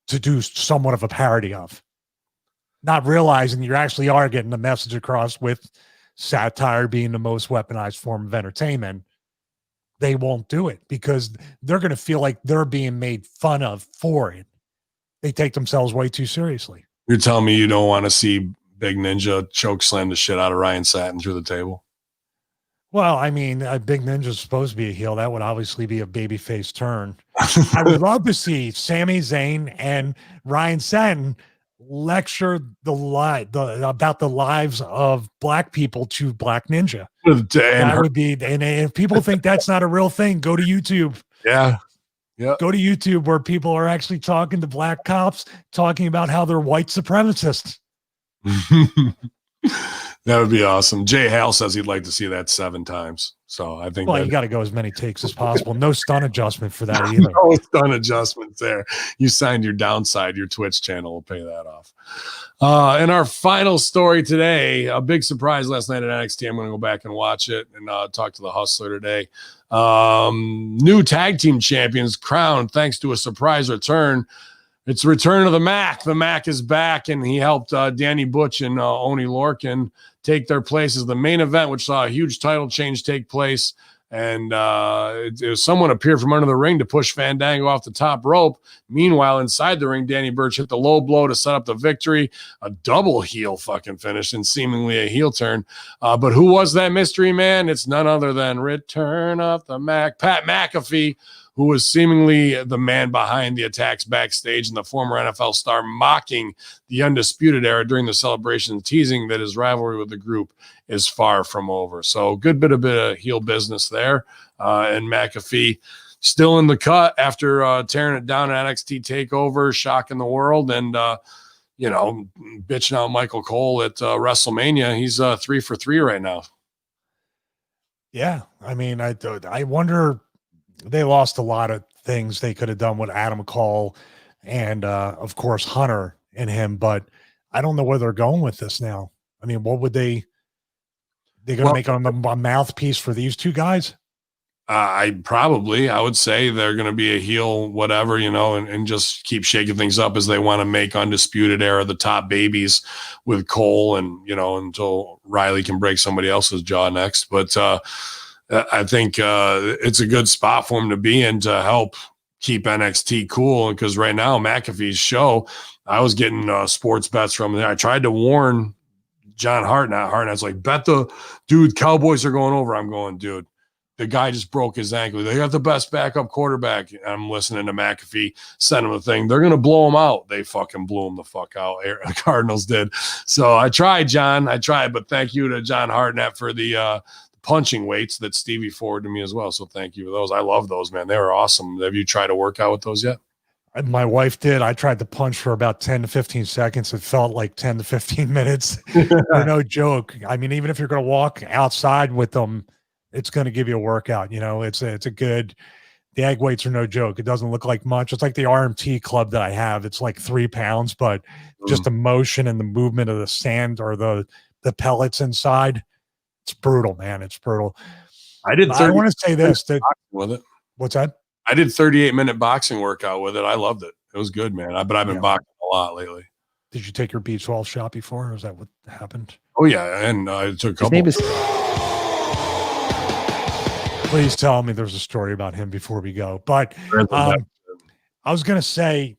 [SPEAKER 2] to do somewhat of a parody of. Not realizing you actually are getting the message across with satire being the most weaponized form of entertainment. They won't do it because they're going to feel like they're being made fun of for it. They take themselves way too seriously.
[SPEAKER 1] You're telling me you don't want to see Big Ninja choke slam the shit out of Ryan Satin through the table?
[SPEAKER 2] Well, I mean, Big Ninja's supposed to be a heel. That would obviously be a babyface turn. I would love to see Sami Zayn and Ryan Satin lecture about the lives of black people to Black Ninja. That would be, and if people think that's not a real thing, go to YouTube.
[SPEAKER 1] Yeah.
[SPEAKER 2] Go to YouTube where people are actually talking to black cops, talking about how they're white supremacists.
[SPEAKER 1] That would be awesome. Jay Hale says he'd like to see that 7 times. So I think,
[SPEAKER 2] well, you got to go as many takes as possible. No stunt adjustment for that either.
[SPEAKER 1] No stunt adjustments there. You signed your downside. Your Twitch channel will pay that off. And our final story today, a big surprise last night at NXT. I'm going to go back and watch it and talk to the Hustler today. New tag team champions crowned thanks to a surprise return. It's the return of the Mac. The Mac is back, and he helped Danny Butch and Oni Lorcan take their places. The main event, which saw a huge title change take place, and someone appeared from under the ring to push Fandango off the top rope. Meanwhile, inside the ring, Danny Burch hit the low blow to set up the victory. A double heel fucking finish and seemingly a heel turn. But who was that mystery man? It's none other than Return of the Mac, Pat McAfee, who was seemingly the man behind the attacks backstage, and the former NFL star mocking the Undisputed Era during the celebration, teasing that his rivalry with the group is far from over. So bit of heel business there. And McAfee still in the cut after tearing it down at NXT TakeOver, shocking the world, and bitching out Michael Cole at WrestleMania. He's 3 for 3 right now.
[SPEAKER 2] Yeah, I mean, I wonder. They lost a lot of things they could have done with Adam Cole and, of course, Hunter and him, but I don't know where they're going with this now. I mean, what would they're going to make a mouthpiece for these two guys?
[SPEAKER 1] I would say they're going to be a heel, whatever, and just keep shaking things up as they want to make Undisputed Era the top babies with Cole and, until Riley can break somebody else's jaw next. But, I think it's a good spot for him to be in to help keep NXT cool. Because right now, McAfee's show, I was getting sports bets from there. I tried to warn John Hartnett. Hartnett's like, bet the dude, Cowboys are going over. I'm going, dude, the guy just broke his ankle. They got the best backup quarterback. I'm listening to McAfee send him a thing. They're going to blow him out. They fucking blew him the fuck out. The Cardinals did. So I tried, John. But thank you to John Hartnett for the punching weights that Stevie forwarded to me as well. So thank you for those. I love those, man. They were awesome. Have you tried to work out with those yet?
[SPEAKER 2] My wife did. I tried to punch for about 10 to 15 seconds. It felt like 10 to 15 minutes. They're no joke. I mean, even if you're going to walk outside with them, it's going to give you a workout. It's a good, the egg weights are no joke. It doesn't look like much. It's like the RMT club that I have. It's like 3 pounds, but just the motion and the movement of the sand or the pellets inside, it's brutal, man. It's brutal.
[SPEAKER 1] I want to
[SPEAKER 2] say this
[SPEAKER 1] with it.
[SPEAKER 2] What's that?
[SPEAKER 1] I did 38-minute boxing workout with it. I loved it. It was good, man. But I've been boxing a lot lately.
[SPEAKER 2] Did you take your B12 shot before? Or is that what happened?
[SPEAKER 1] Oh yeah, and I took a couple.
[SPEAKER 2] Please tell me there's a story about him before we go. But I was going to say,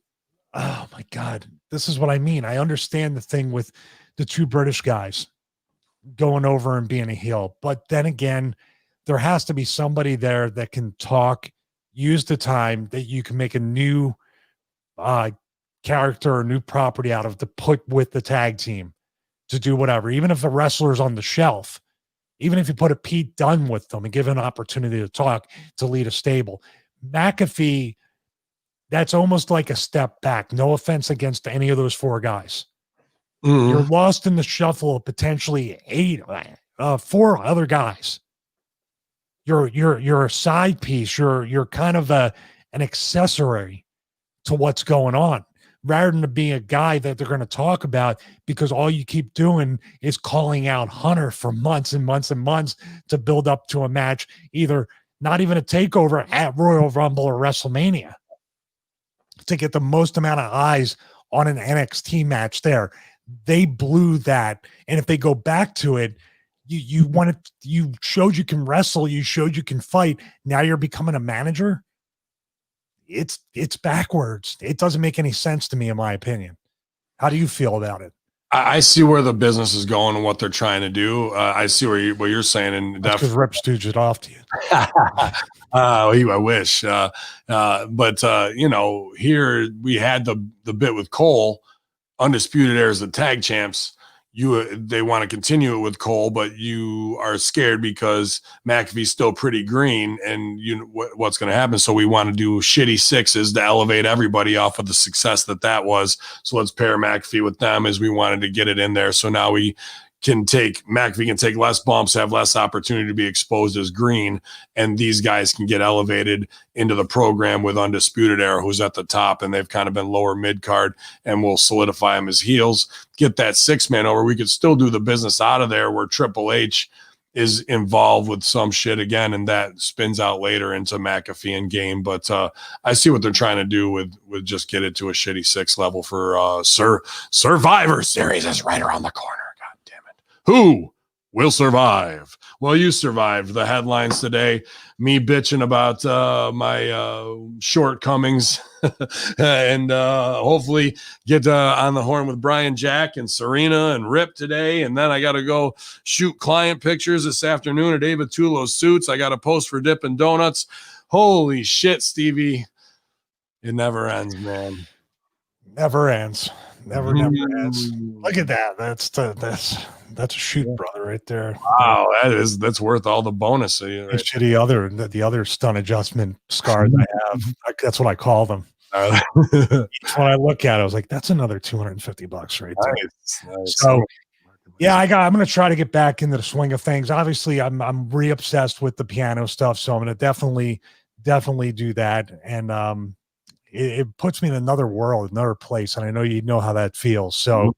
[SPEAKER 2] oh my God, this is what I mean. I understand the thing with the two British guys going over and being a heel. But then again, there has to be somebody there that can talk, use the time that you can make a new character or new property out of to put with the tag team to do whatever. Even if the wrestler's on the shelf, even if you put a Pete Dunne with them and give an opportunity to talk, to lead a stable. McAfee, that's almost like a step back. No offense against any of those 4 guys. Mm-hmm. You're lost in the shuffle of potentially 4 other guys. You're a side piece. You're kind of an accessory to what's going on, rather than to be a guy that they're going to talk about, because all you keep doing is calling out Hunter for months and months and months to build up to a match, either not even a takeover at Royal Rumble or WrestleMania, to get the most amount of eyes on an NXT match there. They blew that. And if they go back to it, you showed you can wrestle, you showed you can fight. Now you're becoming a manager. It's backwards. It doesn't make any sense to me, in my opinion. How do you feel about it?
[SPEAKER 1] I see where the business is going and what they're trying to do. I see what you're saying, and
[SPEAKER 2] that's because Rip stooged it off to you.
[SPEAKER 1] I wish. But here we had the bit with Cole. Undisputed Era as the tag champs. They want to continue it with Cole, but you are scared because McAfee's still pretty green, and what's going to happen. So we want to do shitty 6s to elevate everybody off of the success that was. So let's pair McAfee with them, as we wanted to get it in there. So now McAfee can take less bumps, have less opportunity to be exposed as green, and these guys can get elevated into the program with Undisputed Era, who's at the top, and they've kind of been lower mid-card, and we'll solidify them as heels, get that 6-man over. We could still do the business out of there where Triple H is involved with some shit again, and that spins out later into McAfee and game. But I see what they're trying to do with just get it to a shitty 6 level for Survivor Series is right around the corner. God damn it. Who will survive? Well, you survived the headlines today. Me bitching about my shortcomings and hopefully get on the horn with Brian Jack and Serena and Rip today. And then I got to go shoot client pictures this afternoon at David Tulo's Suits. I got to post for Dippin' Donuts. Holy shit, Stevie. It never ends, man.
[SPEAKER 2] Never ends. Never ends. Look at that. That's a shoot, brother, right there.
[SPEAKER 1] Wow, that's worth all the bonus. Right?
[SPEAKER 2] The other stunt adjustment scars I have. That's what I call them. Each one I look at, I was like, that's another $250 right there. Nice. So yeah, I'm gonna try to get back into the swing of things. Obviously, I'm re-obsessed with the piano stuff, so I'm gonna definitely do that. And it puts me in another world, another place, and I know you know how that feels. So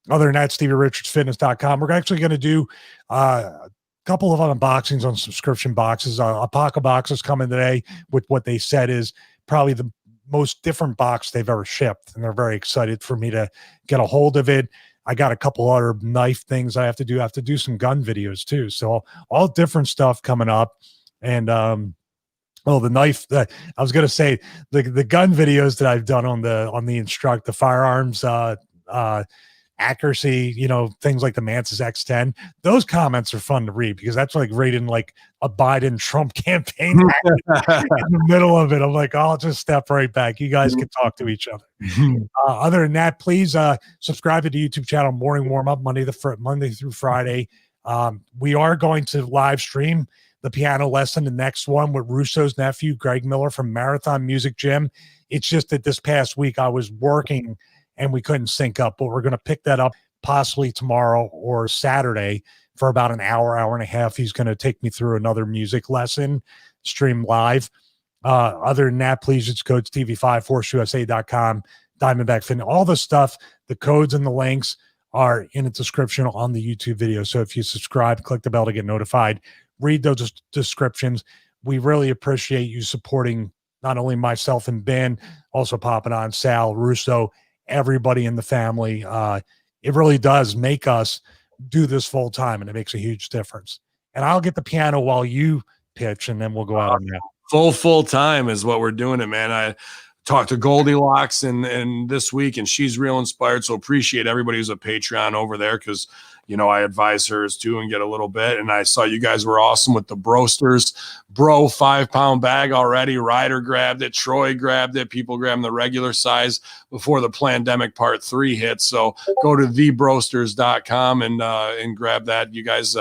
[SPEAKER 2] other than that, StevieRichardsFitness.com. We're actually going to do a couple of unboxings on subscription boxes. A Paca box is coming today with what they said is probably the most different box they've ever shipped, and they're very excited for me to get a hold of it. I got a couple other knife things I have to do. I have to do some gun videos too. So all different stuff coming up. And the knife that I was going to say, the gun videos that I've done on the firearms accuracy, things like the Mantis X10, those comments are fun to read because that's like rating like a Biden Trump campaign in the middle of it. I'm like, I'll just step right back. You guys can talk to each other. Other than that, please subscribe to the YouTube channel Morning Warm Up Monday through Friday. We are going to live stream the piano lesson, the next one with Russo's nephew, Greg Miller from Marathon Music Gym. It's just that this past week I was working and we couldn't sync up, but we're going to pick that up possibly tomorrow or Saturday for about an hour and a half. He's going to take me through another music lesson, stream live. Other than that, please just go to TV5ForceUSA.com, Diamondback Fitness, all the stuff, the codes and the links are in the description on the YouTube video. So if you subscribe, click the bell to get notified, read those descriptions. We really appreciate you supporting not only myself and Ben, also popping on Sal, Russo, everybody in the family. It really does make us do this full time, and it makes a huge difference. And I'll get the piano while you pitch, and then we'll go out on that.
[SPEAKER 1] Full time is what we're doing it, man. I talked to Goldilocks and this week, and she's real inspired. So appreciate everybody who's a Patreon over there because I advise hers too and get a little bit. And I saw you guys were awesome with the Brosters Bro 5-pound bag already. Ryder grabbed it. Troy grabbed it. People grabbed the regular size before the pandemic part 3 hit. So go to thebrosters.com and grab that. You guys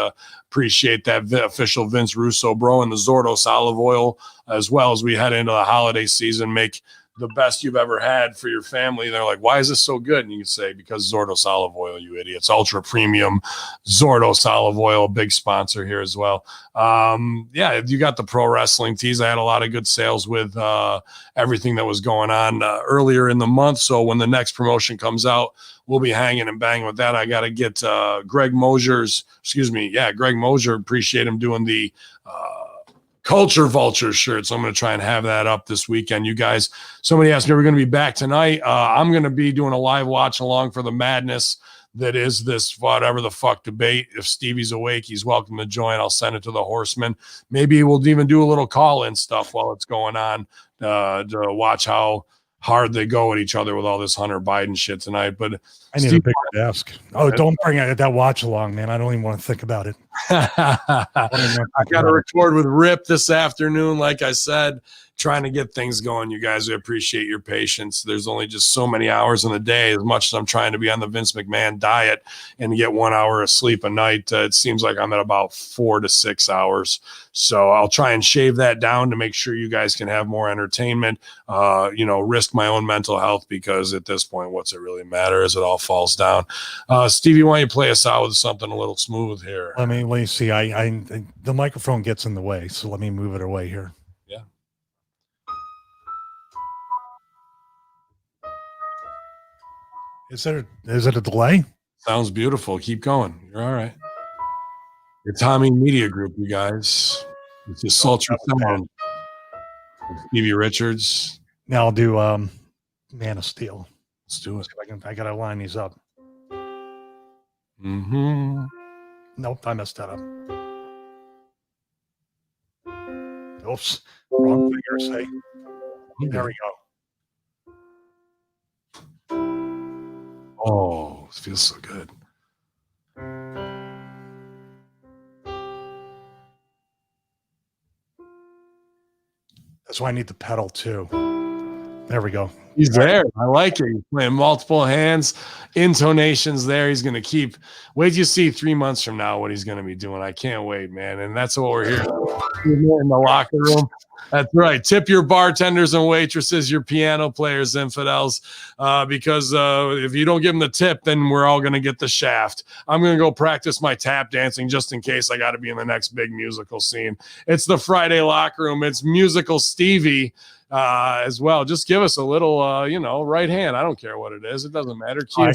[SPEAKER 1] appreciate that official Vince Russo Bro and the Zordos olive oil as well as we head into the holiday season. Make the best you've ever had for your family. They're like, why is this so good? And you can say, because Zordos olive oil, you idiots. Ultra premium Zordos olive oil, big sponsor here as well. You got the pro wrestling tees. I had a lot of good sales with everything that was going on earlier in the month. So when the next promotion comes out, we'll be hanging and banging with that. I got to get Greg Mosier. Appreciate him doing the Culture Vulture shirts. I'm going to try and have that up this weekend. You guys, somebody asked me, are we going to be back tonight? I'm going to be doing a live watch along for the madness that is this whatever the fuck debate. If Stevie's awake, he's welcome to join. I'll send it to the Horseman. Maybe we'll even do a little call-in stuff while it's going on to watch how hard they go at each other with all this Hunter Biden shit tonight. But
[SPEAKER 2] I need a bigger desk. Oh, don't bring that watch along, man. I don't even want to think about it.
[SPEAKER 1] I got to record with Rip this afternoon. Like I said, trying to get things going. You guys, we appreciate your patience. There's only just so many hours in the day. As much as I'm trying to be on the Vince McMahon diet and get 1 hour of sleep a night, it seems like I'm at about 4 to 6 hours. So I'll try and shave that down to make sure you guys can have more entertainment, risk my own mental health, because at this point, what's it really matter as it all falls down. Stevie, why don't you play us out with something a little smooth here?
[SPEAKER 2] Let me see. The microphone gets in the way, so let me move it away here.
[SPEAKER 1] Yeah.
[SPEAKER 2] Is it a delay?
[SPEAKER 1] Sounds beautiful. Keep going. You're all right. It's Hamin Media Group, you guys. It's a sultry sound. Stevie Richards.
[SPEAKER 2] Now I'll do Man of Steel.
[SPEAKER 1] Let's do it.
[SPEAKER 2] I gotta line these up.
[SPEAKER 1] Mm-hmm.
[SPEAKER 2] Nope, I messed that up. Oops, wrong finger. Say, there we go.
[SPEAKER 1] Oh, it feels so good.
[SPEAKER 2] That's why I need the pedal too. There we go.
[SPEAKER 1] He's there. I like it. He's playing multiple hands, intonations there. He's going to keep. Wait till you see 3 months from now what he's going to be doing. I can't wait, man. And that's what we're here in the locker room. That's right. Tip your bartenders and waitresses, your piano players, infidels, because if you don't give them the tip, then we're all going to get the shaft. I'm going to go practice my tap dancing just in case I got to be in the next big musical scene. It's the Friday locker room. It's musical Stevie as well. Just give us a little, right hand. I don't care what it is. It doesn't matter.
[SPEAKER 2] I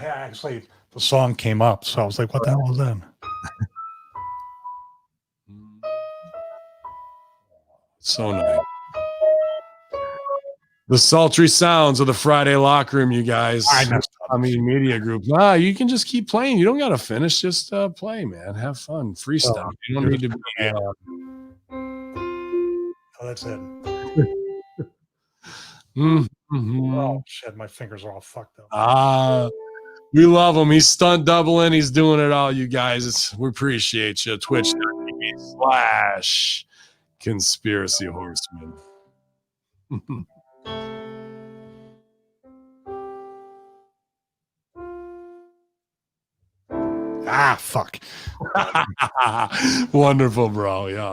[SPEAKER 2] actually, the song came up, so I was like, what the hell was that?
[SPEAKER 1] So nice. The sultry sounds of the Friday locker room, you guys. Media Group. You can just keep playing. You don't got to finish. Just play, man. Have fun. Freestyle. You don't need to be.
[SPEAKER 2] Oh, that's it.
[SPEAKER 1] Mm-hmm.
[SPEAKER 2] Oh shit, my fingers are all fucked up.
[SPEAKER 1] We love him. He's stunt doubling. He's doing it all, you guys. We appreciate you. Twitch.tv/Conspiracy Horseman.
[SPEAKER 2] Fuck.
[SPEAKER 1] Wonderful, bro. Yeah.